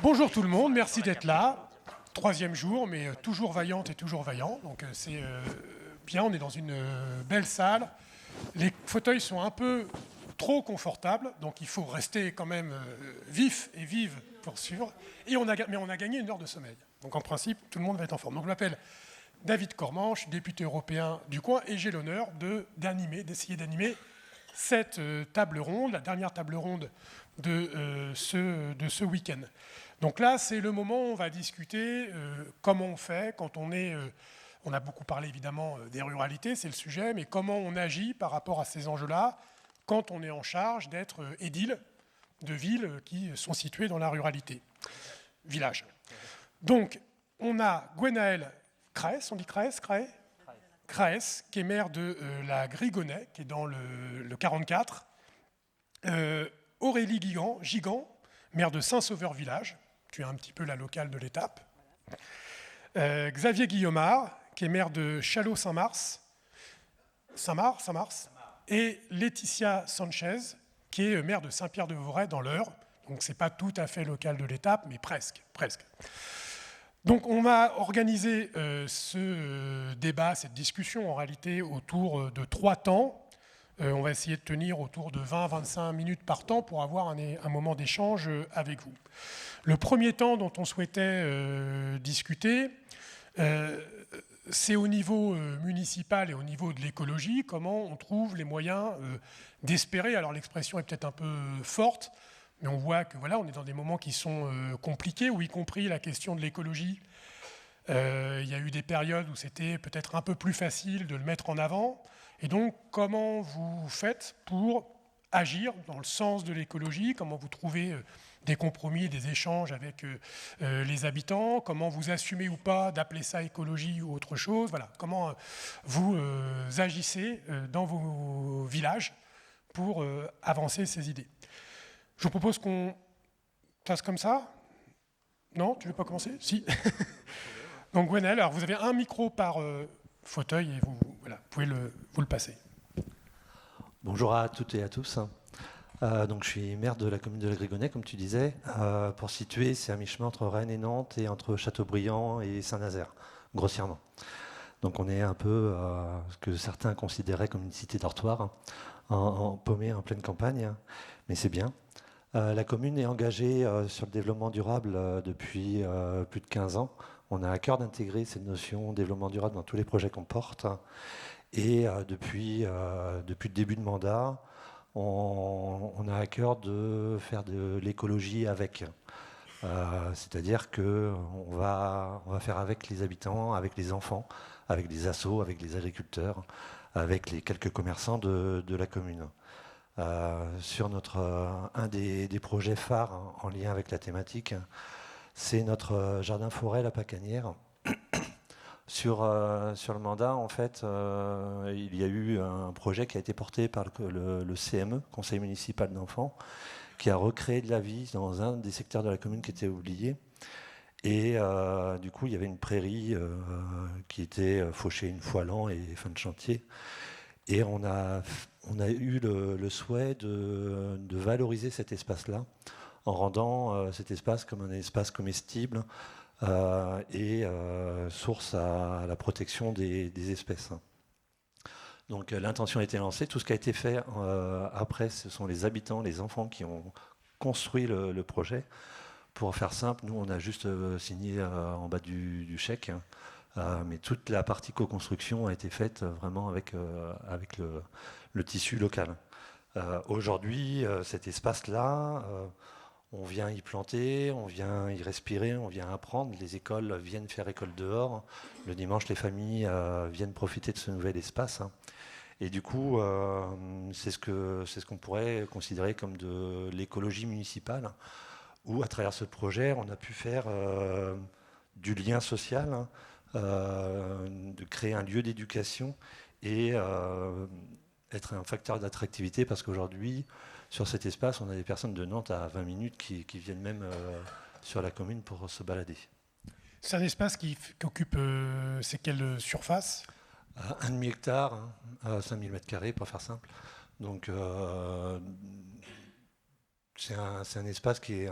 Bonjour tout le monde, merci d'être là. Troisième jour, mais toujours vaillante et toujours vaillant. Donc c'est bien, on est dans une belle salle. Les fauteuils sont un peu trop confortables, donc il faut rester quand même vif et vive pour suivre. Mais on a gagné une heure de sommeil. Donc en principe, tout le monde va être en forme. Donc je m'appelle David Cormanche, député européen du coin, et j'ai l'honneur d'essayer d'animer cette table ronde, la dernière table ronde de ce week-end. Donc là, c'est le moment où on va discuter comment on fait quand on est... on a beaucoup parlé évidemment des ruralités, c'est le sujet, mais comment on agit par rapport à ces enjeux-là quand on est en charge d'être édile de villes qui sont situées dans la ruralité, village. Donc, on a Gwenaëlle Craes, on dit Craes, Craes, qui est maire de la Grigonnet, qui est dans le 44. Aurélie Gigant, maire de Saint-Sauveur-Village, tu es un petit peu la locale de l'étape. Xavier Guillaumard, qui est maire de Châlot-Saint-Mars, Saint-Mars, et Laetitia Sanchez, qui est maire de Saint-Pierre-de-Voray dans l'Eure. Donc c'est pas tout à fait local de l'étape, mais presque. Donc on va organiser ce débat, cette discussion en réalité autour de 3 temps. On va essayer de tenir autour de 20-25 minutes par temps pour avoir un moment d'échange avec vous. Le premier temps dont on souhaitait discuter, c'est au niveau municipal et au niveau de l'écologie, comment on trouve les moyens d'espérer. Alors l'expression est peut-être un peu forte, mais on voit que voilà, on est dans des moments qui sont compliqués, où y compris la question de l'écologie, il y a eu des périodes où c'était peut-être un peu plus facile de le mettre en avant. Et donc, comment vous faites pour agir dans le sens de l'écologie? Comment vous trouvez des compromis, des échanges avec les habitants? Comment vous assumez ou pas d'appeler ça écologie ou autre chose? Voilà. Comment vous agissez dans vos villages pour avancer ces idées? Je vous propose qu'on fasse comme ça. Non, tu ne veux pas commencer? Si. Donc Gwenaëlle, alors vous avez un micro par fauteuil et vous pouvez vous le passer. Bonjour à toutes et à tous. Donc je suis maire de la commune de la Grigonnet, comme tu disais. Pour situer, c'est à mi-chemin entre Rennes et Nantes et entre Châteaubriand et Saint-Nazaire, grossièrement. Donc on est un peu ce que certains considéraient comme une cité dortoir, paumé en pleine campagne, mais c'est bien. La commune est engagée sur le développement durable depuis plus de 15 ans. On a à cœur d'intégrer cette notion de développement durable dans tous les projets qu'on porte. Et depuis le début de mandat, on a à cœur de faire de l'écologie avec. C'est-à-dire qu'on va faire avec les habitants, avec les enfants, avec les assos, avec les agriculteurs, avec les quelques commerçants de la commune. Sur un des projets phares en lien avec la thématique, c'est notre jardin-forêt La Pacanière. Sur le mandat, en fait, il y a eu un projet qui a été porté par le CME, Conseil municipal d'enfants, qui a recréé de la vie dans un des secteurs de la commune qui était oublié. Et du coup, il y avait une prairie qui était fauchée une fois l'an et fin de chantier. Et on a eu le souhait de valoriser cet espace-là en rendant cet espace comme un espace comestible et source à la protection des espèces. Donc l'intention a été lancée. Tout ce qui a été fait après, ce sont les habitants, les enfants qui ont construit le projet. Pour faire simple, nous, on a juste signé en bas du chèque. Mais toute la partie co-construction a été faite vraiment avec le tissu local. Aujourd'hui, cet espace-là, on vient y planter, on vient y respirer, on vient apprendre. Les écoles viennent faire école dehors. Le dimanche, les familles viennent profiter de ce nouvel espace. Et du coup, c'est ce qu'on pourrait considérer comme de l'écologie municipale, où à travers ce projet, on a pu faire du lien social, de créer un lieu d'éducation et être un facteur d'attractivité, parce qu'aujourd'hui, sur cet espace, on a des personnes de Nantes à 20 minutes qui viennent même sur la commune pour se balader. C'est un espace qui occupe, c'est quelle surface? 1,5 hectare, 5000 m², pour faire simple. Donc c'est un espace qui est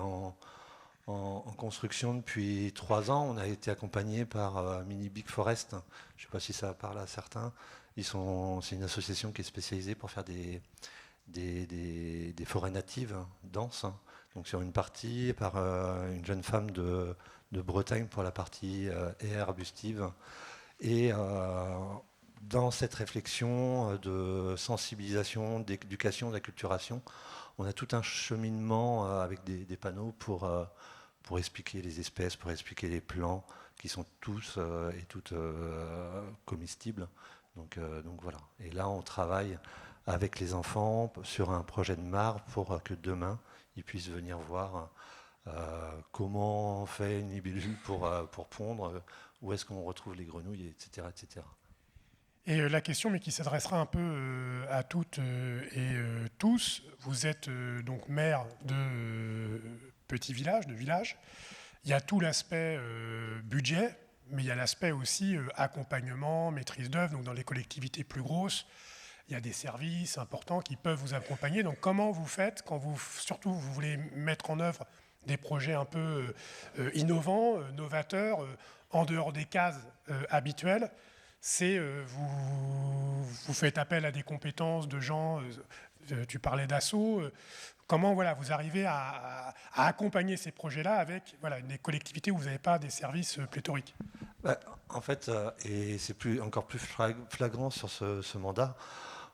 en construction depuis 3 ans. On a été accompagné par Mini Big Forest. Je ne sais pas si ça parle à certains. C'est une association qui est spécialisée pour faire des forêts natives denses. Donc sur une partie par une jeune femme de Bretagne pour la partie haies arbustives. Et dans cette réflexion de sensibilisation, d'éducation, d'acculturation, on a tout un cheminement avec des panneaux pour expliquer les espèces, pour expliquer les plants qui sont tous et toutes comestibles. Donc voilà. Et là, on travaille avec les enfants sur un projet de mare pour que demain, ils puissent venir voir comment on fait une libellule pour pondre, où est-ce qu'on retrouve les grenouilles, etc. etc. Et la question, mais qui s'adressera un peu à toutes et tous, vous êtes donc maire de petit village, de village. Il y a tout l'aspect budget, mais il y a l'aspect aussi accompagnement, maîtrise d'œuvre. Donc dans les collectivités plus grosses, il y a des services importants qui peuvent vous accompagner. Donc comment vous faites quand surtout vous voulez mettre en œuvre des projets un peu innovants, novateurs, en dehors des cases habituelles? C'est vous faites appel à des compétences de gens, tu parlais d'assaut, comment voilà, vous arrivez à accompagner ces projets-là avec des collectivités où vous n'avez pas des services pléthoriques? En fait, et c'est encore plus flagrant sur ce mandat,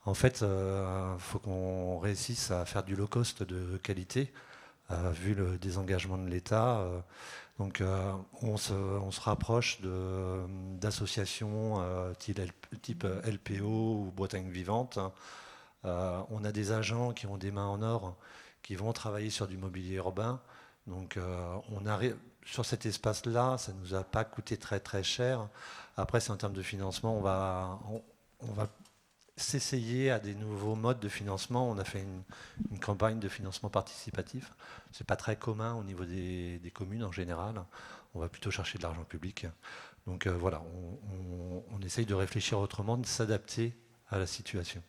en fait, il faut qu'on réussisse à faire du low cost de qualité, vu le désengagement de l'État. Donc on se rapproche d'associations type LPO ou Bretagne Vivante. On a des agents qui ont des mains en or, qui vont travailler sur du mobilier urbain. Donc on arrive sur cet espace-là, ça ne nous a pas coûté très très cher. Après, c'est en termes de financement, on va s'essayer à des nouveaux modes de financement. On a fait une campagne de financement participatif. Ce n'est pas très commun au niveau des communes en général. On va plutôt chercher de l'argent public. Donc voilà, on essaye de réfléchir autrement, de s'adapter à la situation.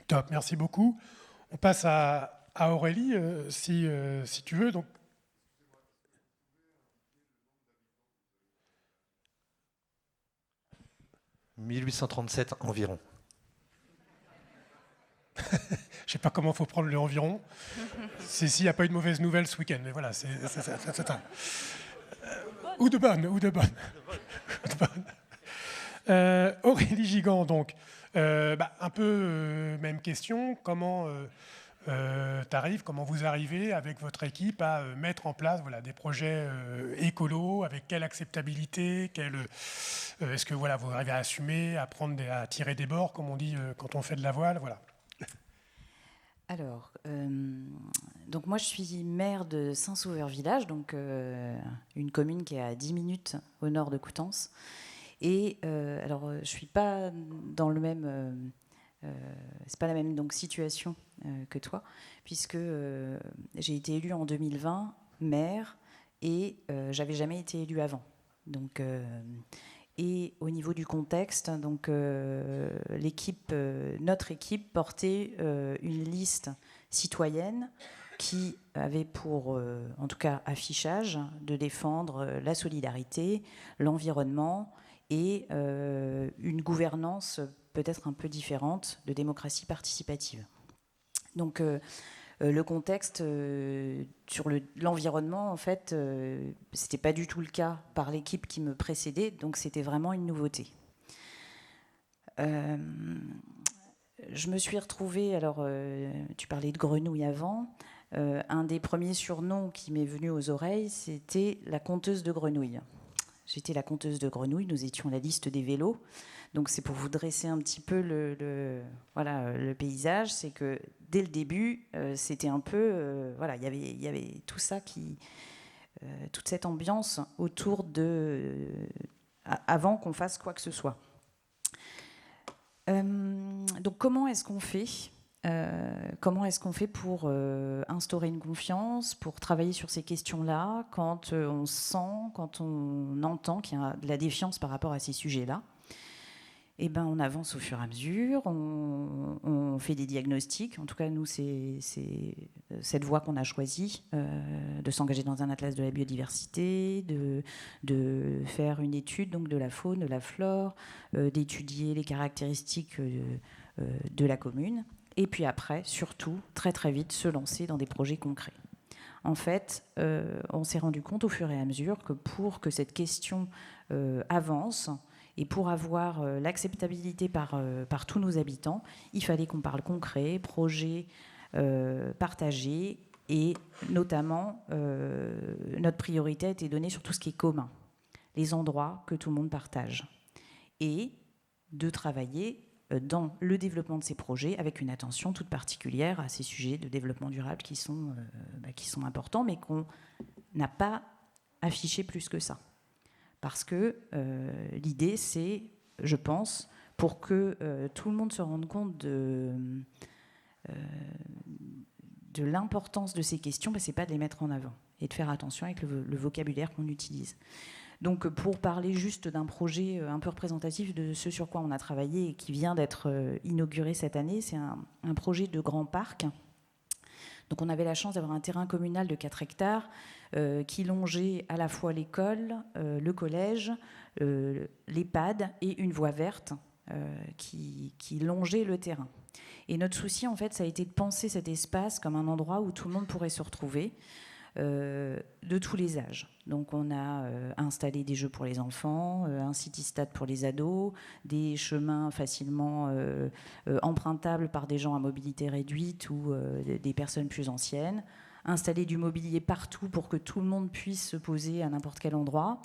Top, merci beaucoup. On passe à Aurélie, si tu veux. Donc, 1837 environ. Je ne sais pas comment il faut prendre le environ. C'est s'il n'y a pas eu de mauvaise nouvelle ce week-end. Mais voilà, c'est ou de bonnes. Aurélie Gigant, donc. Un peu même question. Comment vous arrivez avec votre équipe à mettre en place des projets écolos, avec quelle acceptabilité, est-ce que vous arrivez à assumer, à tirer des bords, comme on dit quand on fait de la voile, voilà. Alors, donc moi je suis maire de Saint-Sauveur-Village, donc une commune qui est à 10 minutes au nord de Coutances. Et alors, je suis pas dans le même, c'est pas la même donc situation que toi, puisque j'ai été élue en 2020 maire et j'avais jamais été élue avant. Donc et au niveau du contexte, donc notre équipe portait une liste citoyenne qui avait pour, en tout cas, affichage de défendre la solidarité, l'environnement et une gouvernance peut-être un peu différente de démocratie participative. Donc le contexte sur l'environnement, en fait, c'était pas du tout le cas par l'équipe qui me précédait, donc c'était vraiment une nouveauté. Je me suis retrouvée, alors tu parlais de grenouille avant, un des premiers surnoms qui m'est venu aux oreilles, c'était la conteuse de grenouilles. J'étais la conteuse de grenouilles, nous étions la liste des vélos. Donc c'est pour vous dresser un petit peu le paysage, c'est que dès le début, c'était un peu... il y avait tout ça toute cette ambiance autour avant qu'on fasse quoi que ce soit. Donc comment est-ce qu'on fait pour instaurer une confiance, pour travailler sur ces questions-là, quand on sent, quand on entend qu'il y a de la défiance par rapport à ces sujets-là? eh ben, on avance au fur et à mesure, on fait des diagnostics. En tout cas, nous, c'est cette voie qu'on a choisie, de s'engager dans un atlas de la biodiversité, de faire une étude donc, de la faune, de la flore, d'étudier les caractéristiques de la commune. Et puis après, surtout, très très vite, se lancer dans des projets concrets. En fait, on s'est rendu compte au fur et à mesure que pour que cette question avance, et pour avoir l'acceptabilité par tous nos habitants, il fallait qu'on parle concret, projet partagé, et notamment, notre priorité a été donnée sur tout ce qui est commun, les endroits que tout le monde partage, et de travailler dans le développement de ces projets avec une attention toute particulière à ces sujets de développement durable qui sont importants, mais qu'on n'a pas affiché plus que ça. Parce que l'idée, c'est, je pense, pour que tout le monde se rende compte de l'importance de ces questions, c'est pas de les mettre en avant et de faire attention avec le vocabulaire qu'on utilise. Donc, pour parler juste d'un projet un peu représentatif de ce sur quoi on a travaillé et qui vient d'être inauguré cette année, c'est un projet de grand parc. Donc, on avait la chance d'avoir un terrain communal de 4 hectares qui longeait à la fois l'école, le collège, l'EHPAD et une voie verte qui longeait le terrain. Et notre souci, en fait, ça a été de penser cet espace comme un endroit où tout le monde pourrait se retrouver, de tous les âges. Donc on a installé des jeux pour les enfants, un city-stade pour les ados, des chemins facilement empruntables par des gens à mobilité réduite ou des personnes plus anciennes, installer du mobilier partout pour que tout le monde puisse se poser à n'importe quel endroit,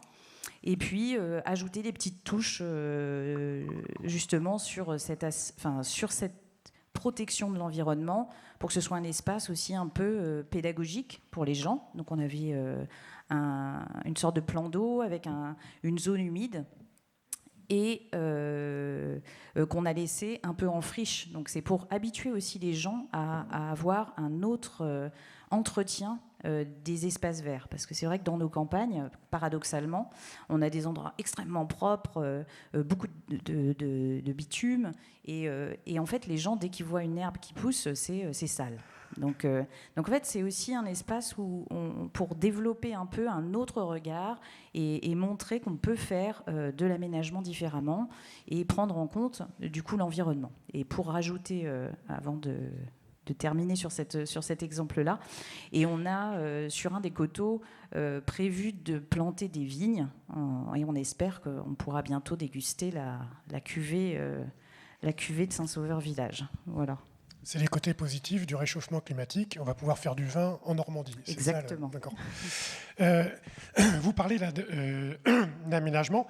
et puis ajouter des petites touches justement sur cette protection de l'environnement pour que ce soit un espace aussi un peu pédagogique pour les gens. Donc on avait une sorte de plan d'eau avec une zone humide et qu'on a laissé un peu en friche. Donc c'est pour habituer aussi les gens à avoir un autre entretien des espaces verts. Parce que c'est vrai que dans nos campagnes, paradoxalement, on a des endroits extrêmement propres, beaucoup de bitume, et en fait, les gens, dès qu'ils voient une herbe qui pousse, c'est sale. Donc en fait, c'est aussi un espace pour développer un peu un autre regard et montrer qu'on peut faire de l'aménagement différemment et prendre en compte, du coup, l'environnement. Et pour rajouter, avant de terminer sur cet exemple-là. Et on a, sur un des coteaux, prévu de planter des vignes, et on espère qu'on pourra bientôt déguster la cuvée de Saint-Sauveur-Village. Voilà. C'est les côtés positifs du réchauffement climatique. On va pouvoir faire du vin en Normandie. Exactement. D'accord. Vous parlez là d'aménagement.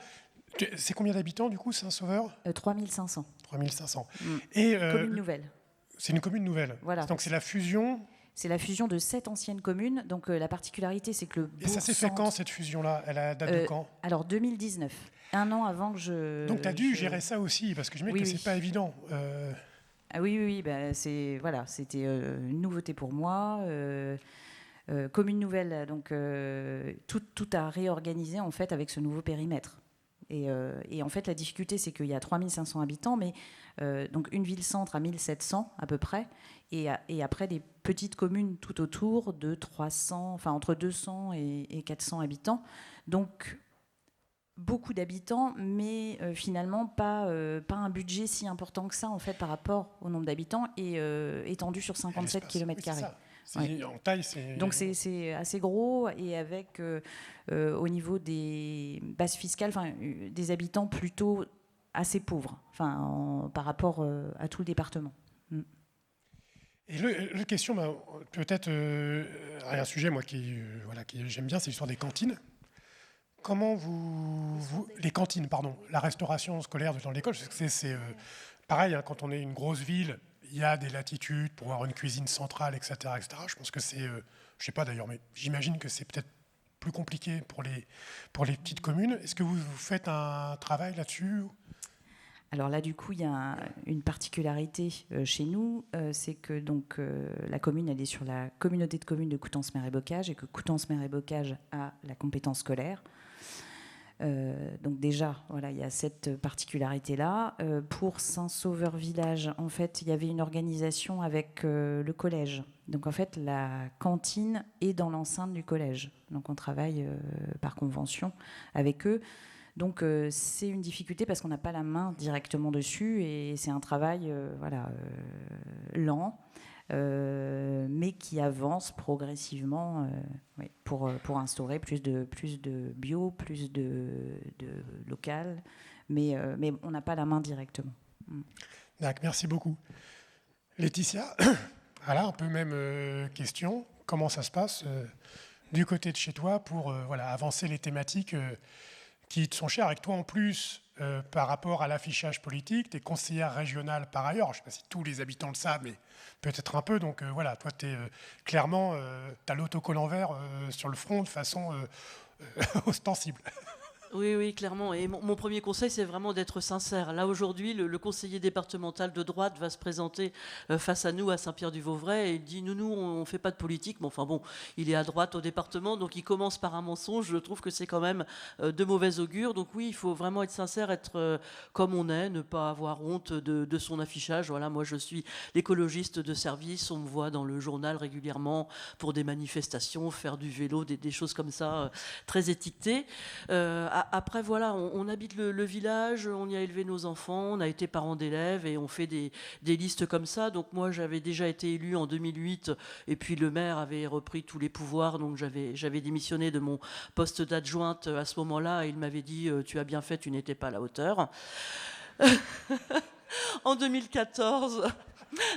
C'est combien d'habitants, du coup, Saint-Sauveur ? 3500. 3500. Et, commune nouvelle. C'est une commune nouvelle. Voilà. Donc c'est la fusion. C'est la fusion de 7 anciennes communes. Donc la particularité, c'est que le bourg. Et ça s'est fait quand, cette fusion-là ? Elle a date de quand ? Alors 2019. Un an avant que je. Donc tu as dû gérer ça aussi, parce que je me dis que c'est pas évident. Ah oui, bah, c'était une nouveauté pour moi. Commune nouvelle, donc tout a réorganisé en fait avec ce nouveau périmètre. Et en fait, la difficulté, c'est qu'il y a 3500 habitants, mais donc une ville-centre à 1700 à peu près, et après des petites communes tout autour de 300, enfin entre 200 et 400 habitants. Donc beaucoup d'habitants, mais finalement pas un budget si important que ça en fait par rapport au nombre d'habitants et étendu sur 57 km². Ouais. En taille, c'est... Donc c'est assez gros, et avec au niveau des bases fiscales, des habitants plutôt assez pauvres, par rapport à tout le département. Et la question, peut-être un sujet moi qui j'aime bien, c'est l'histoire des cantines. Comment les cantines, pardon, la restauration scolaire dans l'école, c'est pareil, hein, quand on est une grosse ville, il y a des latitudes pour avoir une cuisine centrale, etc. Je pense que c'est, je ne sais pas d'ailleurs, mais j'imagine que c'est peut-être plus compliqué pour les petites communes. Est-ce que vous faites un travail là-dessus ? Alors là, du coup, il y a une particularité chez nous, c'est que donc, la commune, elle est sur la communauté de communes de Coutances-Mer et Bocage, et que Coutances-Mer et Bocage a la compétence scolaire. Donc déjà, voilà, il y a cette particularité-là. Pour Saint-Sauveur-Village, en fait, il y avait une organisation avec le collège. Donc en fait, la cantine est dans l'enceinte du collège. Donc on travaille par convention avec eux. Donc c'est une difficulté parce qu'on n'a pas la main directement dessus et c'est un travail lent, mais qui avance progressivement pour instaurer plus de bio, plus de local, mais on n'a pas la main directement. D'accord, merci beaucoup. Laetitia, voilà, un peu même question. Comment ça se passe du côté de chez toi pour avancer les thématiques qui te sont chères, avec toi en plus par rapport à l'affichage politique, tu es conseillère régionale par ailleurs, je ne sais pas si tous les habitants le savent, mais peut-être un peu, donc voilà, toi tu es clairement, tu as l'autocollant vert sur le front de façon ostensible. Oui, clairement. Et mon premier conseil, c'est vraiment d'être sincère. Là, aujourd'hui, le conseiller départemental de droite va se présenter face à nous à Saint-Pierre-du-Vauvray et il dit nous, on ne fait pas de politique. Mais enfin bon, il est à droite au département, donc il commence par un mensonge. Je trouve que c'est quand même de mauvais augure. Donc oui, il faut vraiment être sincère, être comme on est, ne pas avoir honte de son affichage. Voilà, moi, je suis l'écologiste de service. On me voit dans le journal régulièrement pour des manifestations, faire du vélo, des choses comme ça, très étiquetées. Après, voilà, on habite le village, on y a élevé nos enfants, on a été parents d'élèves et on fait des listes comme ça. Donc moi, j'avais déjà été élu en 2008 et puis le maire avait repris tous les pouvoirs. Donc j'avais démissionné de mon poste d'adjointe à ce moment-là et il m'avait dit « Tu as bien fait, tu n'étais pas à la hauteur ». En 2014...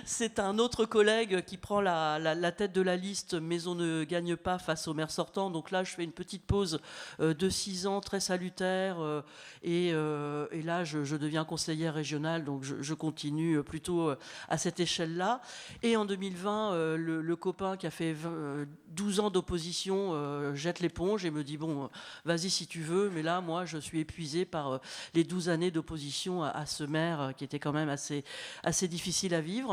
c'est un autre collègue qui prend la tête de la liste, mais on ne gagne pas face au maire sortant. Donc là, je fais une petite pause de 6 ans, très salutaire. Et là, je deviens conseillère régionale, donc je continue plutôt à cette échelle-là. Et en 2020, le copain qui a fait 12 ans d'opposition jette l'éponge et me dit « Bon, vas-y si tu veux, mais là, moi, je suis épuisée par les 12 années d'opposition à ce maire qui était quand même assez difficile à vivre. »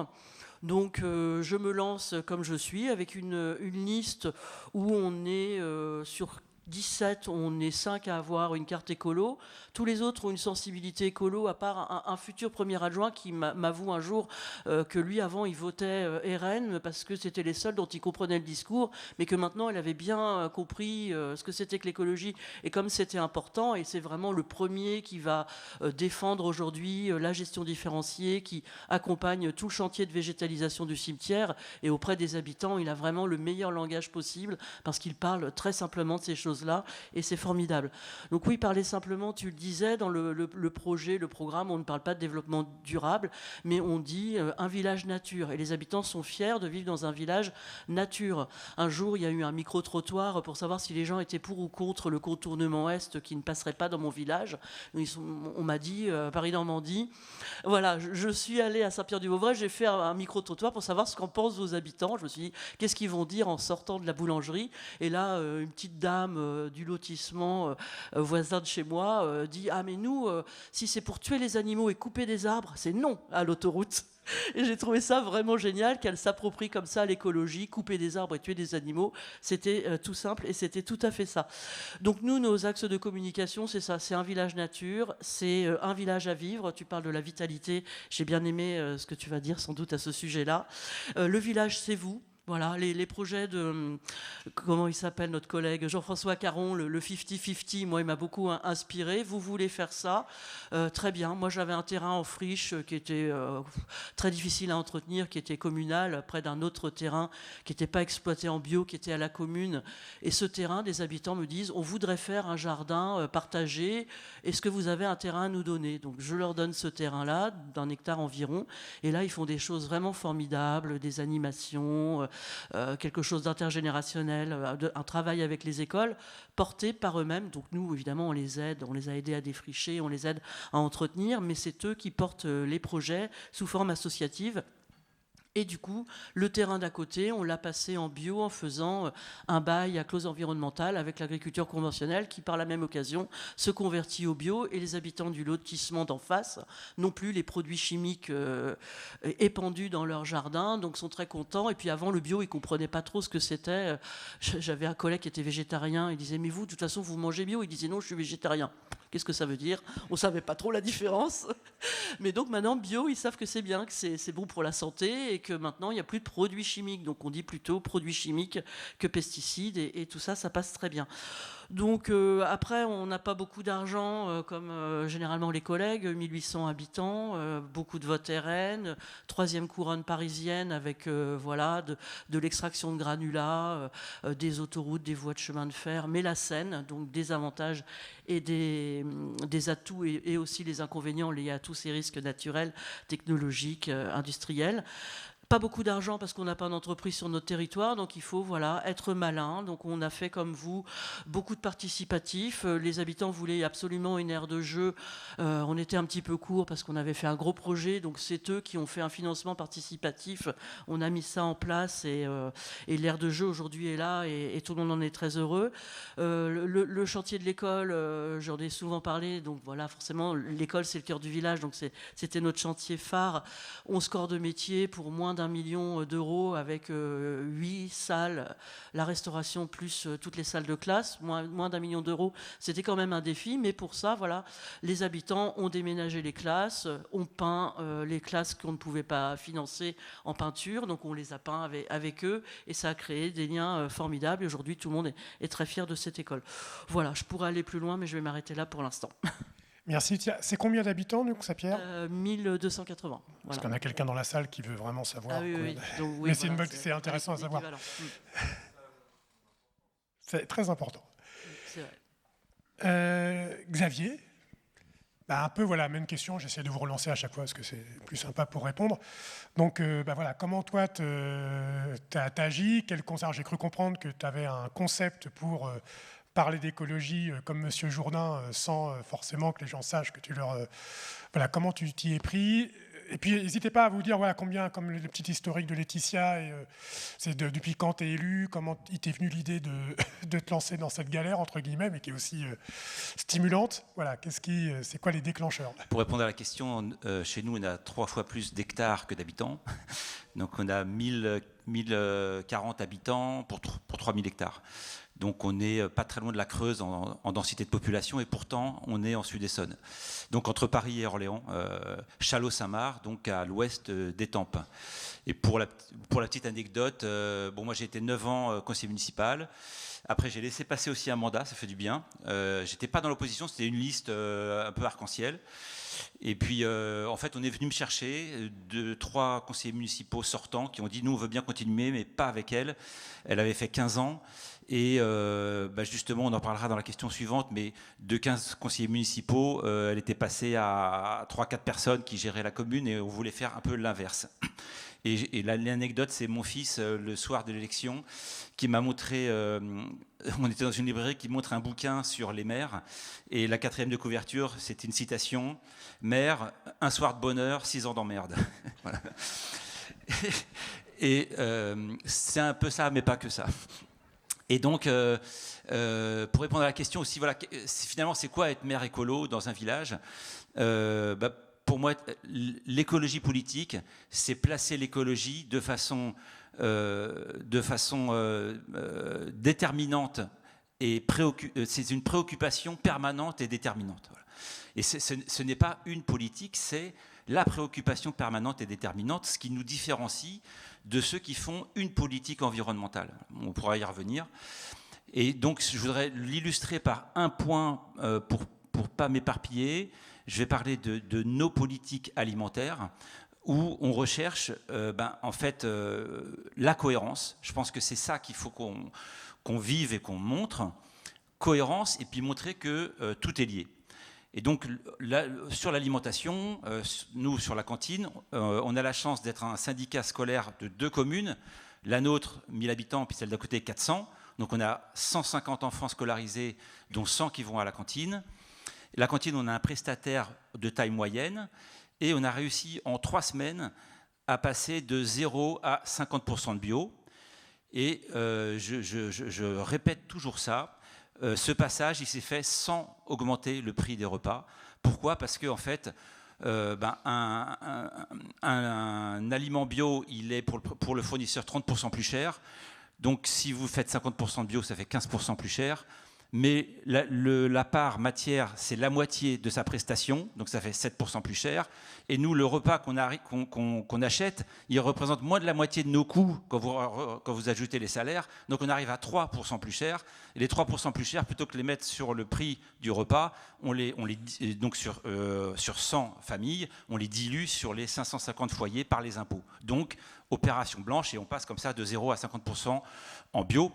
Donc je me lance comme je suis avec une liste où on est sur 17, on est 5 à avoir une carte écolo. Tous les autres ont une sensibilité écolo, à part un futur premier adjoint qui m'avoue un jour que lui, avant, il votait RN parce que c'était les seuls dont il comprenait le discours, mais que maintenant, il avait bien compris ce que c'était que l'écologie et comme c'était important. Et c'est vraiment le premier qui va défendre aujourd'hui la gestion différenciée, qui accompagne tout le chantier de végétalisation du cimetière. Et auprès des habitants, il a vraiment le meilleur langage possible parce qu'il parle très simplement de ces choses-là et c'est formidable. Donc oui, parler simplement, tu le disais, dans le projet, le programme, on ne parle pas de développement durable, mais on dit un village nature. Et les habitants sont fiers de vivre dans un village nature. Un jour, il y a eu un micro-trottoir pour savoir si les gens étaient pour ou contre le contournement Est qui ne passerait pas dans mon village. On m'a dit, Paris-Normandie. Voilà, je suis allée à Saint-Pierre-du-Vauvray, j'ai fait un micro-trottoir pour savoir ce qu'en pensent vos habitants. Je me suis dit, qu'est-ce qu'ils vont dire en sortant de la boulangerie? Et là, une petite dame du lotissement voisin de chez moi dit « Ah mais nous, si c'est pour tuer les animaux et couper des arbres, c'est non à l'autoroute ». Et j'ai trouvé ça vraiment génial qu'elle s'approprie comme ça l'écologie, couper des arbres et tuer des animaux. C'était tout simple et c'était tout à fait ça. Donc nous, nos axes de communication, c'est ça. C'est un village nature, c'est un village à vivre. Tu parles de la vitalité. J'ai bien aimé ce que tu vas dire sans doute à ce sujet-là. Le village, c'est vous. Voilà, les projets de, comment il s'appelle notre collègue Jean-François Caron, le 50-50, moi il m'a beaucoup inspiré. Vous voulez faire ça, très bien. Moi j'avais un terrain en friche qui était très difficile à entretenir, qui était communal, près d'un autre terrain qui n'était pas exploité en bio, qui était à la commune. Et ce terrain, des habitants me disent, on voudrait faire un jardin partagé, est-ce que vous avez un terrain à nous donner? Donc je leur donne ce terrain-là, d'1 hectare environ, et là ils font des choses vraiment formidables, des animations, quelque chose d'intergénérationnel, un travail avec les écoles porté par eux-mêmes. Donc nous, évidemment, on les aide, on les a aidés à défricher, on les aide à entretenir, mais c'est eux qui portent les projets sous forme associative. Et du coup, le terrain d'à côté, on l'a passé en bio en faisant un bail à clause environnementale avec l'agriculture conventionnelle qui, par la même occasion, se convertit au bio. Et les habitants du lotissement d'en face n'ont plus les produits chimiques épandus dans leur jardin, donc sont très contents. Et puis avant, le bio, ils ne comprenaient pas trop ce que c'était. J'avais un collègue qui était végétarien. Il disait « Mais vous, de toute façon, vous mangez bio ?» Il disait « Non, je suis végétarien. » Qu'est-ce que ça veut dire? On ne savait pas trop la différence. Mais donc maintenant, bio, ils savent que c'est bien, que c'est bon pour la santé et que maintenant, il n'y a plus de produits chimiques. Donc on dit plutôt produits chimiques que pesticides et tout ça, ça passe très bien. Donc après, on n'a pas beaucoup d'argent comme généralement les collègues, 1800 habitants, beaucoup de votes RN, 3e couronne parisienne avec voilà, de l'extraction de granulats, des autoroutes, des voies de chemin de fer, mais la Seine, donc des avantages et des atouts et aussi les inconvénients liés à tous ces risques naturels, technologiques, industriels. Pas beaucoup d'argent parce qu'on n'a pas d'entreprise sur notre territoire, donc il faut voilà, être malin. Donc on a fait comme vous beaucoup de participatifs. Les habitants voulaient absolument une aire de jeu. On était un petit peu court parce qu'on avait fait un gros projet, donc c'est eux qui ont fait un financement participatif. On a mis ça en place et l'aire de jeu aujourd'hui est là et tout le monde en est très heureux. Le chantier de l'école, j'en ai souvent parlé, donc voilà, forcément l'école c'est le cœur du village, donc c'était notre chantier phare. 11 corps de métier pour moins d'1 million d'euros avec 8 salles, la restauration plus toutes les salles de classe, moins d'1 million d'euros, c'était quand même un défi, mais pour ça, voilà, les habitants ont déménagé les classes, ont peint les classes qu'on ne pouvait pas financer en peinture, donc on les a peints avec eux, et ça a créé des liens formidables, et aujourd'hui tout le monde est très fier de cette école. Voilà, je pourrais aller plus loin, mais je vais m'arrêter là pour l'instant. Merci. C'est combien d'habitants, donc, Saint-Pierre 1280. Voilà. Parce qu'on a quelqu'un dans la salle qui veut vraiment savoir. Ah oui, oui. Donc, oui, mais voilà, c'est intéressant à savoir. C'est très important. C'est vrai. Xavier, un peu, voilà, même question. J'essaie de vous relancer à chaque fois parce que c'est plus sympa pour répondre. Donc, voilà, comment toi, t'as agi? Quel concert? J'ai cru comprendre que tu avais un concept pour parler d'écologie comme Monsieur Jourdain sans forcément que les gens sachent que tu leur... voilà, comment tu t'y es pris. Et puis, n'hésitez pas à vous dire voilà, combien, comme le petit historique de Laetitia, c'est depuis quand tu es élu, comment il t'est venu l'idée de te lancer dans cette galère, entre guillemets, mais qui est aussi stimulante. Voilà, c'est quoi les déclencheurs? Pour répondre à la question, chez nous, on a 3 fois plus d'hectares que d'habitants. Donc, on a 1040 habitants pour 3000 hectares. Donc on n'est pas très loin de la Creuse en densité de population et pourtant on est en Sud-Essonne. Donc entre Paris et Orléans, Châlons-Saint-Marc, donc à l'ouest d'Étampes. Et pour la petite anecdote, moi j'ai été 9 ans conseiller municipal. Après j'ai laissé passer aussi un mandat, ça fait du bien. J'étais pas dans l'opposition, c'était une liste un peu arc-en-ciel. Et puis en fait on est venu me chercher 3 conseillers municipaux sortants qui ont dit nous on veut bien continuer mais pas avec elle. Elle avait fait 15 ans. Et justement, on en parlera dans la question suivante, mais de 15 conseillers municipaux, elle était passée à 3-4 personnes qui géraient la commune et on voulait faire un peu l'inverse. Et l'anecdote, c'est mon fils, le soir de l'élection, qui m'a montré, on était dans une librairie qui montre un bouquin sur les maires, et la 4e de couverture, c'était une citation, « Maire, un soir de bonheur, 6 ans d'emmerde ». Voilà. Et c'est un peu ça, mais pas que ça. Et donc, pour répondre à la question aussi, voilà, finalement, c'est quoi être maire écolo dans un village? Pour moi, l'écologie politique, c'est placer l'écologie de façon déterminante et c'est une préoccupation permanente et déterminante. Voilà. Et ce n'est pas une politique, c'est la préoccupation permanente et déterminante, ce qui nous différencie de ceux qui font une politique environnementale. On pourra y revenir. Et donc, je voudrais l'illustrer par un point pour ne pas m'éparpiller. Je vais parler de nos politiques alimentaires où on recherche en fait la cohérence. Je pense que c'est ça qu'il faut qu'on vive et qu'on montre. Cohérence et puis montrer que tout est lié. Et donc, là, sur l'alimentation, nous, sur la cantine, on a la chance d'être un syndicat scolaire de 2 communes. La nôtre, 1000 habitants, puis celle d'à côté, 400. Donc, on a 150 enfants scolarisés, dont 100 qui vont à la cantine. La cantine, on a un prestataire de taille moyenne. Et on a réussi, en 3 semaines, à passer de 0 à 50% de bio. Et je répète toujours ça. Ce passage, il s'est fait sans augmenter le prix des repas. Pourquoi ? Parce qu'en fait, un aliment bio, il est pour le fournisseur 30% plus cher. Donc si vous faites 50% de bio, ça fait 15% plus cher. Mais la part matière, c'est la moitié de sa prestation, donc ça fait 7% plus cher. Et nous, le repas qu'on achète, il représente moins de la moitié de nos coûts quand vous ajoutez les salaires. Donc on arrive à 3% plus cher. Et les 3% plus chers, plutôt que de les mettre sur le prix du repas, donc sur 100 familles, on les dilue sur les 550 foyers par les impôts. Donc opération blanche, et on passe comme ça de 0 à 50% en bio.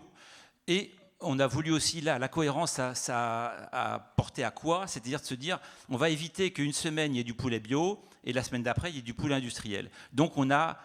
Et on a voulu aussi, là, la cohérence, ça a porté à quoi ? C'est-à-dire de se dire, on va éviter qu'une semaine, il y ait du poulet bio, et la semaine d'après, il y ait du poulet industriel. Donc on a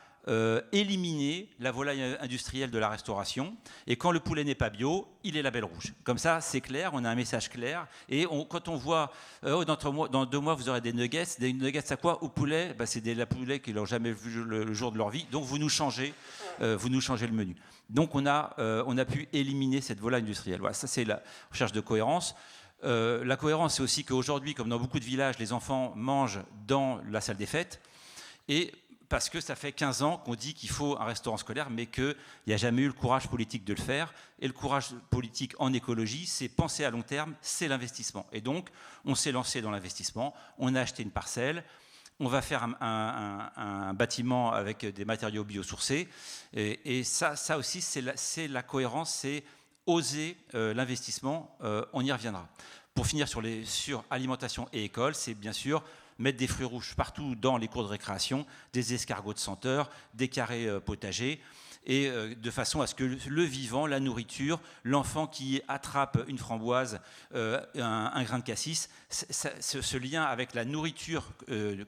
éliminé la volaille industrielle de la restauration, et quand le poulet n'est pas bio, il est label rouge. Comme ça, c'est clair, on a un message clair, et quand on voit, dans 2 mois, vous aurez des nuggets à quoi ? Au poulet, c'est des poulets qui n'ont jamais vu le jour de leur vie, donc vous nous changez le menu. Donc on a pu éliminer cette volaille industrielle. Voilà, ça c'est la recherche de cohérence. La cohérence, c'est aussi qu'aujourd'hui, comme dans beaucoup de villages, les enfants mangent dans la salle des fêtes, et parce que ça fait 15 ans qu'on dit qu'il faut un restaurant scolaire, mais qu'il n'y a jamais eu le courage politique de le faire. Et le courage politique en écologie, c'est penser à long terme, c'est l'investissement. Et donc, on s'est lancé dans l'investissement, on a acheté une parcelle, on va faire un bâtiment avec des matériaux biosourcés. Et ça aussi, c'est la cohérence, c'est oser l'investissement, on y reviendra. Pour finir sur alimentation et école, c'est bien sûr mettre des fruits rouges partout dans les cours de récréation, des escargots de senteur, des carrés potagers, et de façon à ce que le vivant, la nourriture, l'enfant qui attrape une framboise, un grain de cassis, ce lien avec la nourriture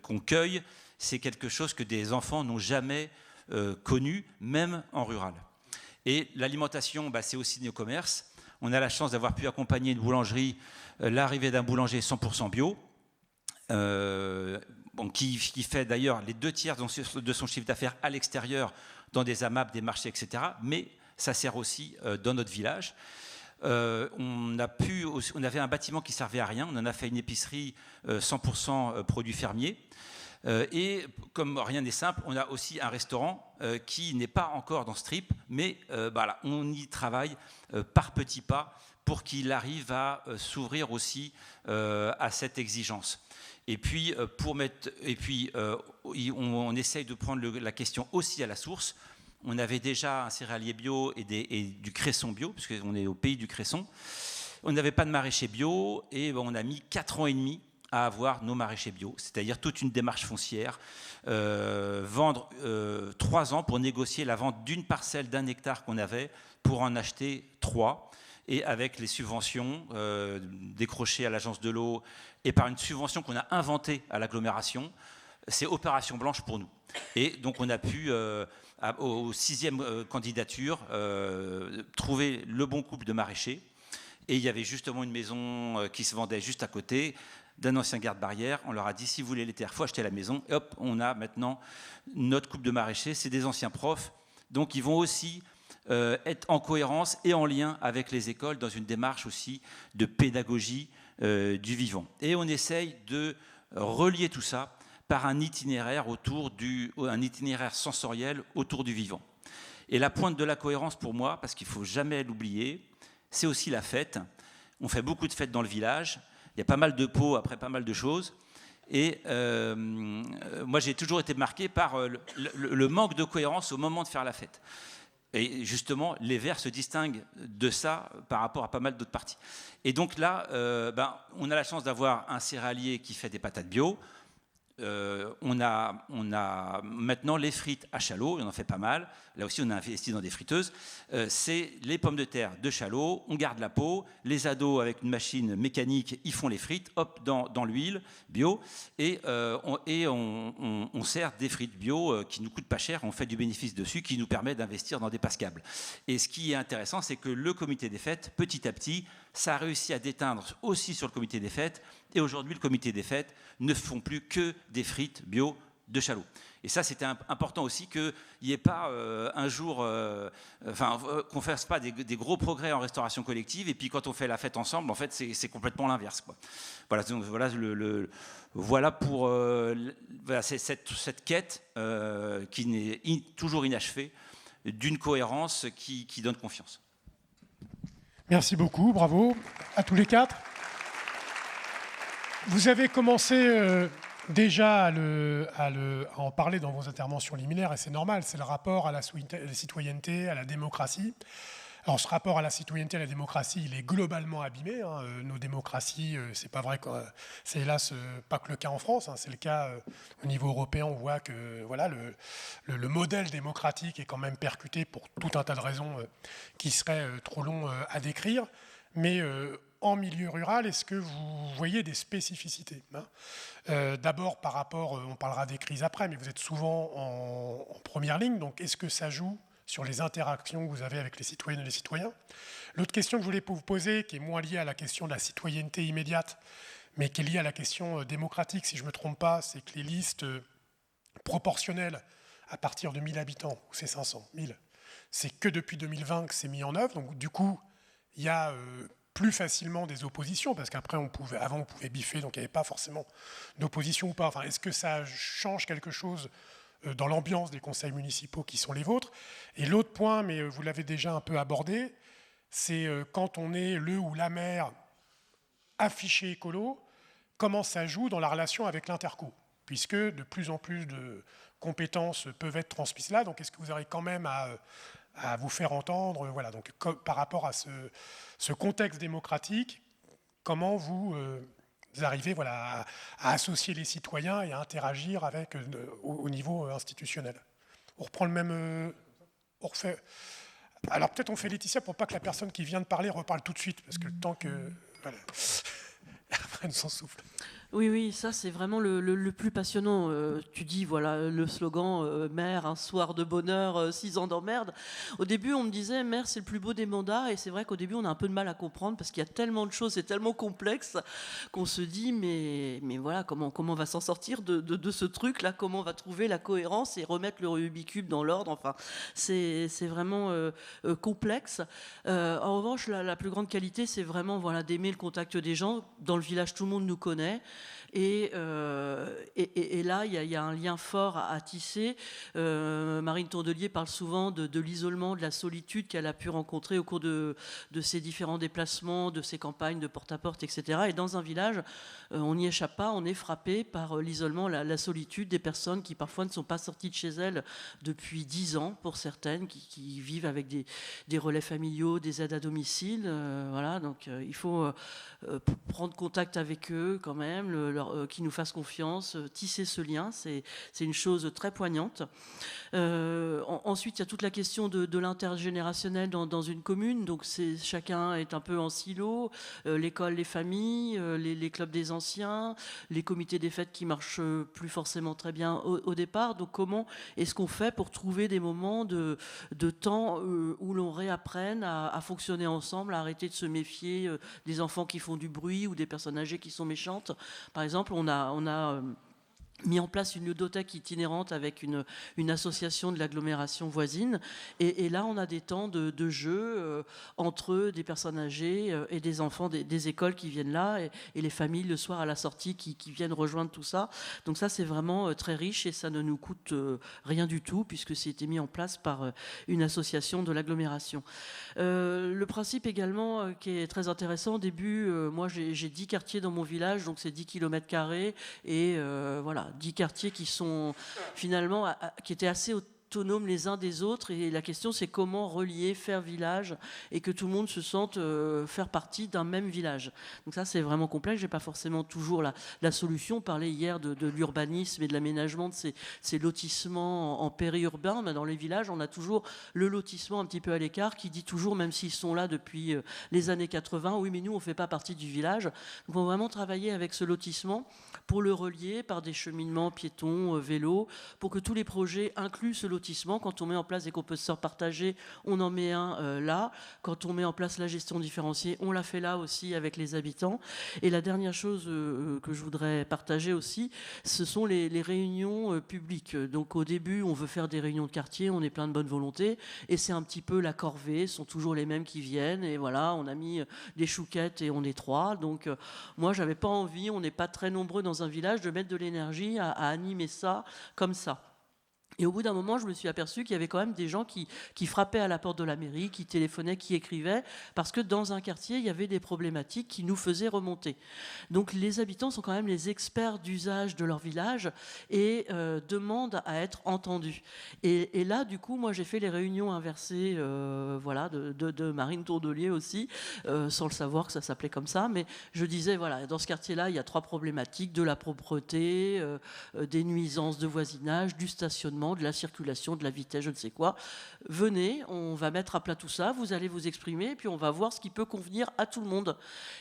qu'on cueille, c'est quelque chose que des enfants n'ont jamais connu, même en rural. Et l'alimentation, c'est aussi nos commerces. On a la chance d'avoir pu accompagner une boulangerie, l'arrivée d'un boulanger 100% bio, qui fait d'ailleurs les 2/3 de son chiffre d'affaires à l'extérieur, dans des AMAP, des marchés, etc. Mais ça sert aussi dans notre village. On avait un bâtiment qui servait à rien, on en a fait une épicerie 100% produits fermiers. Et comme rien n'est simple, on a aussi un restaurant qui n'est pas encore dans ce trip, mais on y travaille par petits pas pour qu'il arrive à s'ouvrir aussi à cette exigence. Et puis, on essaye de prendre la question aussi à la source. On avait déjà un céréalier bio et du cresson bio, puisqu'on est au pays du cresson. On n'avait pas de maraîcher bio, et on a mis 4 ans et demi à avoir nos maraîchers bio, c'est-à-dire toute une démarche foncière, vendre 3 ans pour négocier la vente d'une parcelle d'1 hectare qu'on avait pour en acheter 3, et avec les subventions décrochées à l'agence de l'eau et par une subvention qu'on a inventée à l'agglomération, c'est opération blanche pour nous. Et donc on a pu, aux 6e candidature, trouver le bon couple de maraîchers, et il y avait justement une maison qui se vendait juste à côté, d'un ancien garde-barrière. On leur a dit, si vous voulez les terres, il faut acheter la maison. Et hop, on a maintenant notre couple de maraîchers. C'est des anciens profs. Donc, ils vont aussi être en cohérence et en lien avec les écoles dans une démarche aussi de pédagogie du vivant. Et on essaye de relier tout ça par un itinéraire sensoriel autour du vivant. Et la pointe de la cohérence pour moi, parce qu'il ne faut jamais l'oublier, c'est aussi la fête. On fait beaucoup de fêtes dans le village. Il y a pas mal de pots après pas mal de choses. Et moi, j'ai toujours été marqué par le manque de cohérence au moment de faire la fête. Et justement, les Verts se distinguent de ça par rapport à pas mal d'autres partis. Et donc là, on a la chance d'avoir un céréalier qui fait des patates bio. On a maintenant les frites à Chalots, on en fait pas mal. Là aussi, on a investi dans des friteuses. C'est les pommes de terre de Chalots, on garde la peau. Les ados, avec une machine mécanique, ils font les frites, hop, dans l'huile bio. Et on sert des frites bio qui nous coûtent pas cher. On fait du bénéfice dessus qui nous permet d'investir dans des pascables. Et ce qui est intéressant, c'est que le comité des fêtes, petit à petit, ça a réussi à déteindre aussi sur le comité des fêtes. Et aujourd'hui, le comité des fêtes ne font plus que des frites bio de Chalots. Et ça, c'était important aussi qu'il n'y ait pas un jour, qu'on ne fasse pas des gros progrès en restauration collective, et puis quand on fait la fête ensemble, en fait, c'est complètement l'inverse, quoi. Voilà, donc, voilà pour cette quête qui n'est toujours inachevée, d'une cohérence qui donne confiance. Merci beaucoup, bravo à tous les quatre. Vous avez commencé déjà à en parler dans vos interventions liminaires, et c'est normal, c'est le rapport à la citoyenneté, à la démocratie. Alors ce rapport à la citoyenneté, à la démocratie, il est globalement abîmé. Nos démocraties, c'est pas vrai que c'est hélas pas que le cas en France, c'est le cas au niveau européen. On voit que voilà, le modèle démocratique est quand même percuté pour tout un tas de raisons qui seraient trop longs à décrire. Mais en milieu rural, est-ce que vous voyez des spécificités, d'abord par rapport, on parlera des crises après, mais vous êtes souvent en première ligne, donc est-ce que ça joue sur les interactions que vous avez avec les citoyennes et les citoyens? L'autre question que je voulais vous poser, qui est moins liée à la question de la citoyenneté immédiate, mais qui est liée à la question démocratique, si je ne me trompe pas, c'est que les listes proportionnelles à partir de 1000 habitants, ou c'est 500, 1000, c'est que depuis 2020 que c'est mis en œuvre, donc du coup, il y a plus facilement des oppositions, parce qu'après, avant, on pouvait biffer, donc il n'y avait pas forcément d'opposition ou pas. Enfin, est-ce que ça change quelque chose dans l'ambiance des conseils municipaux qui sont les vôtres? Et l'autre point, mais vous l'avez déjà un peu abordé, c'est quand on est le ou la maire affiché écolo, comment ça joue dans la relation avec l'interco, puisque de plus en plus de compétences peuvent être transmises là, donc est-ce que vous aurez quand même à vous faire entendre, voilà, donc par rapport à ce contexte démocratique, comment vous arrivez à associer les citoyens et à interagir avec au niveau institutionnel? On reprend le même... on refait. Alors peut-être on fait Laetitia pour pas que la personne qui vient de parler reparle tout de suite, parce que le temps que... Voilà. Après, elle s'en souffle. Oui, ça c'est vraiment le plus passionnant. Tu dis, voilà, le slogan maire, un soir de bonheur, 6 ans d'emmerde. Au début, on me disait, maire, c'est le plus beau des mandats. Et c'est vrai qu'au début, on a un peu de mal à comprendre parce qu'il y a tellement de choses, c'est tellement complexe qu'on se dit, mais voilà, comment on va s'en sortir de ce truc-là? Comment on va trouver la cohérence et remettre le Rubik's Cube dans l'ordre? Enfin, c'est vraiment complexe. En revanche, la plus grande qualité, c'est vraiment d'aimer le contact des gens. Dans le village, tout le monde nous connaît. Et là, il y a un lien fort à tisser. Marine Tondelier parle souvent de l'isolement, de la solitude qu'elle a pu rencontrer au cours de ses différents déplacements, de ses campagnes de porte-à-porte, etc. Et dans un village, on n'y échappe pas, on est frappé par l'isolement, la solitude des personnes qui parfois ne sont pas sorties de chez elles depuis 10 ans, pour certaines, qui vivent avec des relais familiaux, des aides à domicile. Voilà, donc il faut prendre contact avec eux quand même, qui nous fassent confiance, tisser ce lien, c'est une chose très poignante. Ensuite, il y a toute la question de l'intergénérationnel dans une commune, donc chacun est un peu en silo, l'école, les familles, les clubs des anciens, les comités des fêtes qui marchent plus forcément très bien au départ, donc comment est-ce qu'on fait pour trouver des moments de temps où l'on réapprenne à fonctionner ensemble, à arrêter de se méfier des enfants qui font du bruit ou des personnes âgées qui sont méchantes. Par exemple, on a mis en place une ludothèque itinérante avec une association de l'agglomération voisine. Et là, on a des temps de jeu entre des personnes âgées et des enfants des écoles qui viennent là, et les familles le soir à la sortie qui viennent rejoindre tout ça. Donc ça, c'est vraiment très riche et ça ne nous coûte rien du tout puisque c'était mis en place par une association de l'agglomération. Le principe également qui est très intéressant, au début, moi j'ai 10 quartiers dans mon village, donc c'est 10 km² et voilà, 10 quartiers qui sont finalement qui étaient assez autonomes les uns des autres, et la question c'est comment relier, faire village et que tout le monde se sente faire partie d'un même village. Donc ça c'est vraiment complexe, j'ai pas forcément toujours la solution. On parlait hier de l'urbanisme et de l'aménagement de ces lotissements en périurbain, mais dans les villages on a toujours le lotissement un petit peu à l'écart qui dit toujours, même s'ils sont là depuis les années 80, oui mais nous on fait pas partie du village. Donc on va vraiment travailler avec ce lotissement pour le relier par des cheminements piétons, vélos, pour que tous les projets incluent ce lotissement. Quand on met en place des composteurs partagés, on en met un là. Quand on met en place la gestion différenciée, on la fait là aussi avec les habitants. Et la dernière chose que je voudrais partager aussi, ce sont les réunions publiques. Donc au début, on veut faire des réunions de quartier, on est plein de bonne volonté, et c'est un petit peu la corvée, ce sont toujours les mêmes qui viennent, et voilà, on a mis des chouquettes et on est 3. Donc moi, j'avais pas envie, on n'est pas très nombreux dans un village, de mettre de l'énergie à animer ça comme ça. Et au bout d'un moment, je me suis aperçu qu'il y avait quand même des gens qui frappaient à la porte de la mairie, qui téléphonaient, qui écrivaient, parce que dans un quartier, il y avait des problématiques qui nous faisaient remonter. Donc les habitants sont quand même les experts d'usage de leur village et demandent à être entendus. Et là, du coup, moi, j'ai fait les réunions inversées voilà, de Marine Tourdelier aussi, sans le savoir que ça s'appelait comme ça. Mais je disais, voilà, dans ce quartier-là, il y a 3 problématiques, de la propreté, des nuisances de voisinage, du stationnement, de la circulation, de la vitesse, je ne sais quoi. Venez, on va mettre à plat tout ça, vous allez vous exprimer, et puis on va voir ce qui peut convenir à tout le monde.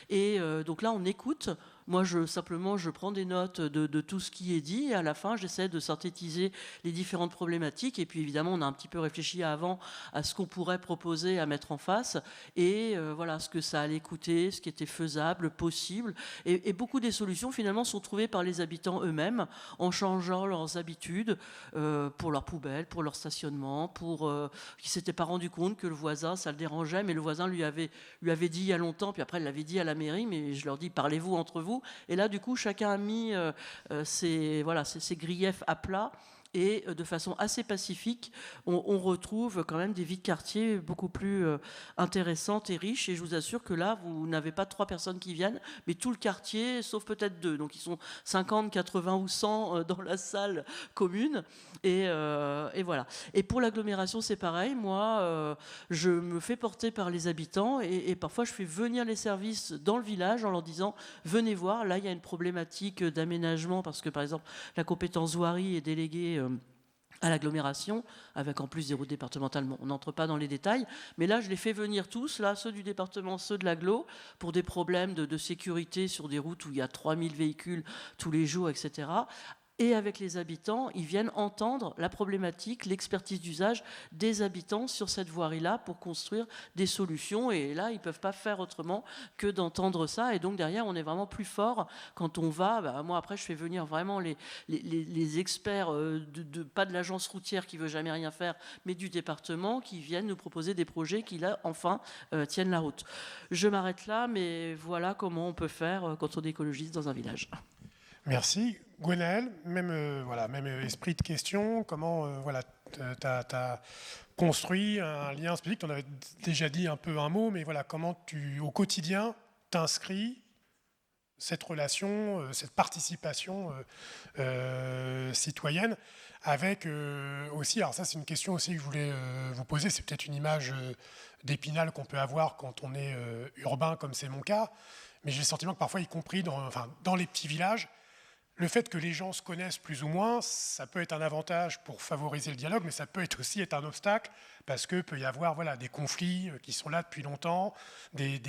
Et donc là, on écoute. Moi, simplement, je prends des notes de tout ce qui est dit, et à la fin, j'essaie de synthétiser les différentes problématiques. Et puis, évidemment, on a un petit peu réfléchi avant à ce qu'on pourrait proposer à mettre en face, et voilà, ce que ça allait coûter, ce qui était faisable, possible. Et beaucoup des solutions, finalement, sont trouvées par les habitants eux-mêmes, en changeant leurs habitudes pour leurs poubelles, pour leur stationnement, qui ne s'étaient pas rendu compte que le voisin, ça le dérangeait, mais le voisin lui avait dit il y a longtemps, puis après, il l'avait dit à la mairie, mais je leur dis, parlez-vous entre vous. Et là, du coup, chacun a mis ses griefs à plat. Et de façon assez pacifique, on retrouve quand même des vies de quartier beaucoup plus intéressantes et riches. Et je vous assure que là, vous n'avez pas 3 personnes qui viennent, mais tout le quartier, sauf peut-être 2. Donc ils sont 50, 80 ou 100 dans la salle commune. Et voilà. Et pour l'agglomération, c'est pareil. Moi, je me fais porter par les habitants et parfois je fais venir les services dans le village en leur disant « Venez voir, là il y a une problématique d'aménagement » parce que par exemple, la compétence voirie est déléguée à l'agglomération, avec en plus des routes départementales. Bon, on n'entre pas dans les détails, mais là, je les fais venir tous, là, ceux du département, ceux de l'agglo, pour des problèmes de sécurité sur des routes où il y a 3000 véhicules tous les jours, etc. Et avec les habitants, ils viennent entendre la problématique, l'expertise d'usage des habitants sur cette voirie-là pour construire des solutions. Et là, ils ne peuvent pas faire autrement que d'entendre ça. Et donc, derrière, on est vraiment plus fort quand on va... moi, après, je fais venir vraiment les experts, pas de l'agence routière qui ne veut jamais rien faire, mais du département qui viennent nous proposer des projets qui, là, enfin, tiennent la route. Je m'arrête là, mais voilà comment on peut faire quand on est écologiste dans un village. Merci. Gwenaëlle, même esprit de question, comment tu as construit un lien spécifique, tu en avais déjà dit un peu un mot, mais voilà, comment au quotidien, t'inscris cette relation, cette participation citoyenne, avec aussi, alors ça c'est une question aussi que je voulais vous poser, c'est peut-être une image d'Épinal qu'on peut avoir quand on est urbain, comme c'est mon cas, mais j'ai le sentiment que parfois, y compris dans les petits villages, le fait que les gens se connaissent plus ou moins, ça peut être un avantage pour favoriser le dialogue, mais ça peut aussi être un obstacle, parce qu'il peut y avoir des conflits qui sont là depuis longtemps, des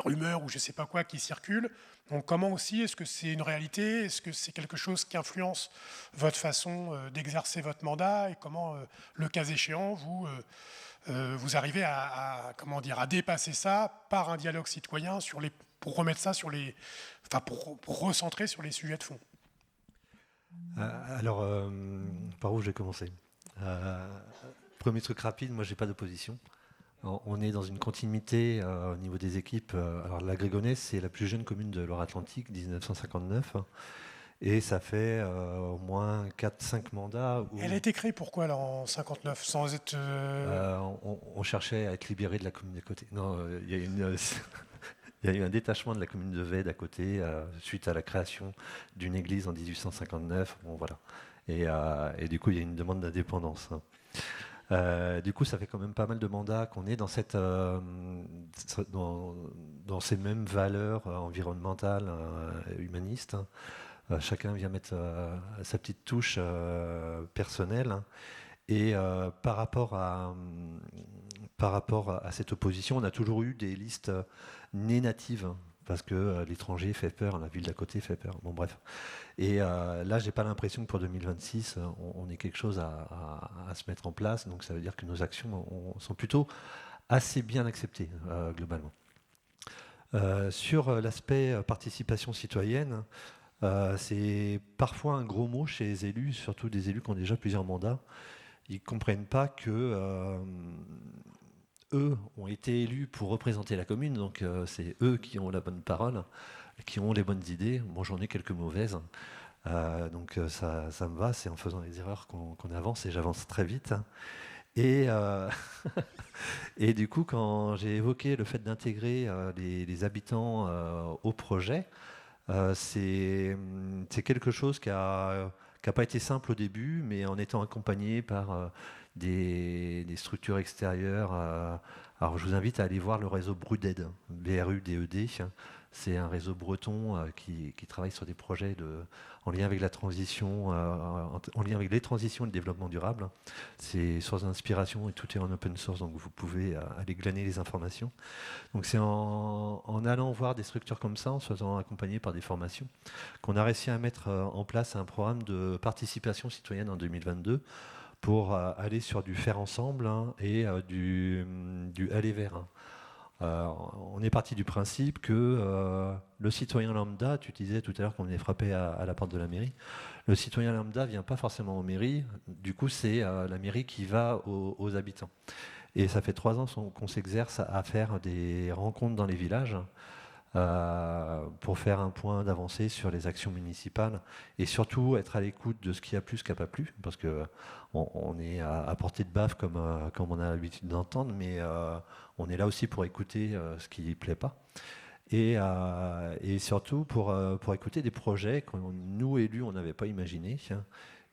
rumeurs ou je ne sais pas quoi qui circulent. Donc comment aussi, est-ce que c'est une réalité? Est-ce que c'est quelque chose qui influence votre façon d'exercer votre mandat? Et comment, le cas échéant, vous arrivez à dépasser ça par un dialogue citoyen pour remettre ça pour recentrer sur les sujets de fond. Alors, par où je vais commencer? Premier truc rapide, moi j'ai pas d'opposition. On est dans une continuité au niveau des équipes. Alors la Grégonais, c'est la plus jeune commune de Loire-Atlantique, 1959. Et ça fait au moins 4-5 mandats. Elle a été créée pourquoi alors, en 59 sans être... On cherchait à être libéré de la commune d'à côté. Non, il y a eu un détachement de la commune de Vède à côté suite à la création d'une église en 1859. Bon, voilà. Et du coup, il y a une demande d'indépendance. Du coup, ça fait quand même pas mal de mandats qu'on est dans ces mêmes valeurs environnementales, humanistes. Chacun vient mettre sa petite touche personnelle. Et par rapport à cette opposition, on a toujours eu des listes né natives parce que l'étranger fait peur, la ville d'à côté fait peur. Bon, bref. Et là, j'ai pas l'impression que pour 2026, on ait quelque chose à se mettre en place. Donc, ça veut dire que nos actions sont plutôt assez bien acceptées, globalement. Sur l'aspect participation citoyenne, c'est parfois un gros mot chez les élus, surtout des élus qui ont déjà plusieurs mandats. Ils ne comprennent pas que eux ont été élus pour représenter la commune, donc c'est eux qui ont la bonne parole, qui ont les bonnes idées. Moi, j'en ai quelques mauvaises, donc ça me va, c'est en faisant les erreurs qu'on avance, et j'avance très vite. Et, et du coup, quand j'ai évoqué le fait d'intégrer les habitants au projet, c'est quelque chose qui n'a pas été simple au début, mais en étant accompagné par des structures extérieures. Alors je vous invite à aller voir le réseau Bruded, B-R-U-D-E-D. C'est un réseau breton qui travaille sur des projets en lien avec la transition, en lien avec les transitions et le développement durable. C'est source d'inspiration et tout est en open source, donc vous pouvez aller glaner les informations. Donc c'est en allant voir des structures comme ça, en se faisant accompagner par des formations, qu'on a réussi à mettre en place un programme de participation citoyenne en 2022 pour aller sur du faire ensemble et du aller vers. On est parti du principe que le citoyen lambda, tu disais tout à l'heure qu'on venait frapper à la porte de la mairie, le citoyen lambda ne vient pas forcément aux mairies, du coup c'est la mairie qui va aux habitants. Et ça fait 3 ans qu'on s'exerce à faire des rencontres dans les villages pour faire un point d'avancée sur les actions municipales et surtout être à l'écoute de ce qui a plu, ce qui n'a pas plu, parce qu'on est à portée de baffe comme on a l'habitude d'entendre, mais on est là aussi pour écouter ce qui ne plaît pas. Et surtout pour écouter des projets que nous, élus, on n'avait pas imaginés.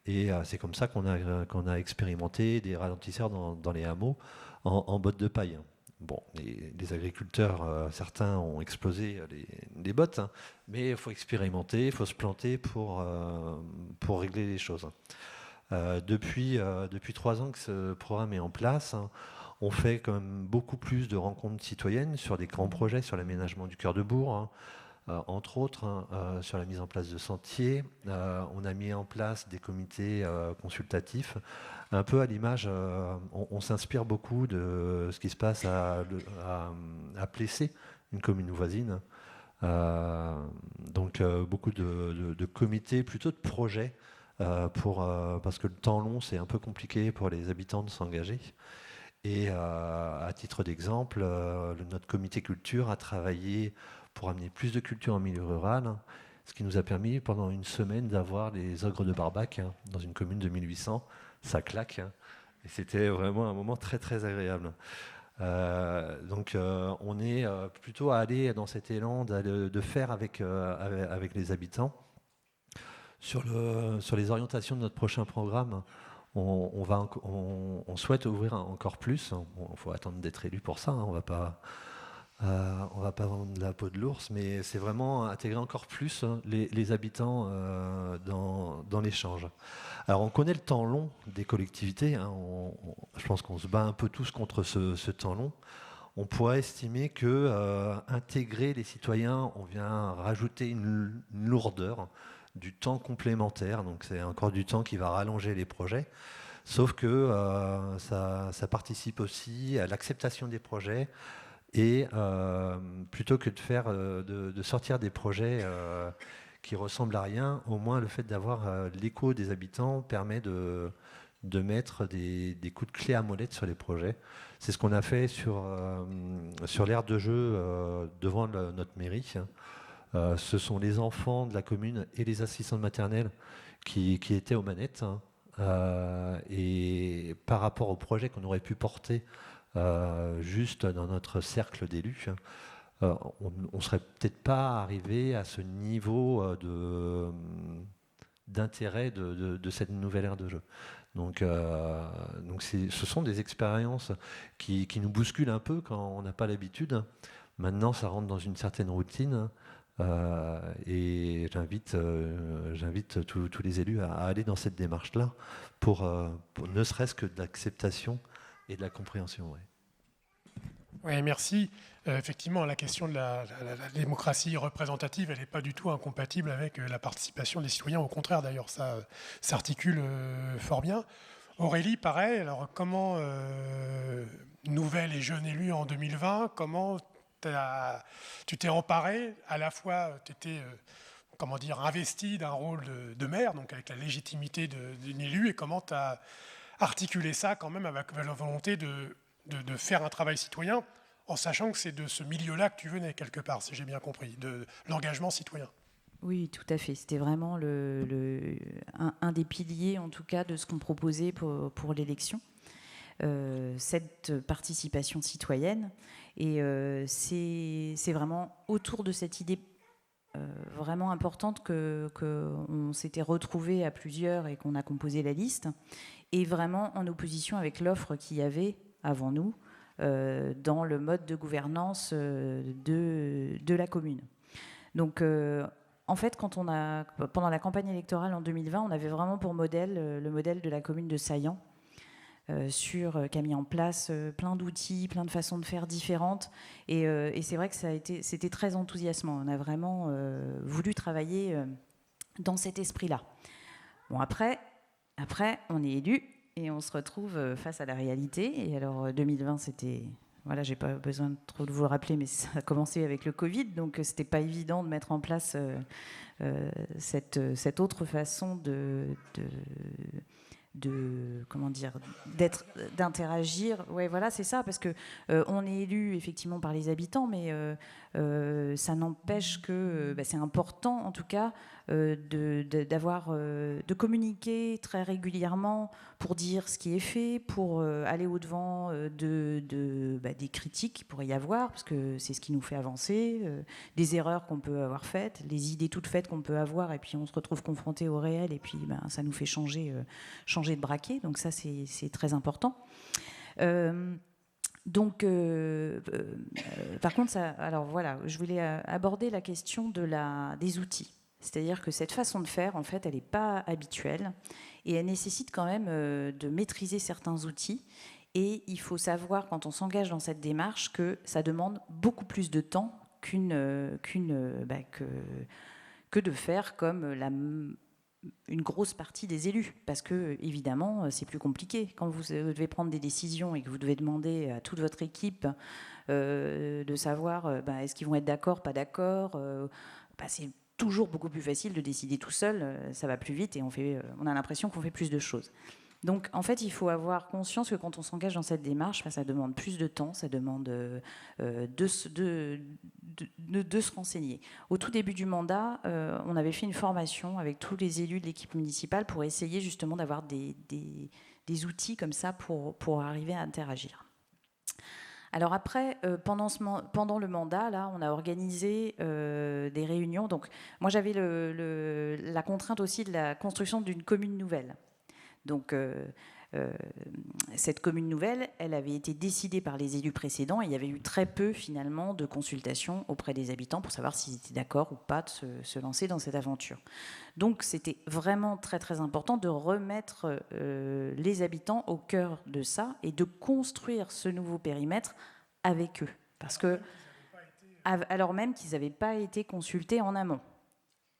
Et c'est comme ça qu'on a expérimenté des ralentisseurs dans les hameaux en bottes de paille. Bon, les agriculteurs, certains ont explosé les bottes, mais il faut expérimenter, il faut se planter pour régler les choses. Depuis 3 ans que ce programme est en place, on fait quand même beaucoup plus de rencontres citoyennes sur des grands projets, sur l'aménagement du cœur de bourg, entre autres, sur la mise en place de sentiers. On a mis en place des comités consultatifs, un peu à l'image, on s'inspire beaucoup de ce qui se passe à Plessé, une commune voisine. Donc beaucoup de comités, plutôt de projets, parce que le temps long, c'est un peu compliqué pour les habitants de s'engager. Et à titre d'exemple, notre comité culture a travaillé pour amener plus de culture en milieu rural, ce qui nous a permis pendant une semaine d'avoir les ogres de Barbac dans une commune de 1800. Ça claque, et c'était vraiment un moment très très agréable. Donc on est plutôt à aller dans cet élan de faire avec les habitants. Sur les orientations de notre prochain programme, on souhaite ouvrir encore plus. Il faut attendre d'être élu pour ça, on va pas vendre la peau de l'ours, mais c'est vraiment intégrer encore plus les habitants dans l'échange. Alors on connaît le temps long des collectivités, je pense qu'on se bat un peu tous contre ce temps long. On pourrait estimer que intégrer les citoyens, on vient rajouter une lourdeur, du temps complémentaire, donc c'est encore du temps qui va rallonger les projets, sauf que ça participe aussi à l'acceptation des projets. Et plutôt que de sortir des projets qui ressemblent à rien, au moins le fait d'avoir l'écho des habitants permet de mettre des coups de clé à molette sur les projets. C'est ce qu'on a fait sur l'aire de jeu devant notre mairie. Ce sont les enfants de la commune et les assistantes maternelles qui étaient aux manettes. Et par rapport au projet qu'on aurait pu porter juste dans notre cercle d'élus, on ne serait peut-être pas arrivé à ce niveau d'intérêt de cette nouvelle ère de jeu. Donc ce sont des expériences qui nous bousculent un peu quand on n'a pas l'habitude. Maintenant, ça rentre dans une certaine routine. Et j'invite tous les élus à aller dans cette démarche-là pour ne serait-ce que de l'acceptation et de la compréhension. Ouais. Oui, merci. Effectivement, la question de la démocratie représentative, elle n'est pas du tout incompatible avec la participation des citoyens. Au contraire, d'ailleurs, ça s'articule fort bien. Aurélie, pareil. Alors, comment, nouvelle et jeune élue en 2020, comment tu t'es emparée, à la fois, tu étais investi d'un rôle de maire, donc avec la légitimité d'une élue, et comment tu as articulé ça quand même avec la volonté de faire un travail citoyen, en sachant que c'est de ce milieu-là que tu venais quelque part, si j'ai bien compris, de l'engagement citoyen. Oui, tout à fait. C'était vraiment un des piliers, en tout cas, de ce qu'on proposait pour l'élection. Cette participation citoyenne. Et c'est vraiment autour de cette idée vraiment importante qu'on s'était retrouvés à plusieurs et qu'on a composé la liste, et vraiment en opposition avec l'offre qu'il y avait avant nous dans le mode de gouvernance de la commune. Donc, en fait, pendant la campagne électorale en 2020, on avait vraiment pour modèle le modèle de la commune de Saillant, qui a mis en place plein d'outils, plein de façons de faire différentes. Et c'est vrai que c'était très enthousiasmant. On a vraiment voulu travailler dans cet esprit-là. Bon, après, on est élu et on se retrouve face à la réalité. Et alors, 2020, c'était... Voilà, j'ai pas besoin de trop de vous le rappeler, mais ça a commencé avec le Covid, donc c'était pas évident de mettre en place cette autre façon d'interagir. Ouais, voilà, c'est ça, parce que on est élu effectivement par les habitants, mais ça n'empêche que c'est important, en tout cas, de communiquer très régulièrement pour dire ce qui est fait, pour aller au-devant des critiques qu'il pourrait y avoir, parce que c'est ce qui nous fait avancer, des erreurs qu'on peut avoir faites, les idées toutes faites qu'on peut avoir, et puis on se retrouve confronté au réel, et puis ça nous fait changer de braquet. Donc ça, c'est très important. Par contre, alors voilà, je voulais aborder la question des outils. C'est-à-dire que cette façon de faire, en fait, elle n'est pas habituelle et elle nécessite quand même de maîtriser certains outils. Et il faut savoir, quand on s'engage dans cette démarche, que ça demande beaucoup plus de temps que de faire comme une grosse partie des élus, parce que évidemment c'est plus compliqué quand vous devez prendre des décisions et que vous devez demander à toute votre équipe de savoir est-ce qu'ils vont être d'accord, pas d'accord. C'est toujours beaucoup plus facile de décider tout seul, ça va plus vite et on a l'impression qu'on fait plus de choses. Donc, en fait, il faut avoir conscience que quand on s'engage dans cette démarche, ça demande plus de temps, ça demande de se renseigner. Au tout début du mandat, on avait fait une formation avec tous les élus de l'équipe municipale pour essayer justement d'avoir des outils comme ça pour arriver à interagir. Alors après, pendant le mandat, là, on a organisé des réunions. Donc, moi, j'avais la contrainte aussi de la construction d'une commune nouvelle. Donc, cette commune nouvelle, elle avait été décidée par les élus précédents et il y avait eu très peu, finalement, de consultations auprès des habitants pour savoir s'ils étaient d'accord ou pas de se lancer dans cette aventure. Donc, c'était vraiment très, très important de remettre les habitants au cœur de ça et de construire ce nouveau périmètre avec eux. Parce que, alors même qu'ils n'avaient pas été consultés en amont.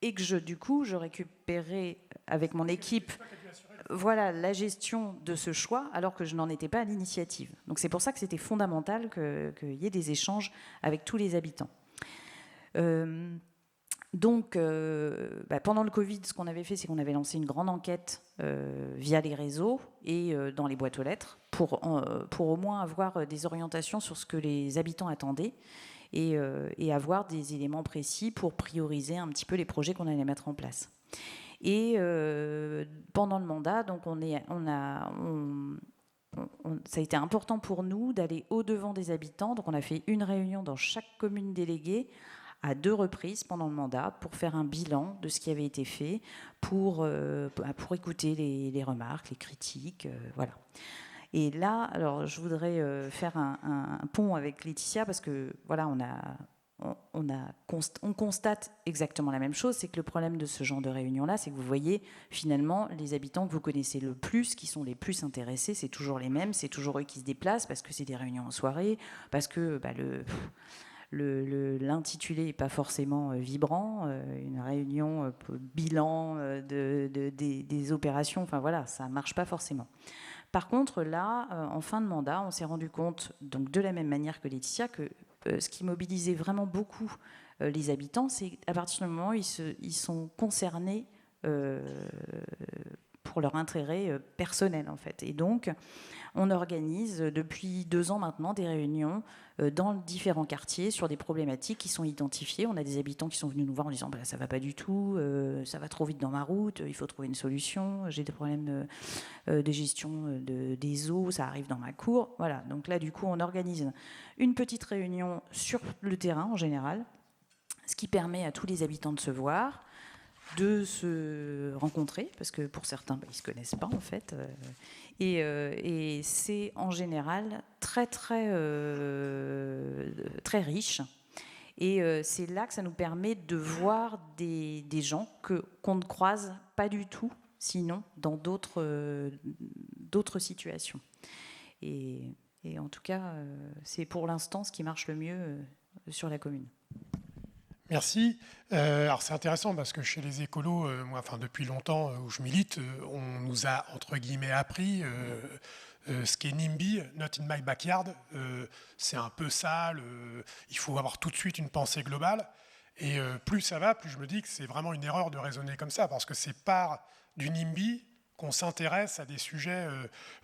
Et que du coup, je récupérais avec mon équipe la gestion de ce choix, alors que je n'en étais pas à l'initiative. Donc c'est pour ça que c'était fondamental qu'il y ait des échanges avec tous les habitants. Pendant le Covid, ce qu'on avait fait, c'est qu'on avait lancé une grande enquête via les réseaux et dans les boîtes aux lettres pour au moins avoir des orientations sur ce que les habitants attendaient et avoir des éléments précis pour prioriser un petit peu les projets qu'on allait mettre en place. Et pendant le mandat, donc ça a été important pour nous d'aller au-devant des habitants. Donc on a fait une réunion dans chaque commune déléguée à 2 reprises pendant le mandat pour faire un bilan de ce qui avait été fait, pour écouter les remarques, les critiques, voilà. Et là, alors je voudrais faire un pont avec Laetitia parce que voilà, on constate exactement la même chose, c'est que le problème de ce genre de réunion-là, c'est que vous voyez finalement les habitants que vous connaissez le plus, qui sont les plus intéressés, c'est toujours les mêmes, c'est toujours eux qui se déplacent, parce que c'est des réunions en soirée, parce que l'intitulé n'est pas forcément vibrant, une réunion bilan des opérations, enfin voilà, ça ne marche pas forcément. Par contre, là, en fin de mandat, on s'est rendu compte, donc de la même manière que Laetitia, que ce qui mobilisait vraiment beaucoup les habitants, c'est à partir du moment où ils sont concernés pour leur intérêt personnel, en fait. Et donc, on organise depuis 2 ans maintenant des réunions dans différents quartiers sur des problématiques qui sont identifiées. On a des habitants qui sont venus nous voir en disant ça ne va pas du tout, ça va trop vite dans ma route, il faut trouver une solution, j'ai des problèmes de gestion des eaux, ça arrive dans ma cour. Voilà. Donc là, du coup, on organise une petite réunion sur le terrain en général, ce qui permet à tous les habitants de se voir, de se rencontrer, parce que pour certains, ils ne se connaissent pas en fait. Et c'est en général très riche. Et c'est là que ça nous permet de voir des gens qu'on ne croise pas du tout, sinon dans d'autres situations. Et en tout cas, c'est pour l'instant ce qui marche le mieux sur la commune. Merci. Alors c'est intéressant parce que chez les écolos, moi, depuis longtemps où je milite, on nous a entre guillemets appris ce qu'est NIMBY, Not in my backyard. C'est un peu ça. Il faut avoir tout de suite une pensée globale. Et plus ça va, plus je me dis que c'est vraiment une erreur de raisonner comme ça, parce que c'est par du NIMBY qu'on s'intéresse à des sujets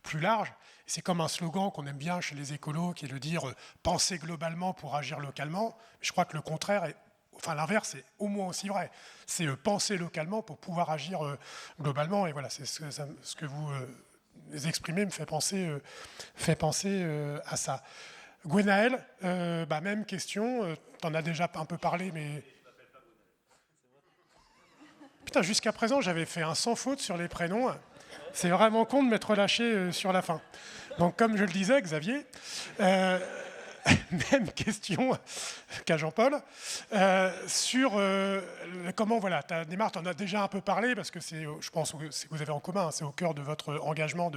plus larges. C'est comme un slogan qu'on aime bien chez les écolos, qui est de dire penser globalement pour agir localement. Je crois que le contraire est l'inverse est au moins aussi vrai. C'est penser localement pour pouvoir agir globalement. Et voilà, c'est ce que vous exprimez me fait penser à ça. Gwenaël, même question. Tu en as déjà un peu parlé, mais... Putain, jusqu'à présent, j'avais fait un sans faute sur les prénoms. C'est vraiment con de m'être relâché sur la fin. Donc, comme je le disais, Xavier... Même question qu'à Jean-Paul sur comment, voilà, ta démarche, tu en as déjà un peu parlé parce que je pense que vous avez en commun, c'est au cœur de votre engagement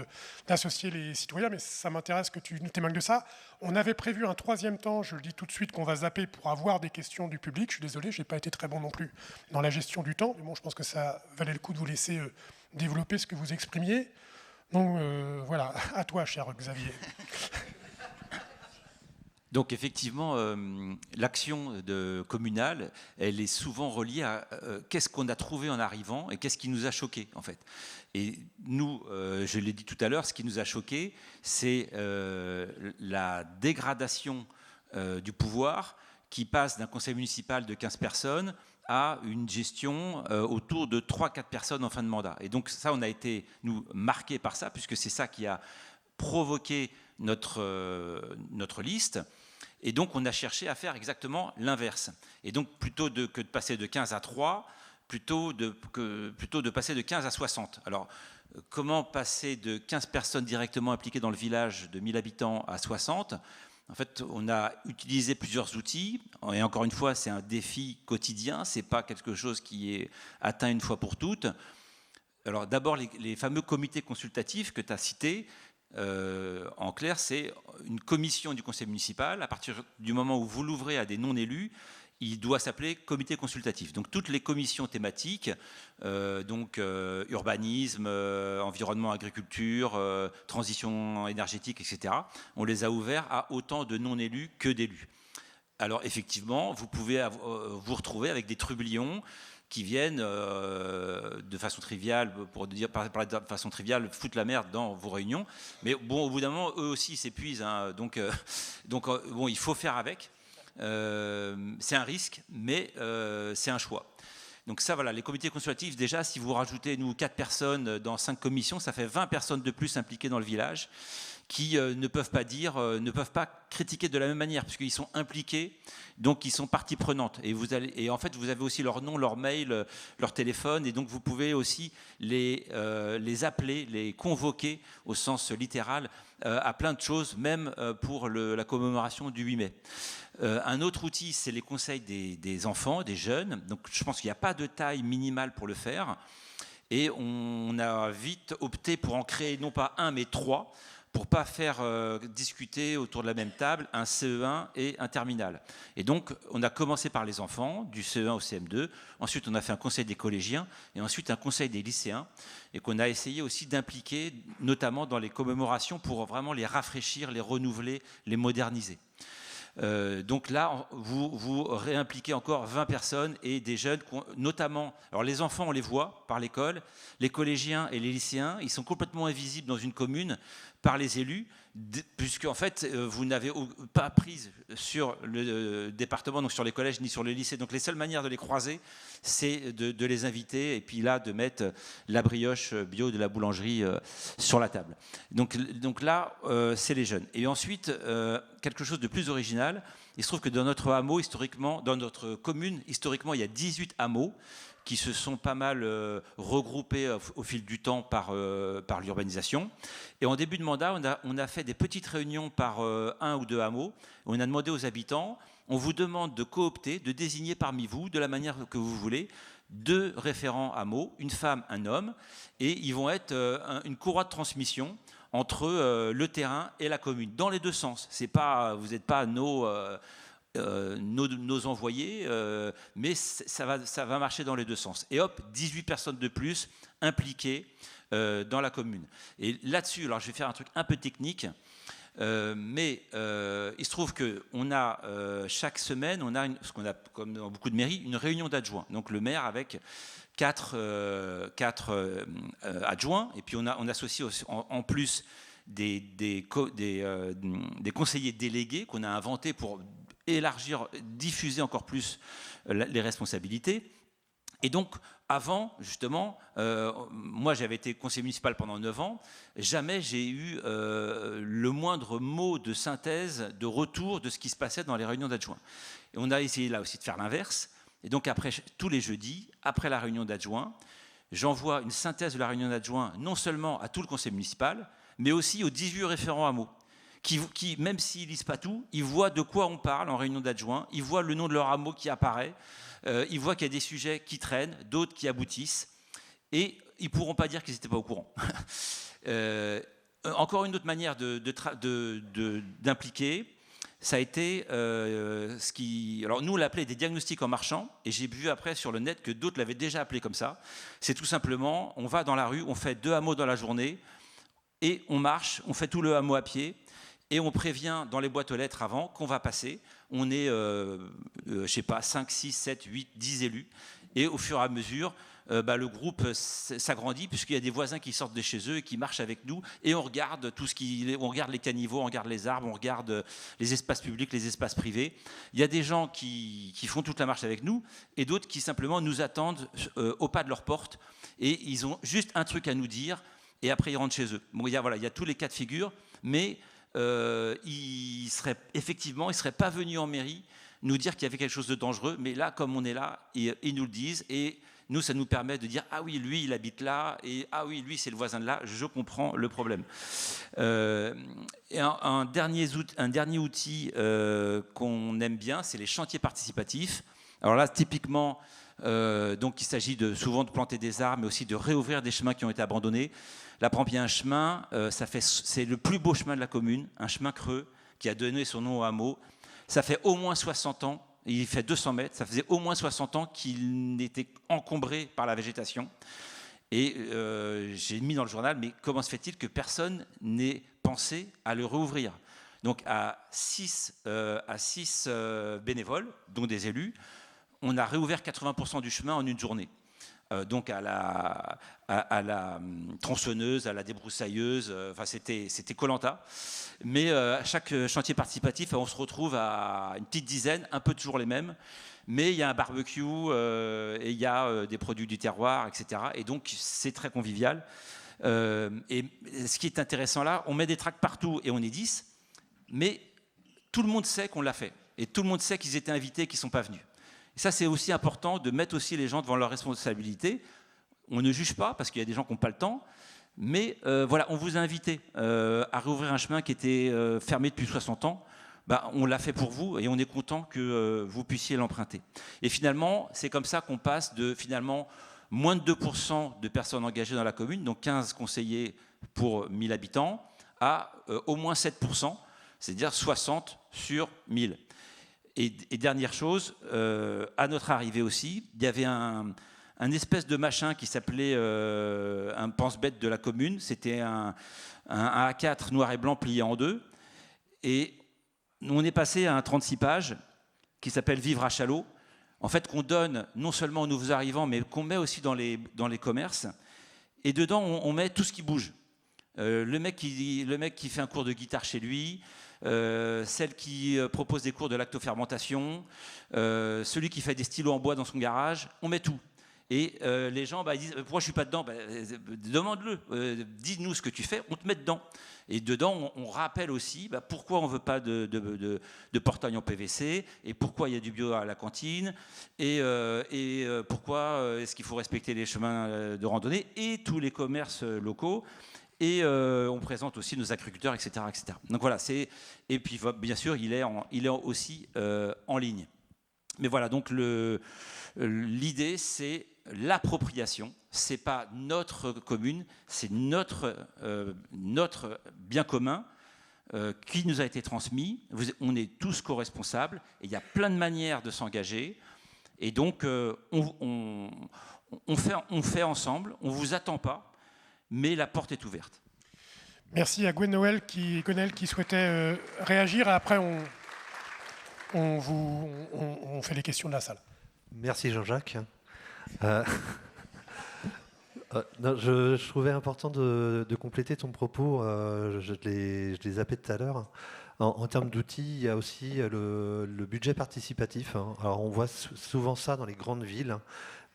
d'associer les citoyens, mais ça m'intéresse que tu nous témoignes de ça. On avait prévu un 3e temps, je le dis tout de suite, qu'on va zapper pour avoir des questions du public. Je suis désolé, je n'ai pas été très bon non plus dans la gestion du temps, mais bon, je pense que ça valait le coup de vous laisser développer ce que vous exprimiez. Donc voilà, à toi, cher Xavier. Donc effectivement, l'action communale, elle est souvent reliée à qu'est-ce qu'on a trouvé en arrivant et qu'est-ce qui nous a choqués en fait. Et nous, je l'ai dit tout à l'heure, ce qui nous a choqués, c'est la dégradation du pouvoir qui passe d'un conseil municipal de 15 personnes à une gestion autour de 3-4 personnes en fin de mandat. Et donc ça, on a été, nous, marqués par ça, puisque c'est ça qui a provoqué notre liste. Et donc, on a cherché à faire exactement l'inverse. Et donc, plutôt que de passer de 15 à 3, plutôt de passer de 15 à 60. Alors, comment passer de 15 personnes directement impliquées dans le village de 1000 habitants à 60 ? En fait, on a utilisé plusieurs outils. Et encore une fois, c'est un défi quotidien. Ce n'est pas quelque chose qui est atteint une fois pour toutes. Alors, d'abord, les fameux comités consultatifs que tu as cités. En clair, c'est une commission du conseil municipal. À partir du moment où vous l'ouvrez à des non-élus, il doit s'appeler comité consultatif. Donc toutes les commissions thématiques, urbanisme, environnement, agriculture, transition énergétique, etc., on les a ouverts à autant de non-élus que d'élus. Alors effectivement, vous pouvez vous retrouver avec des trublions qui viennent de façon triviale, pour dire parler de façon triviale, foutre la merde dans vos réunions. Mais bon, au bout d'un moment, eux aussi s'épuisent. Hein, donc, il faut faire avec. C'est un risque, mais c'est un choix. Donc ça, voilà, les comités consultatifs, déjà, si vous rajoutez, 4 personnes dans 5 commissions, ça fait 20 personnes de plus impliquées dans le village, qui ne peuvent pas critiquer de la même manière, puisqu'ils sont impliqués, donc ils sont partie prenante. Et en fait, vous avez aussi leur nom, leur mail, leur téléphone, et donc vous pouvez aussi les appeler, les convoquer au sens littéral à plein de choses, même pour la commémoration du 8 mai. Un autre outil, c'est les conseils des enfants, des jeunes. Donc je pense qu'il n'y a pas de taille minimale pour le faire. Et on a vite opté pour en créer non pas un, mais 3, pour ne pas faire discuter autour de la même table un CE1 et un terminal. Et donc, on a commencé par les enfants, du CE1 au CM2. Ensuite, on a fait un conseil des collégiens et ensuite un conseil des lycéens. Et qu'on a essayé aussi d'impliquer, notamment dans les commémorations, pour vraiment les rafraîchir, les renouveler, les moderniser. Donc là, vous réimpliquez encore 20 personnes et des jeunes, notamment, alors les enfants, on les voit par l'école, les collégiens et les lycéens, ils sont complètement invisibles dans une commune par les élus, puisque en fait, vous n'avez pas prise sur le département, donc sur les collèges ni sur les lycées. Donc les seules manières de les croiser, c'est de les inviter et puis là, de mettre la brioche bio de la boulangerie sur la table. Donc là, c'est les jeunes. Et ensuite, quelque chose de plus original, il se trouve que dans notre hameau, historiquement, dans notre commune, historiquement, il y a 18 hameaux qui se sont pas mal regroupés au fil du temps par l'urbanisation. Et en début de mandat, on a fait des petites réunions par 1 ou 2 hameaux. On a demandé aux habitants, on vous demande de coopter, de désigner parmi vous, de la manière que vous voulez, 2 référents hameaux, une femme, un homme, et ils vont être une courroie de transmission entre le terrain et la commune, dans les 2 sens. Vous n'êtes pas nos envoyés, mais ça va marcher dans les 2 sens. Et hop, 18 personnes de plus impliquées dans la commune. Et là-dessus, alors je vais faire un truc un peu technique, mais il se trouve qu'on a chaque semaine, on a ce qu'on a comme dans beaucoup de mairies, une réunion d'adjoints. Donc le maire avec 4 adjoints, et puis on associe en plus des conseillers délégués qu'on a inventés pour élargir, diffuser encore plus les responsabilités. Et donc, avant, justement, moi j'avais été conseiller municipal pendant 9 ans, jamais j'ai eu le moindre mot de synthèse, de retour de ce qui se passait dans les réunions d'adjoints. Et on a essayé là aussi de faire l'inverse. Et donc, après, tous les jeudis, après la réunion d'adjoints, j'envoie une synthèse de la réunion d'adjoints, non seulement à tout le conseil municipal, mais aussi aux 18 référents hameaux. Qui, même s'ils ne lisent pas tout, ils voient de quoi on parle en réunion d'adjoints, ils voient le nom de leur hameau qui apparaît, ils voient qu'il y a des sujets qui traînent, d'autres qui aboutissent, et ils ne pourront pas dire qu'ils n'étaient pas au courant. Encore une autre manière d'impliquer, ça a été alors nous on l'appelait des diagnostics en marchant, et j'ai vu après sur le net que d'autres l'avaient déjà appelé comme ça. C'est tout simplement, on va dans la rue, on fait 2 hameaux dans la journée, et on marche, on fait tout le hameau à pied, et on prévient dans les boîtes aux lettres avant qu'on va passer. On est, je sais pas, 5, 6, 7, 8, 10 élus. Et au fur et à mesure, le groupe s'agrandit, puisqu'il y a des voisins qui sortent de chez eux et qui marchent avec nous. Et on regarde on regarde les caniveaux, on regarde les arbres, on regarde les espaces publics, les espaces privés. Il y a des gens qui font toute la marche avec nous, et d'autres qui simplement nous attendent au pas de leur porte. Et ils ont juste un truc à nous dire, et après ils rentrent chez eux. Bon, il y a tous les cas de figure, mais ils ne seraient pas venus en mairie nous dire qu'il y avait quelque chose de dangereux, mais là, comme on est là, ils nous le disent, et nous, ça nous permet de dire « Ah oui, lui, il habite là, et ah oui, lui, c'est le voisin de là, je comprends le problème. » Et un dernier outil qu'on aime bien, c'est les chantiers participatifs. Alors là, typiquement, donc il s'agit souvent de planter des arbres, mais aussi de réouvrir des chemins qui ont été abandonnés. Là, par exemple, il y a un chemin, c'est le plus beau chemin de la commune, un chemin creux qui a donné son nom au hameau. Ça fait au moins 60 ans, il fait 200 mètres, ça faisait au moins 60 ans qu'il était encombré par la végétation. Et j'ai mis dans le journal, mais comment se fait-il que personne n'ait pensé à le réouvrir ? Donc à 6 bénévoles, dont des élus, on a réouvert 80% du chemin en une journée. Donc à la tronçonneuse, à la débroussailleuse, enfin c'était Koh-Lanta. Mais à chaque chantier participatif, on se retrouve à une petite dizaine, un peu toujours les mêmes. Mais il y a un barbecue, et il y a des produits du terroir, etc. Et donc c'est très convivial. Et ce qui est intéressant là, on met des tracts partout et on est 10, mais tout le monde sait qu'on l'a fait. Et tout le monde sait qu'ils étaient invités et qu'ils ne sont pas venus. Et ça, c'est aussi important de mettre aussi les gens devant leurs responsabilités. On ne juge pas, parce qu'il y a des gens qui n'ont pas le temps, mais voilà, on vous a invité à réouvrir un chemin qui était fermé depuis 60 ans. On l'a fait pour vous et on est content que vous puissiez l'emprunter. Et finalement, c'est comme ça qu'on passe de finalement moins de 2% de personnes engagées dans la commune, donc 15 conseillers pour 1000 habitants, à au moins 7%, c'est-à-dire 60 sur 1000. Et dernière chose, à notre arrivée aussi, il y avait un espèce de machin qui s'appelait un pense-bête de la commune. C'était un A4 noir et blanc plié en deux. Et on est passé à un 36 pages qui s'appelle « Vivre à Chalots », en fait, qu'on donne non seulement aux nouveaux arrivants, mais qu'on met aussi dans les commerces. Et dedans, on met tout ce qui bouge. Le mec qui fait un cours de guitare chez lui, celle qui propose des cours de lactofermentation, celui qui fait des stylos en bois dans son garage, on met tout. Et les gens ils disent pourquoi je ne suis pas dedans, demande-le, dis-nous ce que tu fais, on te met dedans. Et dedans, on rappelle aussi pourquoi on ne veut pas de portail en PVC, et pourquoi il y a du bio à la cantine, et pourquoi est-ce qu'il faut respecter les chemins de randonnée et tous les commerces locaux. Et on présente aussi nos agriculteurs, etc. etc. Donc voilà, et puis bien sûr, il est aussi en ligne. Mais voilà, donc l'idée, c'est l'appropriation. C'est pas notre commune, c'est notre bien commun qui nous a été transmis. On est tous co-responsables, et il y a plein de manières de s'engager. Et donc, on fait ensemble, on ne vous attend pas, mais la porte est ouverte. Merci à Gwennoël qui souhaitait réagir. Après, on fait les questions de la salle. Merci Jean-Jacques. Non, je trouvais important de compléter ton propos. Je l'ai zappé tout à l'heure. En termes d'outils, il y a aussi le budget participatif. Alors, on voit souvent ça dans les grandes villes,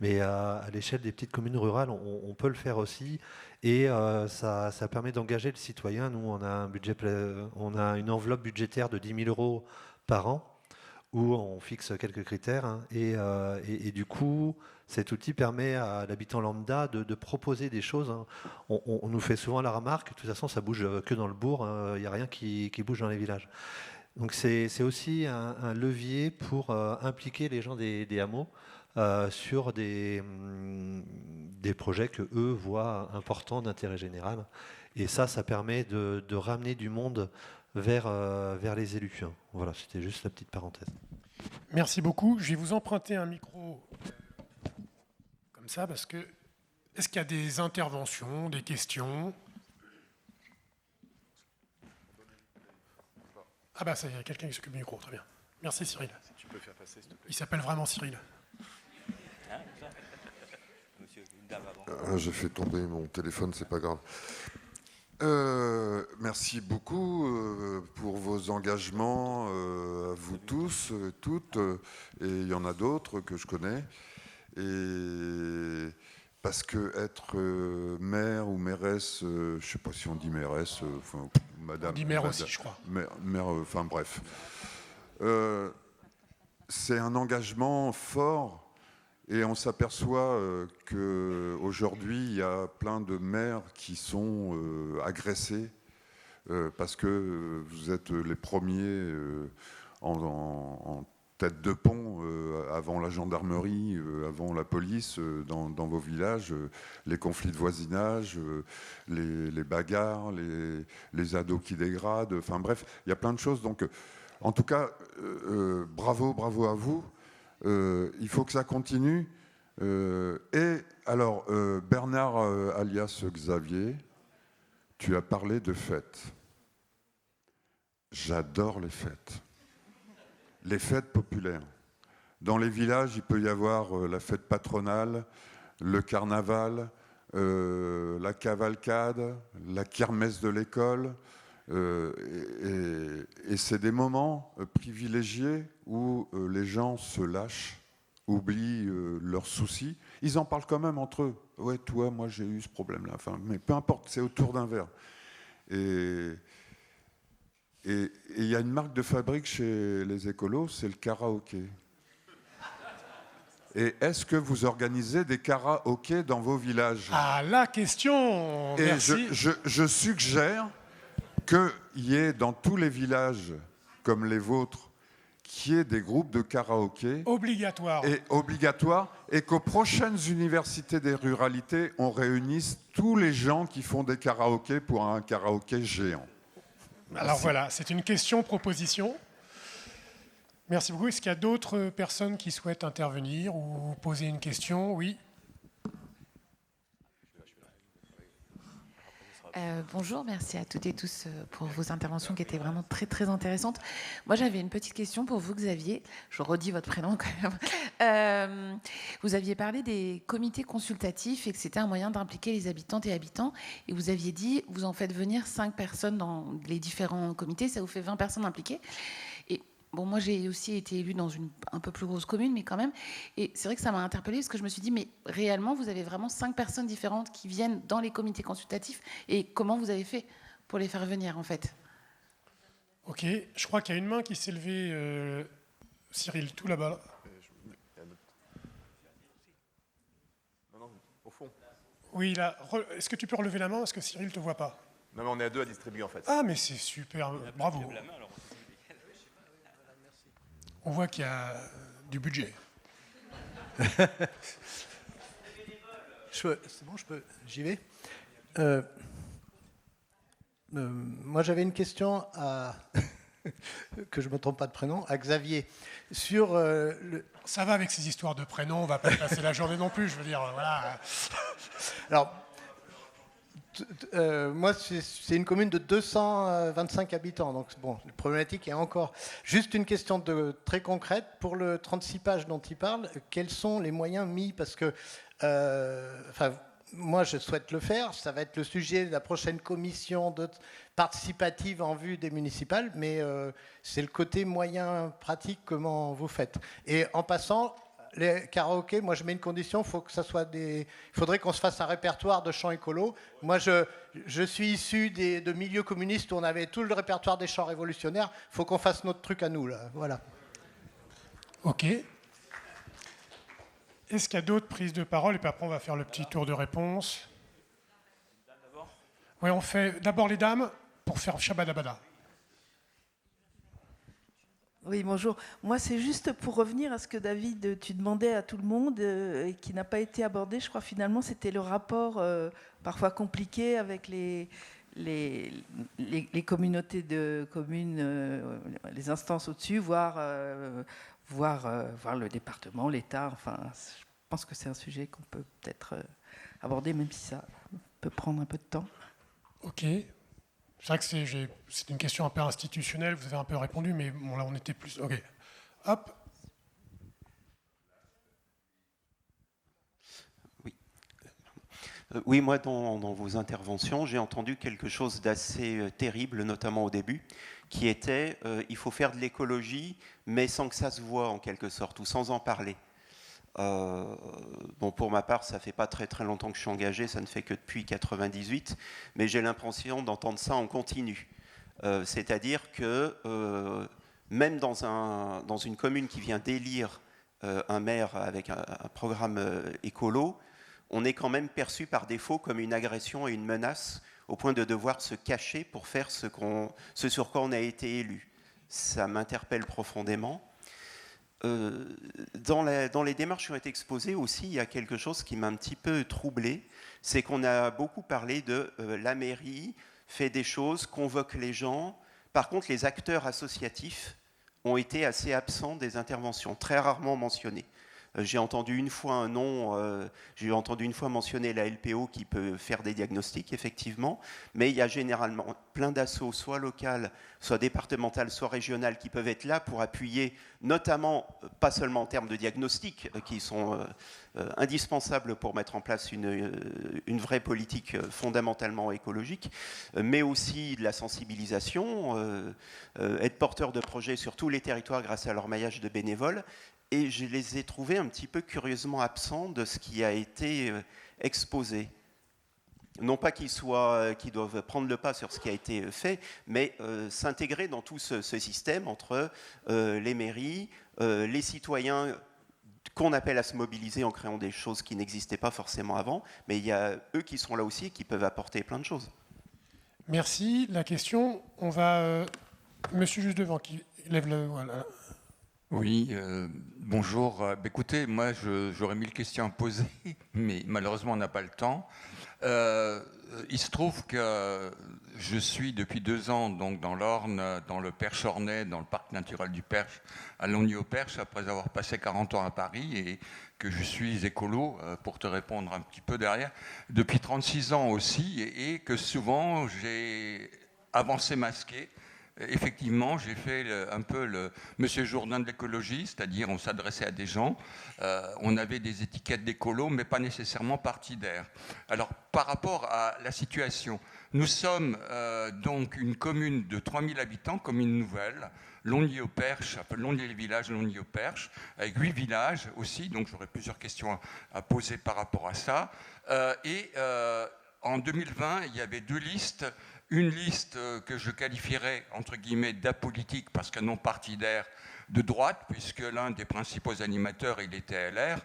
mais à l'échelle des petites communes rurales, on peut le faire aussi. Et ça permet d'engager le citoyen. Nous, on a une enveloppe budgétaire de 10 000 € par an, où on fixe quelques critères. Et du coup, cet outil permet à l'habitant lambda de proposer des choses. On nous fait souvent la remarque, de toute façon, ça bouge que dans le bourg, il n'y a rien qui bouge dans les villages. Donc c'est aussi un levier pour impliquer les gens des hameaux sur des projets que eux voient importants d'intérêt général. Et ça permet de ramener du monde vers les élus. Voilà, c'était juste la petite parenthèse. Merci beaucoup. Je vais vous emprunter un micro comme ça, parce que est-ce qu'il y a des interventions, des questions? Ah bah ça, il y a quelqu'un qui s'occupe du micro, très bien. Merci Cyril. Tu peux faire passer, s'il te plaît. Il s'appelle vraiment Cyril. J'ai fait tomber mon téléphone, c'est pas grave. Merci beaucoup pour vos engagements, à vous tous, toutes, et il y en a d'autres que je connais. Et parce que être maire ou mairesse, je ne sais pas si on dit mairesse, madame. On dit maire aussi, je crois. Maire, enfin bref. C'est un engagement fort. Et on s'aperçoit qu'aujourd'hui, il y a plein de maires qui sont agressés parce que vous êtes les premiers en tête de pont avant la gendarmerie, avant la police, dans vos villages, les conflits de voisinage, les bagarres, les ados qui dégradent, enfin bref, il y a plein de choses. Donc, en tout cas, bravo à vous. Il faut que ça continue. Et alors, Bernard, alias Xavier, tu as parlé de fêtes. J'adore les fêtes. Les fêtes populaires. Dans les villages, il peut y avoir la fête patronale, le carnaval, la cavalcade, la kermesse de l'école. Et c'est des moments privilégiés où les gens se lâchent oublient leurs soucis. Ils en parlent quand même entre eux. Ouais, toi, moi, j'ai eu ce problème-là. Enfin, mais peu importe, c'est autour d'un verre. Et il y a une marque de fabrique chez les écolos, c'est le karaoké. Et est-ce que vous organisez des karaokés dans vos villages? Ah, la question. Et Merci. je suggère qu'il y ait dans tous les villages, comme les vôtres, qu'il y ait des groupes de karaoké Obligatoire. et qu'aux prochaines universités des ruralités, on réunisse tous les gens qui font des karaokés pour un karaoké géant. Alors voilà, c'est une question-proposition. Merci beaucoup. Est-ce qu'il y a d'autres personnes qui souhaitent intervenir ou poser une question? Oui. Bonjour, merci à toutes et tous pour vos interventions qui étaient vraiment très très intéressantes. Moi j'avais une petite question pour vous, Xavier. Je redis votre prénom quand même. Vous aviez parlé des comités consultatifs et que c'était un moyen d'impliquer les habitantes et habitants. Et vous aviez dit, vous en faites venir 5 personnes dans les différents comités, ça vous fait 20 personnes impliquées. Bon, moi, j'ai aussi été élue dans une un peu plus grosse commune, mais quand même. Et c'est vrai que ça m'a interpellée parce que je me suis dit, mais réellement, vous avez vraiment 5 personnes différentes qui viennent dans les comités consultatifs. Et comment vous avez fait pour les faire venir, en fait? Ok, je crois qu'il y a une main qui s'est levée. Cyril, tout là-bas. Non, au fond. Oui, là. Est-ce que tu peux relever la main parce que Cyril ne te voit pas? Non, mais on est à 2 à distribuer, en fait. Ah, mais c'est super. Bravo. On voit qu'il y a du budget. C'est bon, j'y vais. Moi, j'avais une question à que je ne me trompe pas de prénom, à Xavier. Sur Ça va avec ces histoires de prénoms, on ne va pas passer la journée non plus, je veux dire, voilà. Alors, moi, c'est une commune de 225 habitants, donc bon, la problématique est encore. Juste une question très concrète, pour le 36 pages dont il parle, quels sont les moyens mis? Parce que, moi, je souhaite le faire, ça va être le sujet de la prochaine commission participative en vue des municipales, mais c'est le côté moyen pratique, comment vous faites. Et en passant, les karaokés, moi je mets une condition, faut que ça soit il faudrait qu'on se fasse un répertoire de chants écolos. Moi je suis issu de milieux communistes où on avait tout le répertoire des chants révolutionnaires. Il faut qu'on fasse notre truc à nous là. Voilà. Ok. Est-ce qu'il y a d'autres prises de parole? Et puis après on va faire le petit tour de réponse. Oui, on fait d'abord les dames pour faire Shabadabada. Oui, bonjour. Moi, c'est juste pour revenir à ce que David, tu demandais à tout le monde et qui n'a pas été abordé. Je crois finalement, c'était le rapport parfois compliqué avec les communautés de communes, les instances au-dessus, voire le département, l'État. Enfin, je pense que c'est un sujet qu'on peut peut-être aborder, même si ça peut prendre un peu de temps. Ok. C'est vrai que c'est une question un peu institutionnelle, vous avez un peu répondu, mais bon, là on était plus... Ok. Hop. Oui. Oui, moi dans vos interventions, j'ai entendu quelque chose d'assez terrible, notamment au début, qui était il faut faire de l'écologie, mais sans que ça se voie en quelque sorte, ou sans en parler. Bon, pour ma part, ça fait pas très très longtemps que je suis engagé, ça ne fait que depuis 98, mais j'ai l'impression d'entendre ça en continu. C'est-à-dire que même dans une commune qui vient d'élire un maire avec un programme écolo, on est quand même perçu par défaut comme une agression et une menace au point de devoir se cacher pour faire ce sur quoi on a été élu. Ça m'interpelle profondément. Dans les démarches qui ont été exposées aussi, il y a quelque chose qui m'a un petit peu troublé, c'est qu'on a beaucoup parlé de la mairie fait des choses, convoque les gens. Par contre, les acteurs associatifs ont été assez absents des interventions, très rarement mentionnés. J'ai entendu une fois un nom, j'ai entendu une fois mentionner la LPO qui peut faire des diagnostics, effectivement, mais il y a généralement plein d'assauts, soit locales, soit départementales, soit régionales, qui peuvent être là pour appuyer, notamment, pas seulement en termes de diagnostic, qui sont indispensables pour mettre en place une vraie politique fondamentalement écologique, mais aussi de la sensibilisation, être porteur de projets sur tous les territoires grâce à leur maillage de bénévoles, et je les ai trouvés un petit peu curieusement absents de ce qui a été exposé. Non pas qu'ils doivent prendre le pas sur ce qui a été fait, mais s'intégrer dans tout ce système entre les mairies, les citoyens qu'on appelle à se mobiliser en créant des choses qui n'existaient pas forcément avant, mais il y a eux qui sont là aussi et qui peuvent apporter plein de choses. Merci. La question, on va... monsieur juste devant, qui lève le... Voilà. Oui, bonjour. Écoutez, moi, j'aurais 1000 questions à poser, mais malheureusement, on n'a pas le temps. Il se trouve que je suis depuis 2 ans donc, dans l'Orne, dans le Perche-Ornais, dans le parc naturel du Perche, à Longny-au-Perche, après avoir passé 40 ans à Paris, et que je suis écolo, pour te répondre un petit peu derrière, depuis 36 ans aussi, et que souvent j'ai avancé masqué. Effectivement, j'ai fait un peu le Monsieur Jourdain de l'écologie, c'est-à-dire on s'adressait à des gens, on avait des étiquettes d'écolo, mais pas nécessairement partidaires. Alors, par rapport à la situation, nous sommes donc une commune de 3000 habitants, commune nouvelle, Longny-au-Perche, Longny-les-Villages, Longny-au-Perche, avec 8 villages aussi, donc j'aurais plusieurs questions à poser par rapport à ça. En 2020, il y avait 2 listes. Une liste que je qualifierais, entre guillemets, d'apolitique, parce qu'un non partidaire de droite, puisque l'un des principaux animateurs, il était LR,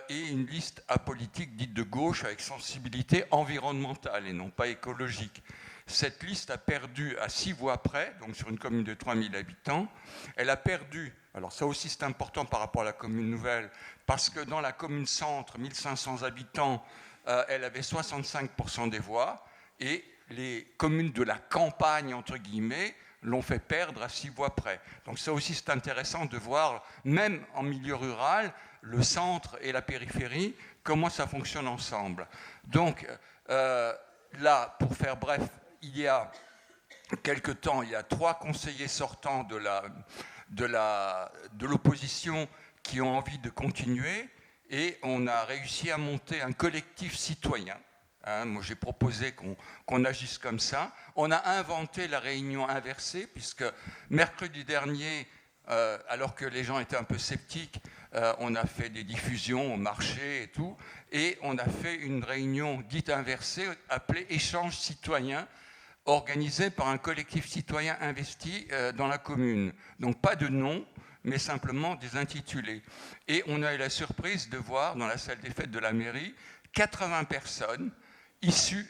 et une liste apolitique dite de gauche, avec sensibilité environnementale et non pas écologique. Cette liste a perdu à 6 voix près, donc sur une commune de 3000 habitants. Elle a perdu, alors ça aussi c'est important par rapport à la commune nouvelle, parce que dans la commune centre, 1500 habitants, elle avait 65% des voix, et les communes de la campagne, entre guillemets, l'ont fait perdre à 6 voix près. Donc ça aussi, c'est intéressant de voir, même en milieu rural, le centre et la périphérie, comment ça fonctionne ensemble. Donc là, pour faire bref, il y a quelque temps, il y a 3 conseillers sortants de l'opposition qui ont envie de continuer, et on a réussi à monter un collectif citoyen. Moi, j'ai proposé qu'on agisse comme ça. On a inventé la réunion inversée, puisque mercredi dernier, alors que les gens étaient un peu sceptiques, on a fait des diffusions au marché et tout, et on a fait une réunion dite inversée, appelée Échange citoyen, organisée par un collectif citoyen investi dans la commune. Donc pas de nom, mais simplement des intitulés. Et on a eu la surprise de voir dans la salle des fêtes de la mairie 80 personnes issus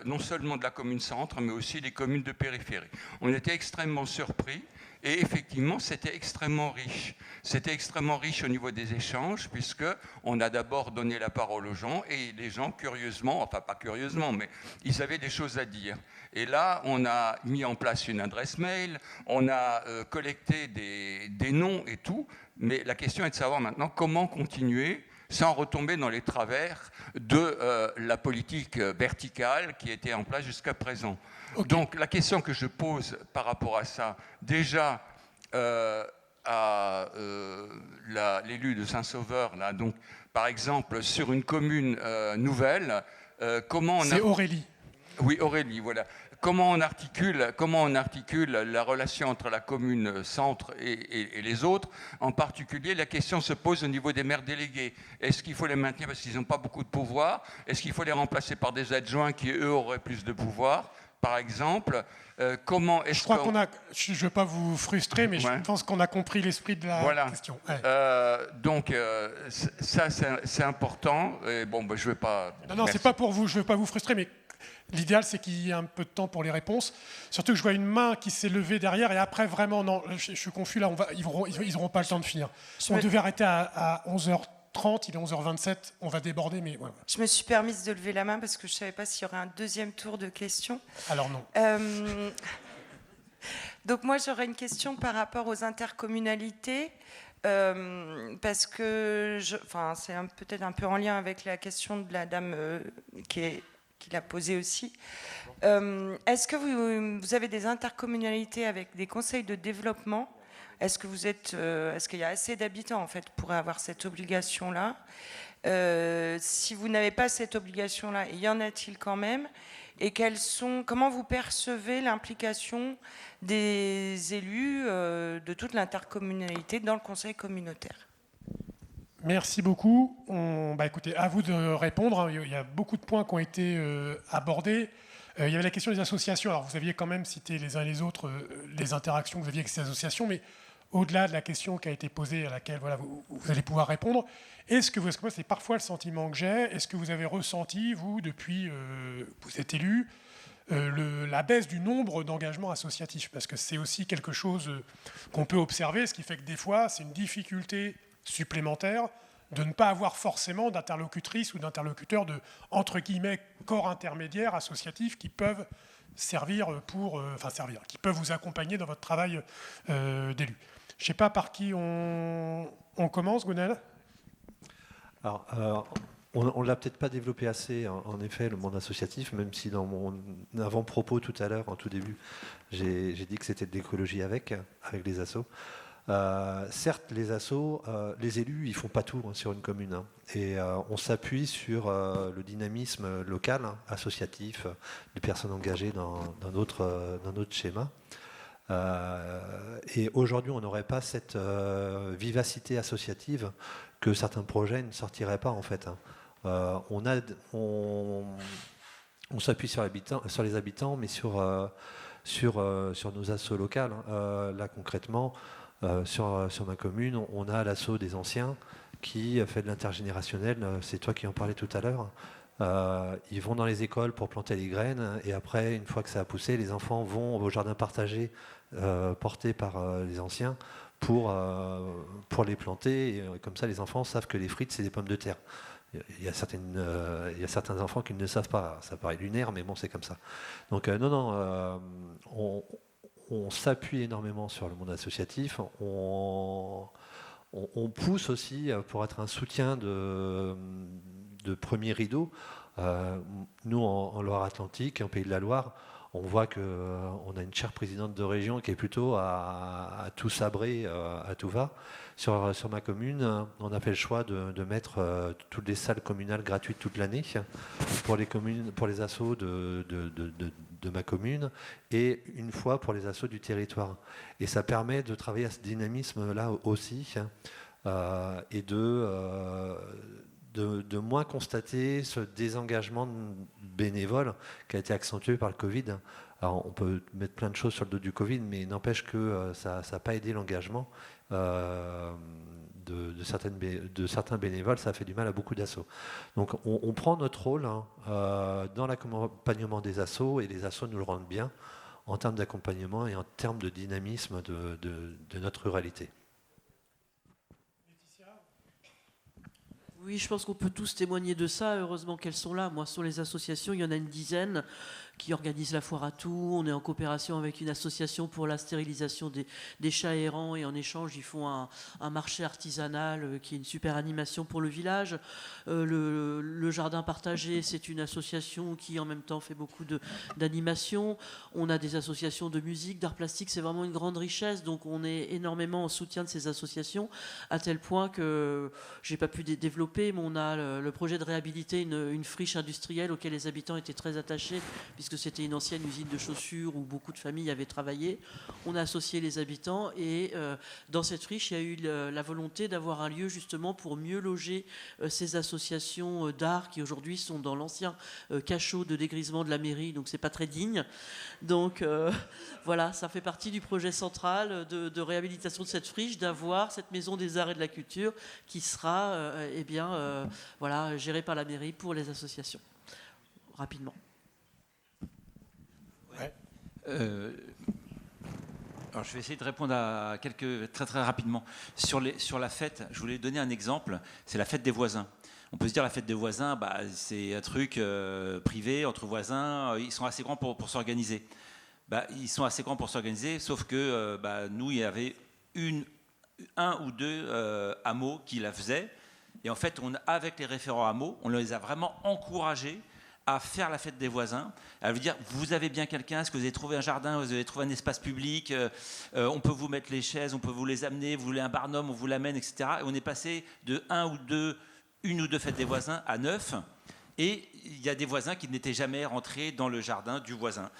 non seulement de la commune centre, mais aussi des communes de périphérie. On était extrêmement surpris, et effectivement, c'était extrêmement riche. C'était extrêmement riche au niveau des échanges, puisqu'on a d'abord donné la parole aux gens, et les gens, curieusement, enfin pas curieusement, mais ils avaient des choses à dire. Et là, on a mis en place une adresse mail, on a collecté des noms et tout, mais la question est de savoir maintenant comment continuer sans retomber dans les travers de la politique verticale qui était en place jusqu'à présent. Okay. Donc la question que je pose par rapport à ça, déjà à l'élu de Saint-Sauveur, là, donc, par exemple, sur une commune nouvelle, comment on... C'est Aurélie. Oui, Aurélie, voilà. Comment on articule la relation entre la commune centre et les autres? En particulier, la question se pose au niveau des maires délégués. Est-ce qu'il faut les maintenir parce qu'ils n'ont pas beaucoup de pouvoir? Est-ce qu'il faut les remplacer par des adjoints qui, eux, auraient plus de pouvoir, par exemple? Comment est-ce je ne veux pas vous frustrer, mais je pense qu'on a compris l'esprit de la question. Ouais. Donc, ça, c'est important. Et bon, je ne vais pas... Non, c'est pas pour vous. Je ne veux pas vous frustrer, mais... L'idéal, c'est qu'il y ait un peu de temps pour les réponses. Surtout que je vois une main qui s'est levée derrière et après, vraiment, non, je suis confus. Là, ils n'auront pas le temps de finir. On devait arrêter à 11h30, il est 11h27, on va déborder, mais voilà. Je me suis permise de lever la main parce que je ne savais pas s'il y aurait un deuxième tour de questions. Alors non. Donc moi, j'aurais une question par rapport aux intercommunalités. Parce que, c'est peut-être un peu en lien avec la question de la dame qui l'a posée aussi. Est-ce que vous avez des intercommunalités avec des conseils de développement? Est-ce qu'il y a assez d'habitants en fait pour avoir cette obligation-là? Si vous n'avez pas cette obligation-là, y en a-t-il quand même? Et comment vous percevez l'implication des élus de toute l'intercommunalité dans le conseil communautaire? Merci beaucoup. Écoutez, à vous de répondre. Il y a beaucoup de points qui ont été abordés. Il y avait la question des associations. Alors, vous aviez quand même cité les uns et les autres les interactions que vous aviez avec ces associations, mais au-delà de la question qui a été posée, à laquelle vous allez pouvoir répondre, est-ce que moi, c'est parfois le sentiment que j'ai, est-ce que vous avez ressenti, vous, depuis que vous êtes élu, la baisse du nombre d'engagements associatifs? Parce que c'est aussi quelque chose qu'on peut observer, ce qui fait que des fois, c'est une difficulté supplémentaire de ne pas avoir forcément d'interlocutrice ou d'interlocuteur de, entre guillemets, corps intermédiaires associatifs qui peuvent qui peuvent vous accompagner dans votre travail d'élu. Je ne sais pas par qui on commence, Gwenaël. Alors, on ne l'a peut-être pas développé assez, en effet, le monde associatif, même si dans mon avant-propos tout à l'heure, en tout début, j'ai dit que c'était de l'écologie avec les assos. Certes, les assos, les élus, ils ne font pas tout sur une commune. Et on s'appuie sur le dynamisme local, associatif, des personnes engagées dans notre schéma. Et aujourd'hui, on n'aurait pas cette vivacité associative que certains projets ne sortiraient pas, en fait. On s'appuie sur les habitants, mais sur nos assos locales. Là, concrètement, sur ma commune, on a l'asso des anciens qui fait de l'intergénérationnel. C'est toi qui en parlais tout à l'heure. Ils vont dans les écoles pour planter les graines, et après, une fois que ça a poussé, les enfants vont au jardin partagé porté par les anciens pour les planter, et comme ça les enfants savent que les frites c'est des pommes de terre. Il y a certains enfants qui ne le savent pas. Ça paraît lunaire, mais bon, c'est comme ça. Donc on s'appuie énormément sur le monde associatif. On pousse aussi pour être un soutien de premier rideau. Nous, en Loire-Atlantique, en Pays de la Loire, on voit qu'on a une chère présidente de région qui est plutôt à tout sabrer, à tout va. Sur ma commune, on a fait le choix de mettre toutes les salles communales gratuites toute l'année pour les assos de ma commune, et une fois pour les assos du territoire. Et ça permet de travailler à ce dynamisme-là aussi, et de moins constater ce désengagement bénévole qui a été accentué par le Covid. Alors, on peut mettre plein de choses sur le dos du Covid, mais n'empêche que ça n'a pas aidé l'engagement de certains bénévoles. Ça a fait du mal à beaucoup d'assauts. Donc on prend notre rôle dans l'accompagnement des assos, et les assos nous le rendent bien en termes d'accompagnement et en termes de dynamisme de notre ruralité. Oui, je pense qu'on peut tous témoigner de ça. Heureusement qu'elles sont là. Moi, sur les associations, il y en a une dizaine qui organisent la foire à tout. On est en coopération avec une association pour la stérilisation des chats errants, et en échange, ils font un marché artisanal qui est une super animation pour le village. Le jardin partagé, c'est une association qui, en même temps, fait beaucoup d'animation. On a des associations de musique, d'art plastique. C'est vraiment une grande richesse. Donc, on est énormément en soutien de ces associations, à tel point que j'ai pas pu développer, mais on a le projet de réhabiliter une friche industrielle auquel les habitants étaient très attachés, puisque c'était une ancienne usine de chaussures où beaucoup de familles avaient travaillé. On a associé les habitants, et dans cette friche, il y a eu la volonté d'avoir un lieu justement pour mieux loger ces associations d'art qui aujourd'hui sont dans l'ancien cachot de dégrisement de la mairie, donc c'est pas très digne. Donc voilà, ça fait partie du projet central de réhabilitation de cette friche, d'avoir cette maison des arts et de la culture qui sera gérée par la mairie pour les associations. Rapidement. Alors je vais essayer de répondre à quelques très rapidement. Sur la fête, je voulais donner un exemple, c'est la fête des voisins. On peut se dire la fête des voisins, c'est un truc privé, entre voisins, ils sont assez grands pour s'organiser. Ils sont assez grands pour s'organiser, sauf que nous, il y avait un ou deux hameaux qui la faisaient. Et en fait, avec les référents hameaux, on les a vraiment encouragés à faire la fête des voisins, à lui dire, vous avez bien quelqu'un, est-ce que vous avez trouvé un jardin, vous avez trouvé un espace public, on peut vous mettre les chaises, on peut vous les amener, vous voulez un barnum, on vous l'amène, etc. Et on est passé de une ou deux fêtes des voisins à 9, Et il y a des voisins qui n'étaient jamais rentrés dans le jardin du voisin.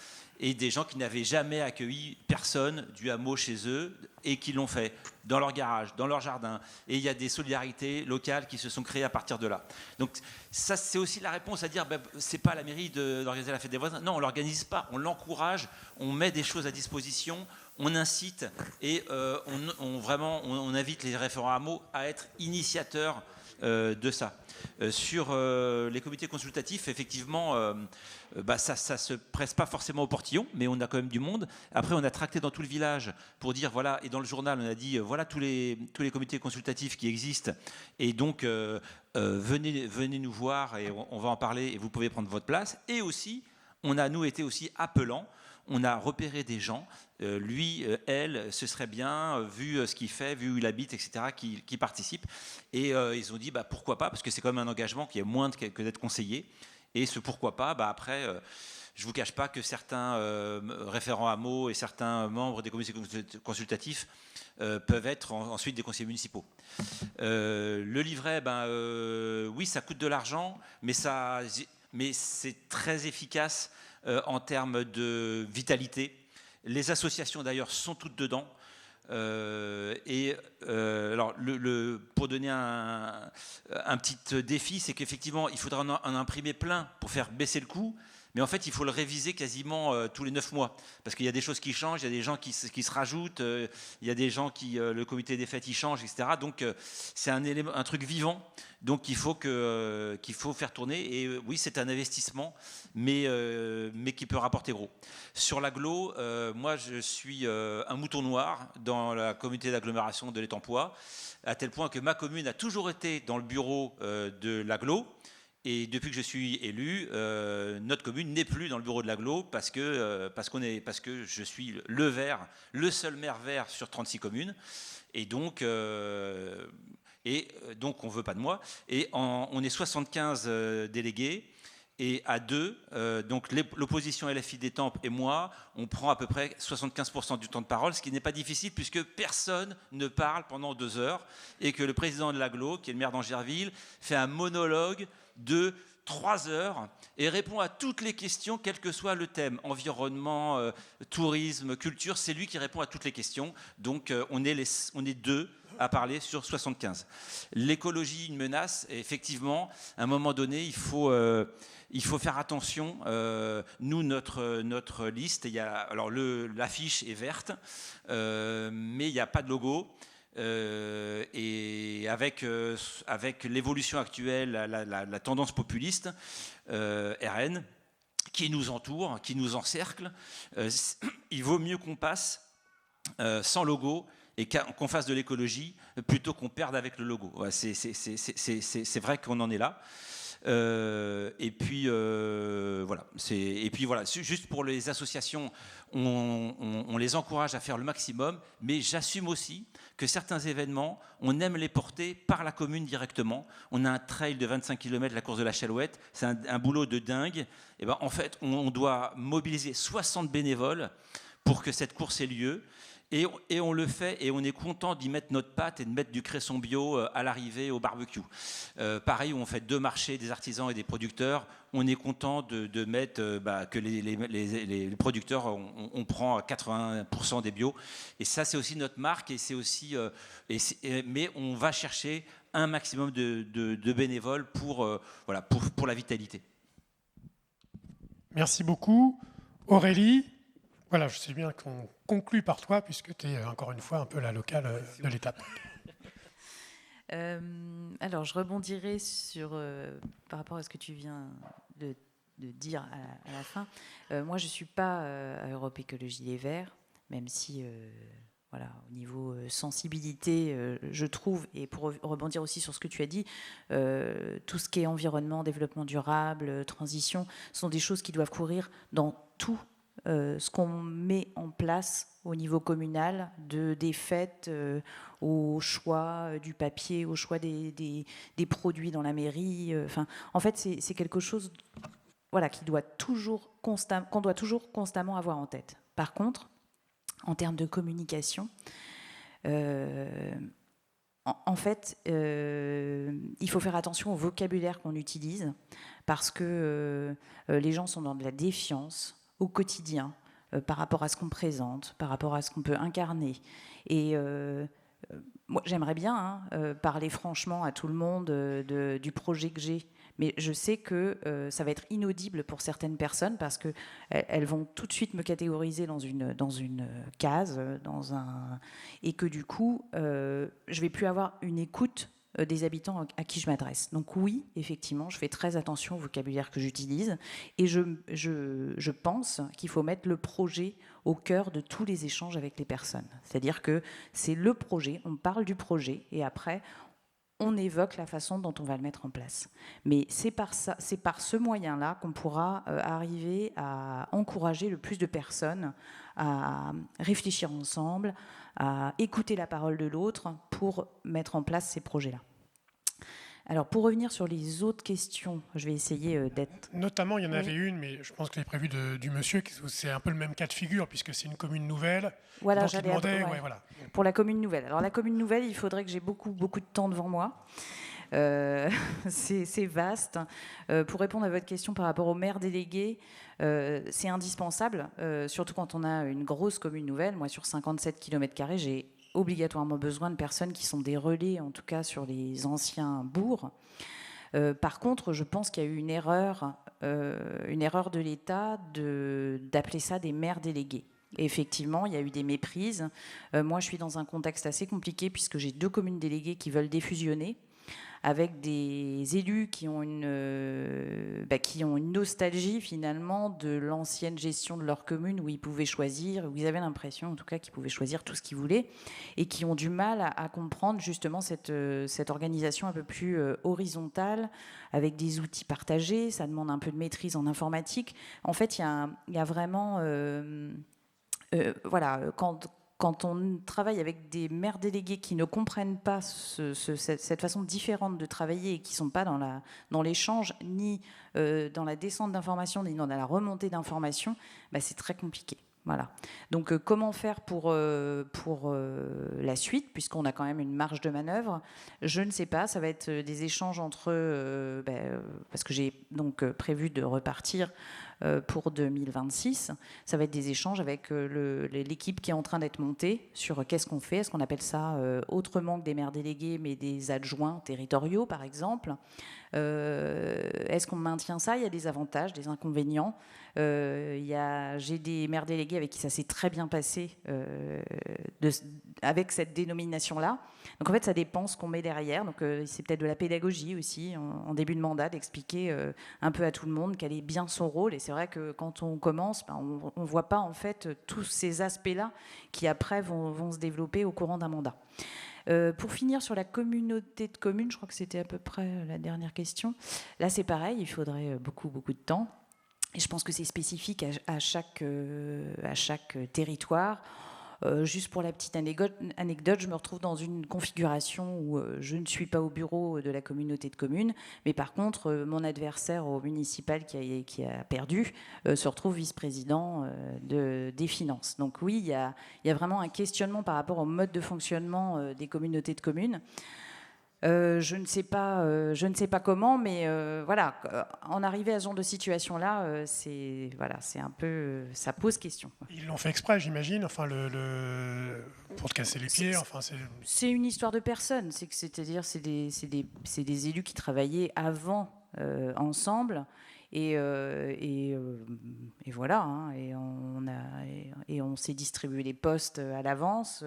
Et des gens qui n'avaient jamais accueilli personne du hameau chez eux et qui l'ont fait dans leur garage, dans leur jardin. Et il y a des solidarités locales qui se sont créées à partir de là. Donc ça, c'est aussi la réponse à dire, c'est pas à la mairie d'organiser la fête des voisins. Non, on l'organise pas, on l'encourage, on met des choses à disposition, on incite et on invite les référents hameaux à être initiateurs de ça. Sur les comités consultatifs, effectivement, ça se presse pas forcément au portillon, mais on a quand même du monde. Après, on a tracté dans tout le village pour dire, voilà, et dans le journal, on a dit, voilà tous les comités consultatifs qui existent, et donc venez nous voir, et on va en parler, et vous pouvez prendre votre place. Et aussi, on a, nous, été aussi appelants. On a repéré des gens, lui, elle, ce serait bien, vu ce qu'il fait, vu où il habite, etc., qui participent. Et ils ont dit, pourquoi pas, parce que c'est quand même un engagement qui est moins que d'être conseillé. Et ce pourquoi pas, après, je ne vous cache pas que certains référents hameaux et certains membres des comités consultatifs peuvent être ensuite des conseillers municipaux. Le livret, oui, ça coûte de l'argent, mais c'est très efficace en termes de vitalité. Les associations d'ailleurs sont toutes dedans. Alors, pour donner un petit défi, c'est qu'effectivement, il faudra en imprimer plein pour faire baisser le coût. Mais en fait, il faut le réviser quasiment tous les 9 mois. Parce qu'il y a des choses qui changent, il y a des gens qui se rajoutent, il y a des gens qui, le comité des fêtes, il change, etc. Donc, c'est un truc vivant. Donc, il faut faire tourner. Et oui, c'est un investissement, mais qui peut rapporter gros. Sur l'agglo, moi, je suis un mouton noir dans la communauté d'agglomération de l'Étampois, à tel point que ma commune a toujours été dans le bureau de l'agglo. Et depuis que je suis élu, notre commune n'est plus dans le bureau de l'agglo parce que je suis le seul maire vert sur 36 communes. Et donc on ne veut pas de moi. Et on est 75 délégués. Et à deux, donc l'opposition LFI d'Étampes et moi, on prend à peu près 75% du temps de parole, ce qui n'est pas difficile puisque personne ne parle pendant 2 heures et que le président de l'agglo, qui est le maire d'Angerville, fait un monologue de 3 heures et répond à toutes les questions, quel que soit le thème, environnement, tourisme, culture, c'est lui qui répond à toutes les questions. Donc on est 2 à parler sur 75. L'écologie, une menace, et effectivement, à un moment donné, il faut faire attention. Nous, notre liste, alors l'affiche est verte, mais il n'y a pas de logo. Et avec l'évolution actuelle, la tendance populiste, RN, qui nous entoure, qui nous encercle, il vaut mieux qu'on passe sans logo et qu'on fasse de l'écologie plutôt qu'on perde avec le logo. Ouais, c'est vrai qu'on en est là. Et puis voilà. Juste pour les associations, on les encourage à faire le maximum, mais j'assume aussi que certains événements, on aime les porter par la commune directement. On a un trail de 25 km, la course de la Chalouette, c'est un boulot de dingue. Et en fait, on doit mobiliser 60 bénévoles pour que cette course ait lieu. Et on le fait et on est content d'y mettre notre patte et de mettre du cresson bio à l'arrivée au barbecue. Pareil, où on fait 2 marchés, des artisans et des producteurs. On est content de mettre que les producteurs, on prend 80% des bio. Et ça, c'est aussi notre marque. Et c'est aussi, mais on va chercher un maximum de bénévoles pour la vitalité. Merci beaucoup. Aurélie, voilà, je sais bien qu'on conclut par toi, puisque tu es encore une fois un peu la locale de l'étape. Alors, je rebondirai par rapport à ce que tu viens de dire à la fin. Moi, je ne suis pas à Europe Écologie Les Verts, même si, au niveau sensibilité, je trouve, et pour rebondir aussi sur ce que tu as dit, tout ce qui est environnement, développement durable, transition, sont des choses qui doivent courir dans tout ce qu'on met en place au niveau communal, des fêtes, au choix du papier, au choix des produits dans la mairie. En fait, c'est quelque chose qu'on doit toujours constamment avoir en tête. Par contre, en termes de communication, en fait, il faut faire attention au vocabulaire qu'on utilise parce que les gens sont dans de la défiance au quotidien par rapport à ce qu'on présente, par rapport à ce qu'on peut incarner. Et moi, j'aimerais bien parler franchement à tout le monde du projet que j'ai. Mais je sais que ça va être inaudible pour certaines personnes parce qu'elles vont tout de suite me catégoriser dans une case, et que du coup, je ne vais plus avoir une écoute des habitants à qui je m'adresse. Donc oui, effectivement, je fais très attention au vocabulaire que j'utilise et je pense qu'il faut mettre le projet au cœur de tous les échanges avec les personnes. C'est-à-dire que c'est le projet, on parle du projet et après, on évoque la façon dont on va le mettre en place. Mais c'est par ce moyen-là qu'on pourra arriver à encourager le plus de personnes à réfléchir ensemble, à écouter la parole de l'autre pour mettre en place ces projets-là. Alors, pour revenir sur les autres questions, je vais essayer d'être... Notamment, il y en avait une, mais je pense que c'est prévu du monsieur, c'est un peu le même cas de figure, puisque c'est une commune nouvelle. Voilà, donc il demandait, voilà. Pour la commune nouvelle. Alors, la commune nouvelle, il faudrait que j'ai beaucoup de temps devant moi. C'est vaste. Pour répondre à votre question par rapport au maire délégué, c'est indispensable, surtout quand on a une grosse commune nouvelle. Moi, sur 57 km², j'ai obligatoirement besoin de personnes qui sont des relais, en tout cas sur les anciens bourgs. Par contre, je pense qu'il y a eu une erreur de l'État d'appeler ça des maires délégués. Et effectivement, il y a eu des méprises. Moi, je suis dans un contexte assez compliqué puisque j'ai 2 communes déléguées qui veulent défusionner, avec des élus qui ont une nostalgie finalement de l'ancienne gestion de leur commune où ils pouvaient choisir, où ils avaient l'impression en tout cas qu'ils pouvaient choisir tout ce qu'ils voulaient et qui ont du mal à comprendre justement cette organisation un peu plus horizontale avec des outils partagés. Ça demande un peu de maîtrise en informatique. En fait, il y a vraiment... Quand on travaille avec des maires délégués qui ne comprennent pas cette façon différente de travailler et qui ne sont pas dans l'échange, ni dans la descente d'informations, ni dans la remontée d'informations, c'est très compliqué. Voilà. Donc, comment faire pour la suite, puisqu'on a quand même une marge de manœuvre? Je ne sais pas. Ça va être des échanges entre... parce que j'ai donc prévu de repartir pour 2026. Ça va être des échanges avec l'équipe qui est en train d'être montée sur qu'est-ce qu'on fait. Est-ce qu'on appelle ça autrement que des maires délégués, mais des adjoints territoriaux, par exemple? Est-ce qu'on maintient ça? Il y a des avantages, des inconvénients. J'ai des maires délégués avec qui ça s'est très bien passé avec cette dénomination-là. Donc en fait, ça dépend ce qu'on met derrière. Donc c'est peut-être de la pédagogie aussi, en début de mandat, d'expliquer un peu à tout le monde quel est bien son rôle. Et c'est vrai que quand on commence, on ne voit pas en fait tous ces aspects-là qui après vont se développer au courant d'un mandat. Pour finir sur la communauté de communes, je crois que c'était à peu près la dernière question. Là, c'est pareil, il faudrait beaucoup de temps. Et je pense que c'est spécifique à chaque territoire. Juste pour la petite anecdote, je me retrouve dans une configuration où je ne suis pas au bureau de la communauté de communes, mais par contre, mon adversaire au municipal qui a perdu se retrouve vice-président des finances. Donc oui, il y a vraiment un questionnement par rapport au mode de fonctionnement des communautés de communes. Je ne sais pas comment, mais voilà, en arriver à ce genre de situation-là, c'est un peu, ça pose question. Ils l'ont fait exprès, j'imagine, enfin pour te casser les pieds. C'est une histoire de personnes, c'est-à-dire c'est des élus qui travaillaient avant ensemble. Et voilà, hein, et on s'est distribué les postes à l'avance,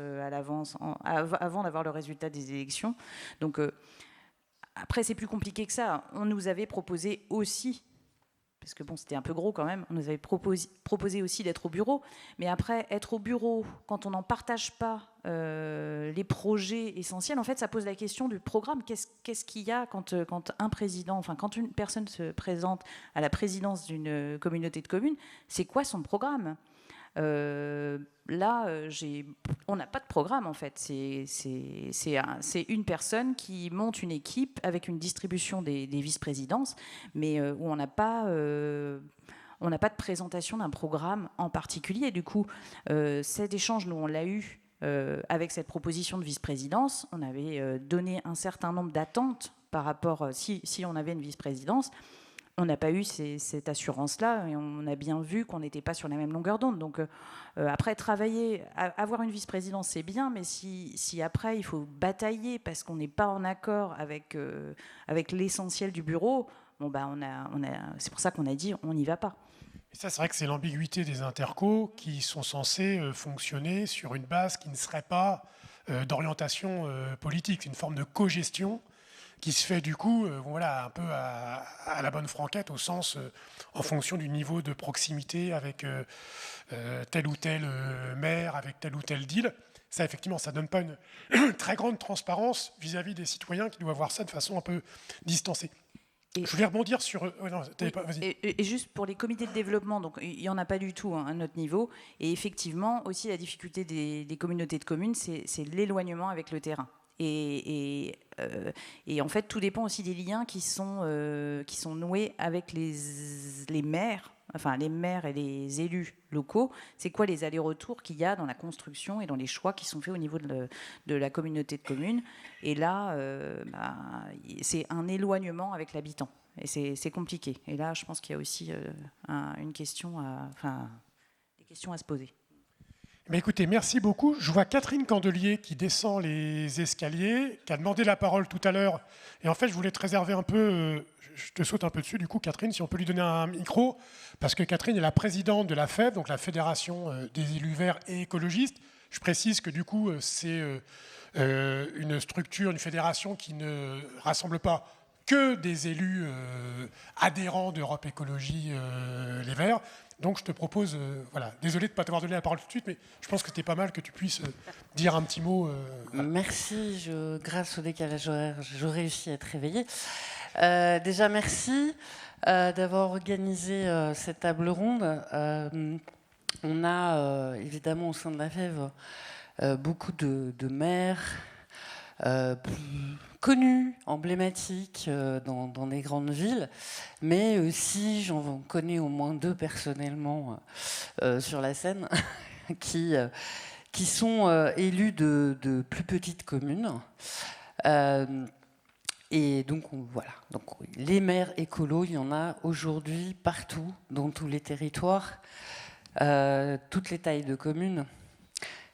avant d'avoir le résultat des élections. Donc après, c'est plus compliqué que ça. On nous avait proposé aussi, parce que bon, c'était un peu gros quand même, on nous avait proposé aussi d'être au bureau. Mais après, être au bureau, quand on n'en partage pas les projets essentiels, en fait, ça pose la question du programme. Qu'est-ce qu'il y a quand un président, enfin, quand une personne se présente à la présidence d'une communauté de communes, c'est quoi son programme? Là, on n'a pas de programme en fait. C'est une personne qui monte une équipe avec une distribution des vice-présidences, mais où on n'a pas de présentation d'un programme en particulier. Du coup, cet échange, nous, on l'a eu avec cette proposition de vice-présidence, on avait donné un certain nombre d'attentes par rapport, si on avait une vice-présidence. On n'a pas eu cette assurance-là et on a bien vu qu'on n'était pas sur la même longueur d'onde. Donc après, avoir une vice-présidence, c'est bien, mais si après, il faut batailler parce qu'on n'est pas en accord avec l'essentiel du bureau, c'est pour ça qu'on a dit on n'y va pas. Et ça, c'est vrai que c'est l'ambiguïté des intercos qui sont censés fonctionner sur une base qui ne serait pas d'orientation politique. C'est une forme de co-gestion qui se fait du coup un peu à la bonne franquette, au sens en fonction du niveau de proximité avec tel ou tel maire, avec tel ou tel deal. Ça, effectivement, ça ne donne pas une très grande transparence vis-à-vis des citoyens qui doivent voir ça de façon un peu distancée. Je voulais rebondir sur... Et juste pour les comités de développement, donc il n'y en a pas du tout à notre niveau. Et effectivement, aussi la difficulté des communautés de communes, c'est l'éloignement avec le terrain. Et en fait, tout dépend aussi des liens qui sont noués avec les maires, enfin les maires et les élus locaux. C'est quoi les allers-retours qu'il y a dans la construction et dans les choix qui sont faits au niveau de la communauté de communes. Et là, c'est un éloignement avec l'habitant. Et c'est compliqué. Et là, je pense qu'il y a aussi des questions à se poser. Mais écoutez, merci beaucoup. Je vois Catherine Candelier qui descend les escaliers, qui a demandé la parole tout à l'heure. Et en fait, je voulais te réserver un peu, je te saute un peu dessus, du coup, Catherine, si on peut lui donner un micro, parce que Catherine est la présidente de la FEV, donc la Fédération des élus verts et écologistes. Je précise que du coup, c'est une structure, une fédération qui ne rassemble pas que des élus adhérents d'Europe Écologie Les Verts. Donc je te propose, désolé de ne pas t'avoir donné la parole tout de suite, mais je pense que c'était pas mal que tu puisses dire un petit mot. Merci, grâce au décalage horaire, je réussis à être réveillée. Déjà, merci d'avoir organisé cette table ronde. On a évidemment au sein de la FEV beaucoup de maires connus, emblématiques dans des grandes villes, mais aussi j'en connais au moins 2 personnellement sur la scène qui sont élus de plus petites communes. Et donc voilà. Donc les maires écolos, il y en a aujourd'hui partout, dans tous les territoires, toutes les tailles de communes.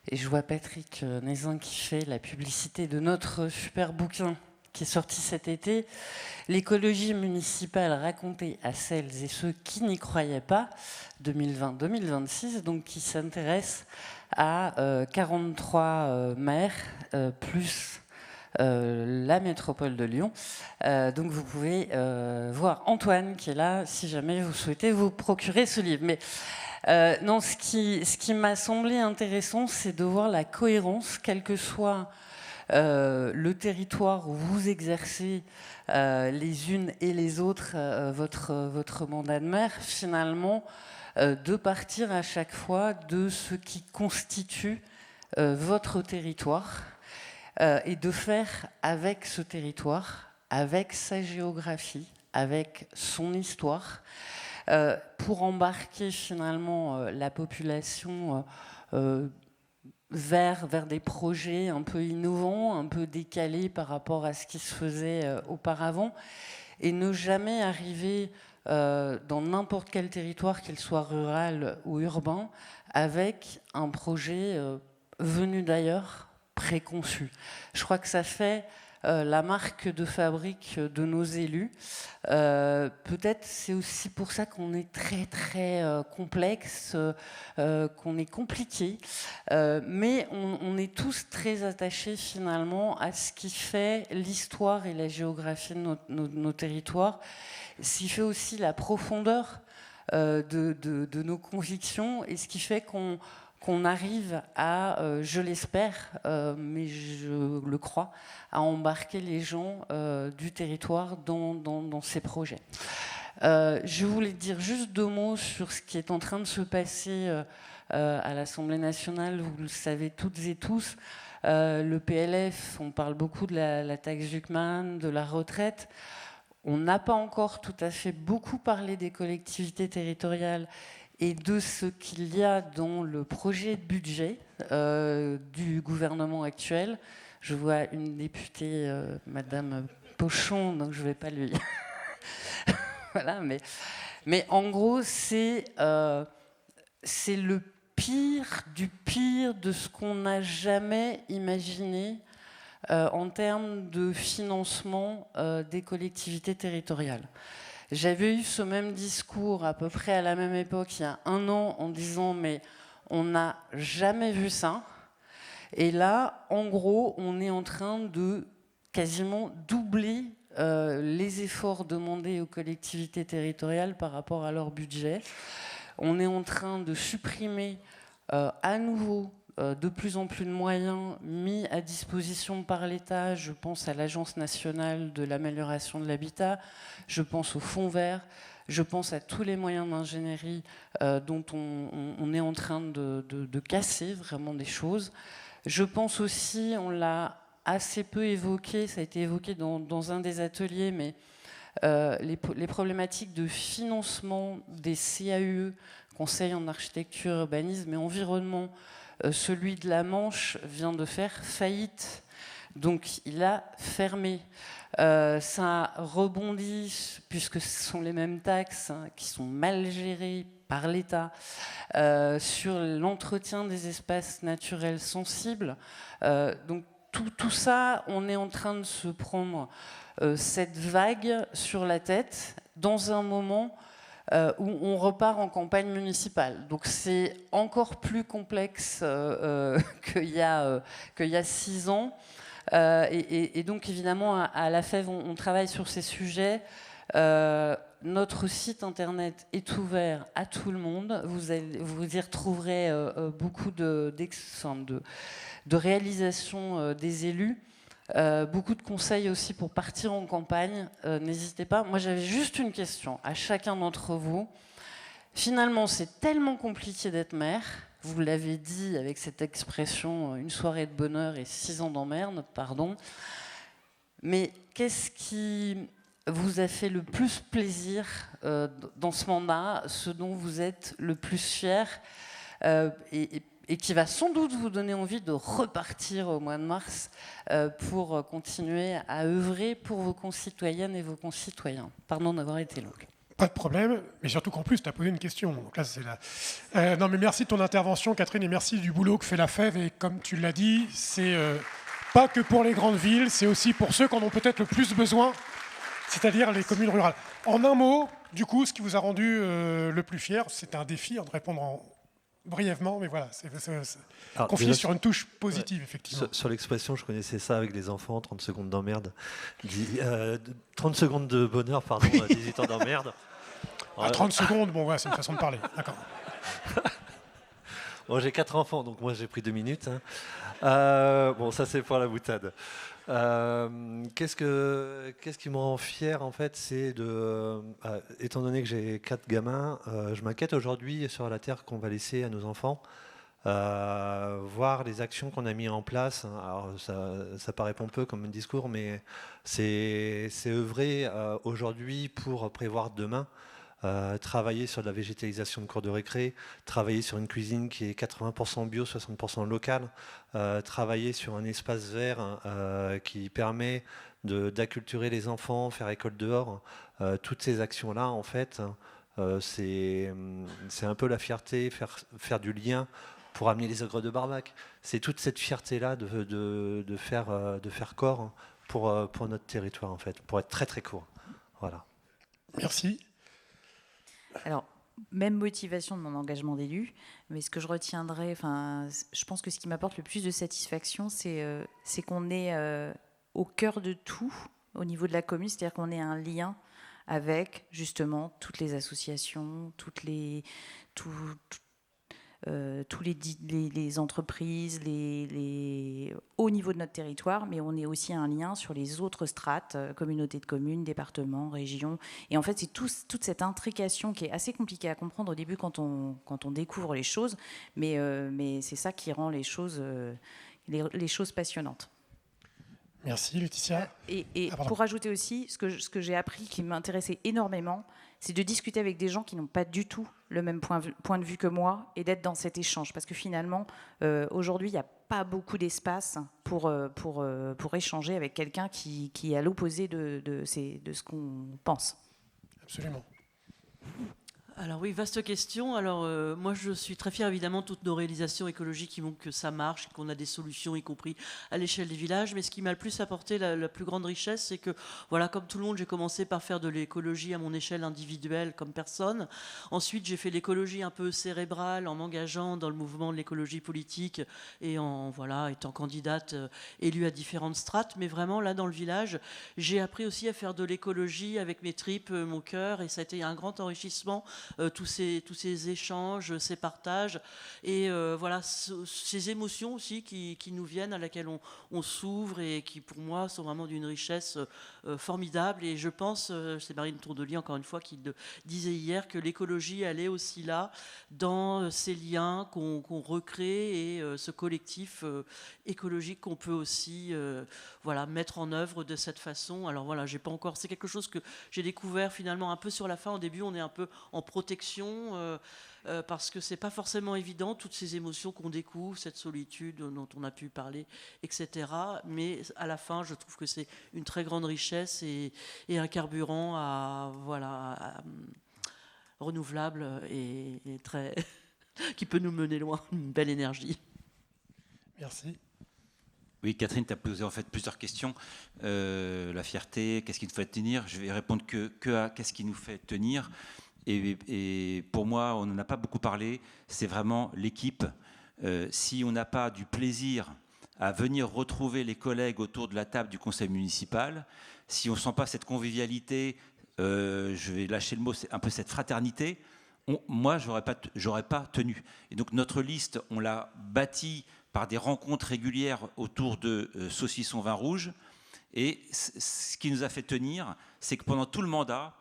Et je vois Patrick Nézin qui fait la publicité de notre super bouquin qui est sorti cet été, L'écologie municipale racontée à celles et ceux qui n'y croyaient pas, 2020-2026, donc qui s'intéresse à 43 maires, plus la métropole de Lyon. Donc vous pouvez voir Antoine qui est là, si jamais vous souhaitez vous procurer ce livre. Mais non, ce qui m'a semblé intéressant, c'est de voir la cohérence, quel que soit le territoire où vous exercez les unes et les autres votre mandat de maire, finalement, de partir à chaque fois de ce qui constitue votre territoire et de faire avec ce territoire, avec sa géographie, avec son histoire, pour embarquer finalement la population vers des projets un peu innovants, un peu décalés par rapport à ce qui se faisait auparavant, et ne jamais arriver dans n'importe quel territoire, qu'il soit rural ou urbain, avec un projet venu d'ailleurs, préconçu. Je crois que ça fait la marque de fabrique de nos élus. Peut-être c'est aussi pour ça qu'on est très très complexe, qu'on est compliqué, mais on est tous très attachés finalement à ce qui fait l'histoire et la géographie de nos territoires, ce qui fait aussi la profondeur de nos convictions et ce qui fait qu'on arrive à, je l'espère, mais je le crois, à embarquer les gens du territoire dans ces projets. Je voulais dire juste 2 mots sur ce qui est en train de se passer à l'Assemblée nationale. Vous le savez toutes et tous, le PLF, on parle beaucoup de la taxe Zuckman, de la retraite. On n'a pas encore tout à fait beaucoup parlé des collectivités territoriales et de ce qu'il y a dans le projet de budget du gouvernement actuel. Je vois une députée, Madame Pochon, donc je ne vais pas lui... Voilà, mais en gros, c'est le pire du pire de ce qu'on n'a jamais imaginé en termes de financement des collectivités territoriales. J'avais eu ce même discours à peu près à la même époque, il y a 1 an, en disant mais on n'a jamais vu ça. Et là, en gros, on est en train de quasiment doubler les efforts demandés aux collectivités territoriales par rapport à leur budget. On est en train de supprimer à nouveau de plus en plus de moyens mis à disposition par l'État. Je pense à l'Agence nationale de l'amélioration de l'habitat, je pense au Fonds vert, je pense à tous les moyens d'ingénierie dont on est en train de casser vraiment des choses. Je pense aussi, on l'a assez peu évoqué, ça a été évoqué dans un des ateliers, mais les problématiques de financement des CAUE, Conseil en architecture, urbanisme et environnement, celui de la Manche vient de faire faillite. Donc il a fermé. Ça rebondit, puisque ce sont les mêmes taxes qui sont mal gérées par l'État, sur l'entretien des espaces naturels sensibles. Donc tout ça, on est en train de se prendre cette vague sur la tête dans un moment où on repart en campagne municipale. Donc c'est encore plus complexe qu'il y a 6 ans. Et donc évidemment, à la FEV, on travaille sur ces sujets. Notre site internet est ouvert à tout le monde. Vous y retrouverez beaucoup de réalisations des élus. Beaucoup de conseils aussi pour partir en campagne. N'hésitez pas. Moi, j'avais juste une question à chacun d'entre vous. Finalement, c'est tellement compliqué d'être maire. Vous l'avez dit avec cette expression, une soirée de bonheur et 6 ans d'emmerde, pardon. Mais qu'est-ce qui vous a fait le plus plaisir dans ce mandat, ce dont vous êtes le plus fier et qui va sans doute vous donner envie de repartir au mois de mars pour continuer à œuvrer pour vos concitoyennes et vos concitoyens. Pardon d'avoir été longue. Pas de problème, mais surtout qu'en plus, tu as posé une question. Donc là, c'est non, mais merci de ton intervention, Catherine, et merci du boulot que fait la FEV. Et comme tu l'as dit, c'est pas que pour les grandes villes, c'est aussi pour ceux qui en ont peut-être le plus besoin, c'est-à-dire les communes rurales. En un mot, du coup, ce qui vous a rendu le plus fier, c'est un défi de répondre brièvement, mais voilà, c'est confié sur une touche positive, effectivement. Sur l'expression, je connaissais ça avec les enfants, 30 secondes d'emmerde. 30 secondes de bonheur, pardon, 18 ans d'emmerde. 30 secondes, bon, ouais, c'est une façon de parler, d'accord. Bon, j'ai 4 enfants, donc moi j'ai pris 2 minutes. Bon, ça c'est pour la boutade. Qu'est-ce qui me rend fier, en fait, c'est étant donné que j'ai 4 gamins, je m'inquiète aujourd'hui sur la terre qu'on va laisser à nos enfants. Voir les actions qu'on a mises en place. Alors ça paraît pompeux comme un discours, mais c'est œuvrer aujourd'hui pour prévoir demain. Travailler sur de la végétalisation de cours de récré, travailler sur une cuisine qui est 80% bio, 60% locale, travailler sur un espace vert qui permet d'acculturer les enfants, faire école dehors. Toutes ces actions-là, en fait, c'est un peu la fierté, faire du lien pour amener les ogres de Barbac. C'est toute cette fierté-là de faire corps pour notre territoire, en fait, pour être très très court. Voilà. Merci. Alors, même motivation de mon engagement d'élu, mais ce que je retiendrai, je pense que ce qui m'apporte le plus de satisfaction, c'est qu'on est au cœur de tout au niveau de la commune, c'est-à-dire qu'on ait un lien avec justement toutes les associations, tous les entreprises, au niveau de notre territoire, mais on est aussi un lien sur les autres strates, communautés de communes, départements, régions. Et en fait, c'est toute cette intrication qui est assez compliquée à comprendre au début quand on découvre les choses, mais c'est ça qui rend les choses passionnantes. Merci Laetitia. Et pour rajouter aussi, ce que j'ai appris qui m'intéressait énormément, c'est de discuter avec des gens qui n'ont pas du tout le même point de vue que moi et d'être dans cet échange. Parce que finalement, aujourd'hui, il n'y a pas beaucoup d'espace pour échanger avec quelqu'un qui est à l'opposé de ce qu'on pense. Absolument. Alors oui, vaste question. Alors moi je suis très fière évidemment de toutes nos réalisations écologiques qui montrent que ça marche, qu'on a des solutions y compris à l'échelle des villages. Mais ce qui m'a le plus apporté la plus grande richesse, c'est que voilà, comme tout le monde, j'ai commencé par faire de l'écologie à mon échelle individuelle comme personne. Ensuite j'ai fait l'écologie un peu cérébrale en m'engageant dans le mouvement de l'écologie politique et en étant candidate élue à différentes strates. Mais vraiment là dans le village, j'ai appris aussi à faire de l'écologie avec mes tripes, mon cœur, et ça a été un grand enrichissement. Tous ces échanges, ces partages et voilà ces émotions aussi qui nous viennent, à laquelle on s'ouvre et qui pour moi sont vraiment d'une richesse formidable. Et je pense, c'est Marine Tourdelier encore une fois qui disait hier que l'écologie elle est aussi là dans ces liens qu'on recrée et ce collectif écologique qu'on peut aussi mettre en œuvre de cette façon. Alors voilà, j'ai pas encore, c'est quelque chose que j'ai découvert finalement un peu sur la fin. Au début on est un peu en protection parce que c'est pas forcément évident toutes ces émotions qu'on découvre, cette solitude dont on a pu parler, etc. Mais à la fin, je trouve que c'est une très grande richesse et un carburant renouvelable et très qui peut nous mener loin, une belle énergie. Merci. Oui, Catherine, tu as posé en fait plusieurs questions. La fierté, qu'est-ce qui nous fait tenir? Je vais répondre que à qu'est-ce qui nous fait tenir. Et pour moi, on n'en a pas beaucoup parlé, c'est vraiment l'équipe. Si on n'a pas du plaisir à venir retrouver les collègues autour de la table du conseil municipal, si on ne sent pas cette convivialité, je vais lâcher le mot, c'est un peu cette fraternité, moi, j'aurais pas tenu. Et donc notre liste, on l'a bâtie par des rencontres régulières autour de Saucisson Vin Rouge. Et ce qui nous a fait tenir, c'est que pendant tout le mandat,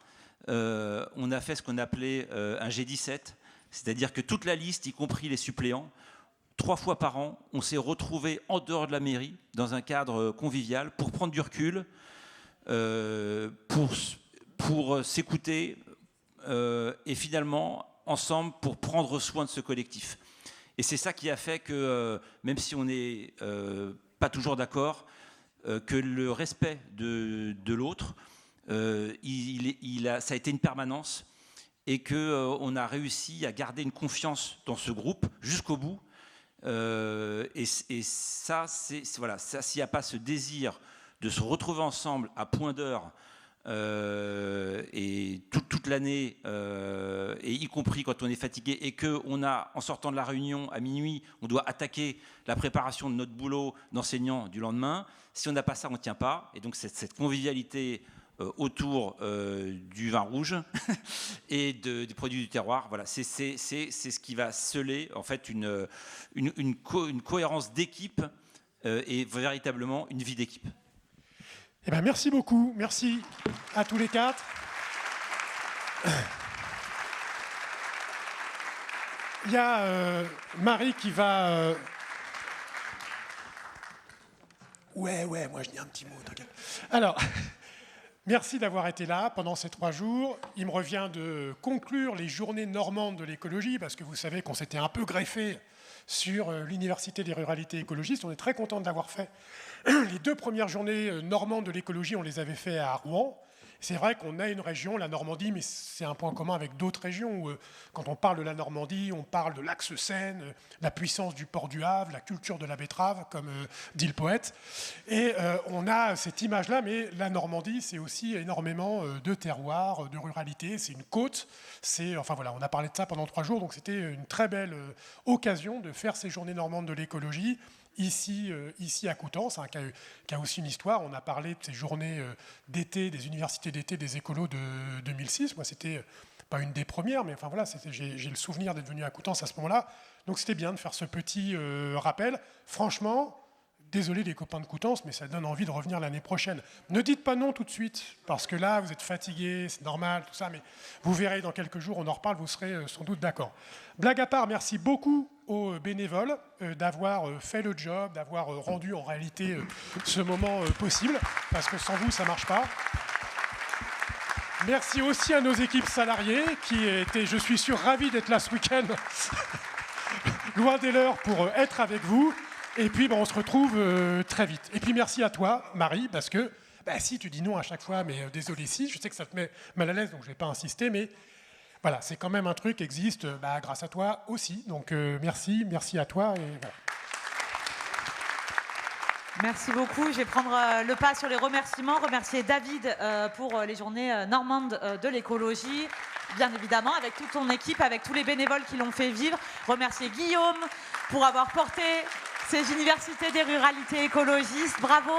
on a fait ce qu'on appelait un G17, c'est-à-dire que toute la liste, y compris les suppléants, 3 fois par an, on s'est retrouvés en dehors de la mairie, dans un cadre convivial, pour prendre du recul, pour s'écouter, et finalement, ensemble, pour prendre soin de ce collectif. Et c'est ça qui a fait que, même si on n'est pas toujours d'accord, que le respect de l'autre, ça a été une permanence et qu'on a réussi à garder une confiance dans ce groupe jusqu'au bout. Et ça, voilà, s'il n'y a pas ce désir de se retrouver ensemble à point d'heure et toute l'année, et y compris quand on est fatigué et qu'on a, en sortant de la réunion à minuit, on doit attaquer la préparation de notre boulot d'enseignant du lendemain. Si on n'a pas ça, on ne tient pas. Et donc cette convivialité autour du vin rouge et des produits du terroir. Voilà, c'est ce qui va sceller en fait une cohérence d'équipe et véritablement une vie d'équipe. Eh bien, merci beaucoup. Merci à tous les 4. Il y a Marie qui va... Ouais, moi je dis un petit mot, t'inquiète. Alors... Merci d'avoir été là pendant ces 3 jours. Il me revient de conclure les journées normandes de l'écologie, parce que vous savez qu'on s'était un peu greffé sur l'Université des ruralités écologistes. On est très content de l'avoir fait. Les 2 premières journées normandes de l'écologie, on les avait fait à Rouen. C'est vrai qu'on a une région, la Normandie, mais c'est un point commun avec d'autres régions où, quand on parle de la Normandie, on parle de l'axe Seine, la puissance du port du Havre, la culture de la betterave, comme dit le poète. Et on a cette image-là, mais la Normandie, c'est aussi énormément de terroir, de ruralité, c'est une côte. Enfin voilà, on a parlé de ça pendant 3 jours, donc c'était une très belle occasion de faire ces journées normandes de l'écologie. Ici à Coutances, qui a aussi une histoire. On a parlé de ces journées d'été, des universités d'été des écolos de 2006. Moi, c'était pas une des premières, mais enfin voilà, j'ai le souvenir d'être venu à Coutances à ce moment-là. Donc c'était bien de faire ce petit rappel. Franchement, désolé les copains de Coutances, mais ça donne envie de revenir l'année prochaine. Ne dites pas non tout de suite, parce que là, vous êtes fatigués, c'est normal, tout ça, mais vous verrez dans quelques jours, on en reparle, vous serez sans doute d'accord. Blague à part, merci beaucoup aux bénévoles d'avoir fait le job, d'avoir rendu en réalité ce moment possible, parce que sans vous, ça ne marche pas. Merci aussi à nos équipes salariées qui étaient, je suis sûr, ravis d'être là ce week-end, loin des leurs, pour être avec vous. Et puis, on se retrouve très vite. Et puis, merci à toi, Marie, parce que si tu dis non à chaque fois, mais désolé si, je sais que ça te met mal à l'aise, donc je ne vais pas insister, mais voilà, c'est quand même un truc qui existe grâce à toi aussi. Donc, merci à toi. Et voilà. Merci beaucoup. Je vais prendre le pas sur les remerciements. Remercier David pour les journées normandes de l'écologie, bien évidemment, avec toute ton équipe, avec tous les bénévoles qui l'ont fait vivre. Remercier Guillaume pour avoir porté ces universités des ruralités écologistes. Bravo.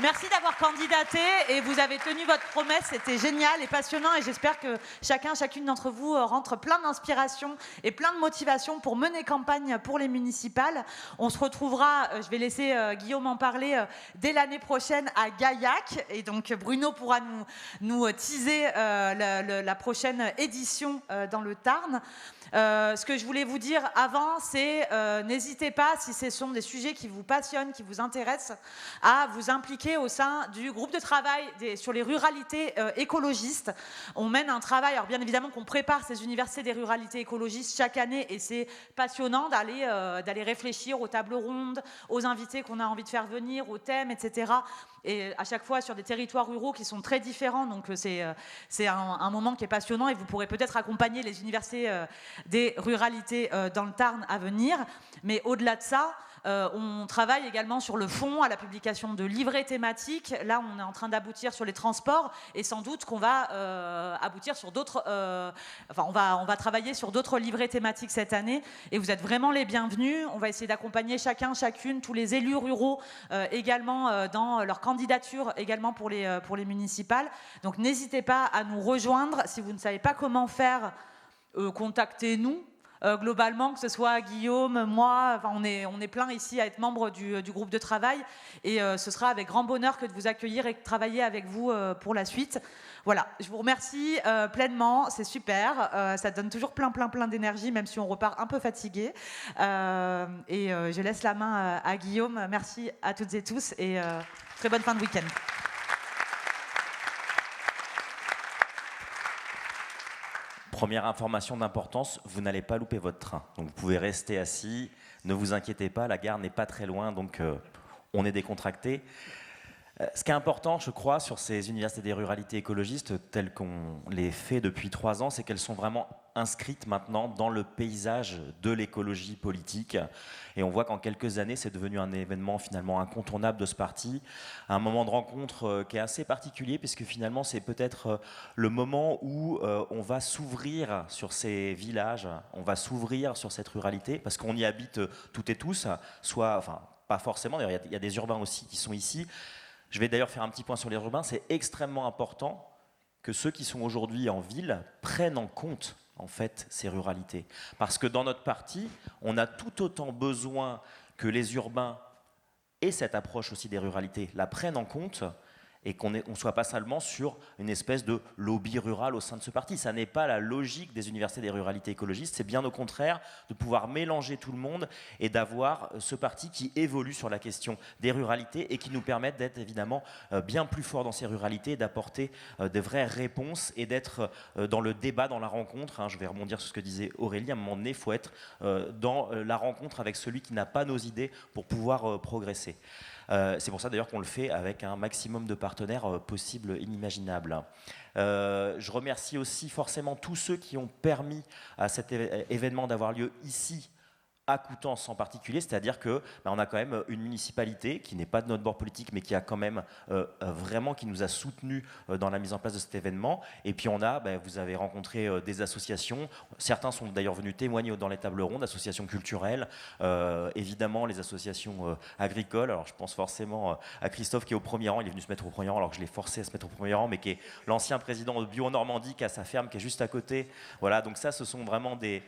Merci d'avoir candidaté et vous avez tenu votre promesse, c'était génial et passionnant et j'espère que chacune d'entre vous rentre plein d'inspiration et plein de motivation pour mener campagne pour les municipales. On se retrouvera, je vais laisser Guillaume en parler, dès l'année prochaine à Gaillac et donc Bruno pourra nous teaser la prochaine édition dans le Tarn. Ce que je voulais vous dire avant, c'est n'hésitez pas, si ce sont des sujets qui vous passionnent, qui vous intéressent, à vous impliquer au sein du groupe de travail sur les ruralités écologistes. On mène un travail, alors bien évidemment qu'on prépare ces universités des ruralités écologistes chaque année et c'est passionnant d'aller réfléchir aux tables rondes, aux invités qu'on a envie de faire venir, aux thèmes, etc. Et à chaque fois sur des territoires ruraux qui sont très différents, donc c'est un moment qui est passionnant et vous pourrez peut-être accompagner les universités des ruralités dans le Tarn à venir. Mais au-delà de ça, on travaille également sur le fond, à la publication de livrets thématiques. Là, on est en train d'aboutir sur les transports et sans doute qu'on va aboutir sur d'autres... on va travailler sur d'autres livrets thématiques cette année et vous êtes vraiment les bienvenus. On va essayer d'accompagner chacune, tous les élus ruraux également dans leur candidature, également pour les municipales. Donc n'hésitez pas à nous rejoindre. Si vous ne savez pas comment faire, contactez-nous. Globalement, que ce soit Guillaume, moi, on est plein ici à être membre du groupe de travail et ce sera avec grand bonheur que de vous accueillir et de travailler avec vous pour la suite. Voilà, je vous remercie pleinement, c'est super, ça donne toujours plein d'énergie, même si on repart un peu fatigué. Et je laisse la main à Guillaume. Merci à toutes et tous et très bonne fin de week-end. Première information d'importance, vous n'allez pas louper votre train. Donc vous pouvez rester assis, ne vous inquiétez pas, la gare n'est pas très loin, donc on est décontracté. Ce qui est important, je crois, sur ces universités des ruralités écologistes, telles qu'on les fait depuis 3 ans, c'est qu'elles sont vraiment inscrites maintenant dans le paysage de l'écologie politique. Et on voit qu'en quelques années, c'est devenu un événement finalement incontournable de ce parti, un moment de rencontre qui est assez particulier, puisque finalement, c'est peut-être le moment où on va s'ouvrir sur ces villages, on va s'ouvrir sur cette ruralité, parce qu'on y habite toutes et tous, pas forcément, d'ailleurs, il y a des urbains aussi qui sont ici. Je vais d'ailleurs faire un petit point sur les urbains. C'est extrêmement important que ceux qui sont aujourd'hui en ville prennent en compte en fait ces ruralités. Parce que dans notre parti, on a tout autant besoin que les urbains aient cette approche aussi des ruralités, la prennent en compte et qu'on ne soit pas seulement sur une espèce de lobby rural au sein de ce parti. Ça n'est pas la logique des universités des ruralités écologistes, c'est bien au contraire de pouvoir mélanger tout le monde et d'avoir ce parti qui évolue sur la question des ruralités et qui nous permettent d'être évidemment bien plus forts dans ces ruralités et d'apporter des vraies réponses et d'être dans le débat, dans la rencontre. Je vais rebondir sur ce que disait Aurélie, à un moment donné, il faut être dans la rencontre avec celui qui n'a pas nos idées pour pouvoir progresser. C'est pour ça d'ailleurs qu'on le fait avec un maximum de partenaires possibles, inimaginables. Je remercie aussi forcément tous ceux qui ont permis à cet événement d'avoir lieu ici, à Coutances en particulier, c'est-à-dire que on a quand même une municipalité qui n'est pas de notre bord politique, mais qui a quand même vraiment, qui nous a soutenus dans la mise en place de cet événement. Et puis on a, vous avez rencontré des associations, certains sont d'ailleurs venus témoigner dans les tables rondes, associations culturelles, évidemment les associations agricoles. Alors je pense forcément à Christophe qui est au premier rang, il est venu se mettre au premier rang alors que je l'ai forcé à se mettre au premier rang, mais qui est l'ancien président de Bio Normandie, qui a sa ferme qui est juste à côté. Voilà, donc ça, ce sont vraiment des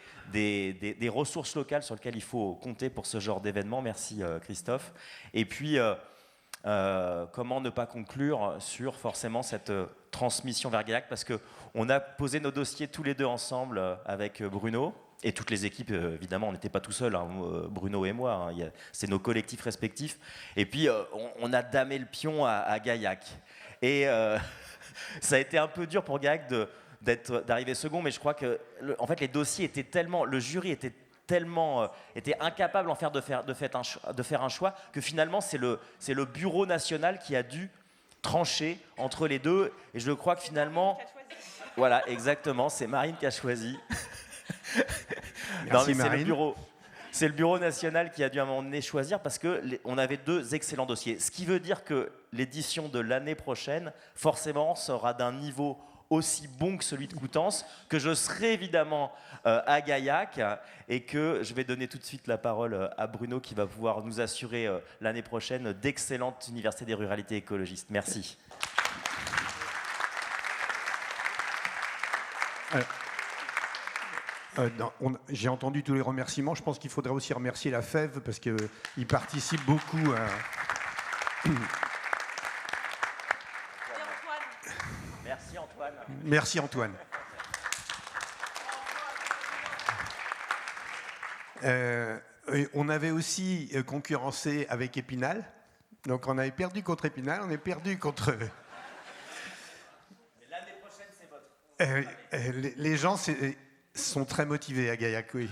ressources locales sur lesquelles laquelle il faut compter pour ce genre d'événement. Merci Christophe. Et puis, comment ne pas conclure sur forcément cette transmission vers Gaillac, parce qu'on a posé nos dossiers tous les deux ensemble avec Bruno, et toutes les équipes, évidemment, on n'était pas tout seuls, hein, Bruno et moi, hein, c'est nos collectifs respectifs. Et puis, on a damé le pion à Gaillac. Et ça a été un peu dur pour Gaillac d'arriver second, mais je crois que en fait, les dossiers étaient tellement... Le jury était tellement était incapable de faire un choix que finalement, c'est le bureau national qui a dû trancher entre les deux. Et je crois que finalement... Voilà, exactement, c'est Marine qui a choisi. Merci, c'est le bureau national qui a dû à un moment donné choisir parce qu'on avait deux excellents dossiers. Ce qui veut dire que l'édition de l'année prochaine, forcément, sera d'un niveau aussi bon que celui de Coutances, que je serai évidemment à Gaillac et que je vais donner tout de suite la parole à Bruno qui va pouvoir nous assurer l'année prochaine d'excellentes universités des ruralités écologistes. Merci. J'ai entendu tous les remerciements. Je pense qu'il faudrait aussi remercier la FEV parce qu'ils participent beaucoup à... Merci Antoine. Merci Antoine. On avait aussi concurrencé avec Épinal. Donc on avait perdu contre Épinal, on est perdu contre... Mais l'année prochaine, c'est votre... les gens... sont très motivés à Gaillac, oui.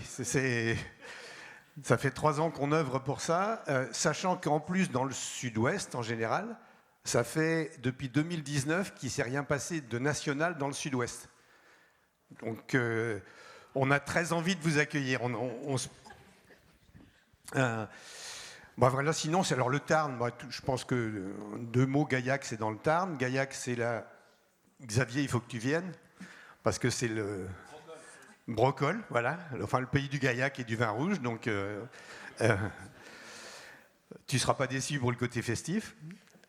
Ça fait 3 ans qu'on œuvre pour ça, sachant qu'en plus, dans le sud-ouest, en général, ça fait depuis 2019 qu'il ne s'est rien passé de national dans le sud-ouest. Donc, on a très envie de vous accueillir. Voilà, sinon, c'est alors le Tarn. Je pense que 2 mots, Gaillac, c'est dans le Tarn. Gaillac, c'est là... Xavier, il faut que tu viennes, parce que c'est le... Brocol, voilà, enfin le pays du Gaillac et du vin rouge, donc tu ne seras pas déçu pour le côté festif.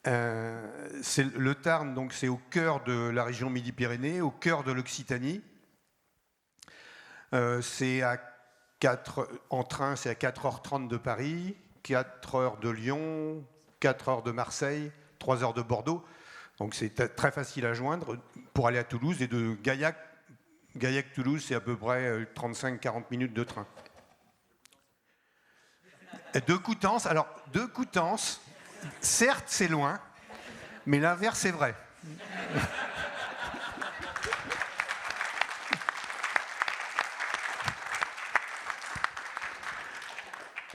Le Tarn, donc c'est au cœur de la région Midi-Pyrénées, au cœur de l'Occitanie. C'est en train, c'est à 4h30 de Paris, 4 heures de Lyon, 4 heures de Marseille, 3 heures de Bordeaux. Donc c'est très facile à joindre pour aller à Toulouse, et de Gaillac-Toulouse, c'est à peu près 35-40 minutes de train. De Coutances, certes c'est loin, mais l'inverse est vrai.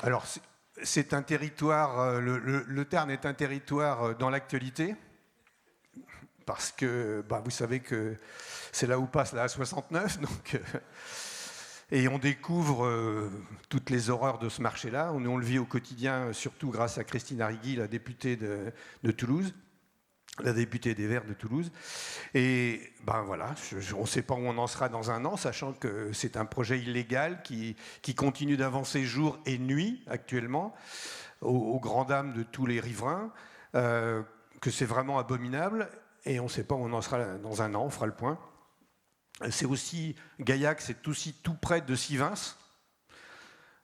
Alors, c'est un territoire, le Tarn est un territoire dans l'actualité, parce que vous savez que c'est là où passe la A69, donc, et on découvre toutes les horreurs de ce marché-là. On le vit au quotidien, surtout grâce à Christine Arrigui, la députée de Toulouse, la députée des Verts de Toulouse. Et voilà, on ne sait pas où on en sera dans 1 an, sachant que c'est un projet illégal qui continue d'avancer jour et nuit actuellement, aux grandes dames de tous les riverains, que c'est vraiment abominable. Et on ne sait pas où on en sera dans 1 an, on fera le point. C'est aussi, Gaillac, c'est aussi tout près de Sivins,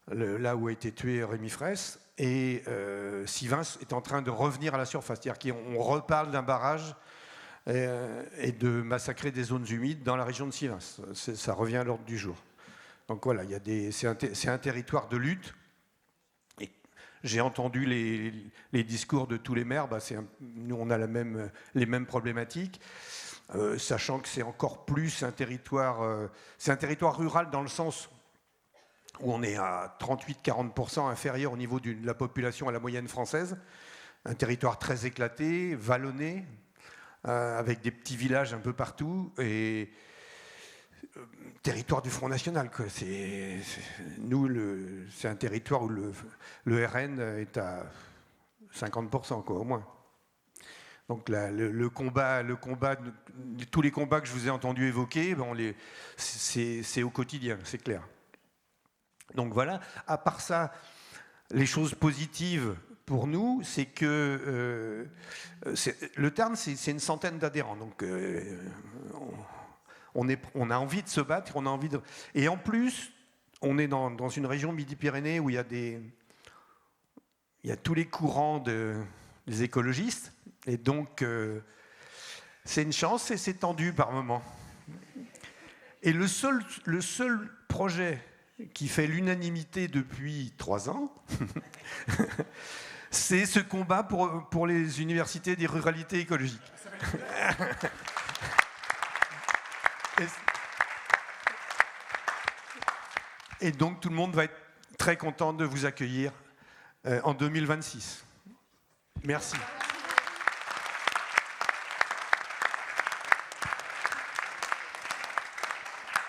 là où a été tué Rémi Fraisse. Et Sivins est en train de revenir à la surface. C'est-à-dire qu'on reparle d'un barrage et de massacrer des zones humides dans la région de Sivins. Ça revient à l'ordre du jour. Donc voilà, c'est un territoire de lutte. Et j'ai entendu les discours de tous les maires. Nous, on a les mêmes problématiques. Sachant que c'est encore plus un territoire rural dans le sens où on est à 38-40% inférieur au niveau de la population à la moyenne française, un territoire très éclaté, vallonné, avec des petits villages un peu partout, et territoire du Front National, quoi. C'est un territoire où le RN est à 50%, quoi, au moins. Donc le combat, tous les combats que je vous ai entendus évoquer, c'est au quotidien, c'est clair. Donc voilà, à part ça, les choses positives pour nous, c'est que le Tarn, c'est une centaine d'adhérents. Donc on a envie de se battre, et en plus, on est dans une région Midi-Pyrénées où il y a tous les courants des écologistes. Et donc, c'est une chance et c'est tendu par moments. Et le seul projet qui fait l'unanimité depuis 3 ans, c'est ce combat pour les universités des ruralités écologiques. Et donc tout le monde va être très content de vous accueillir en 2026. Merci.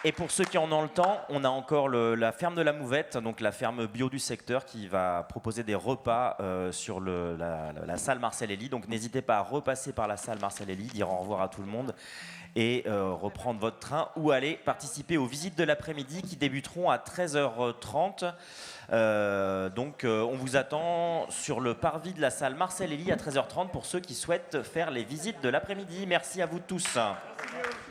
Et pour ceux qui en ont le temps, on a encore la ferme de la Mouvette, donc la ferme bio du secteur, qui va proposer des repas sur la salle Marcel Elie. Donc n'hésitez pas à repasser par la salle Marcel Elie, dire au revoir à tout le monde et reprendre votre train ou aller participer aux visites de l'après-midi qui débuteront à 13h30. Donc on vous attend sur le parvis de la salle Marcel Elie à 13h30 pour ceux qui souhaitent faire les visites de l'après-midi. Merci à vous tous. Merci.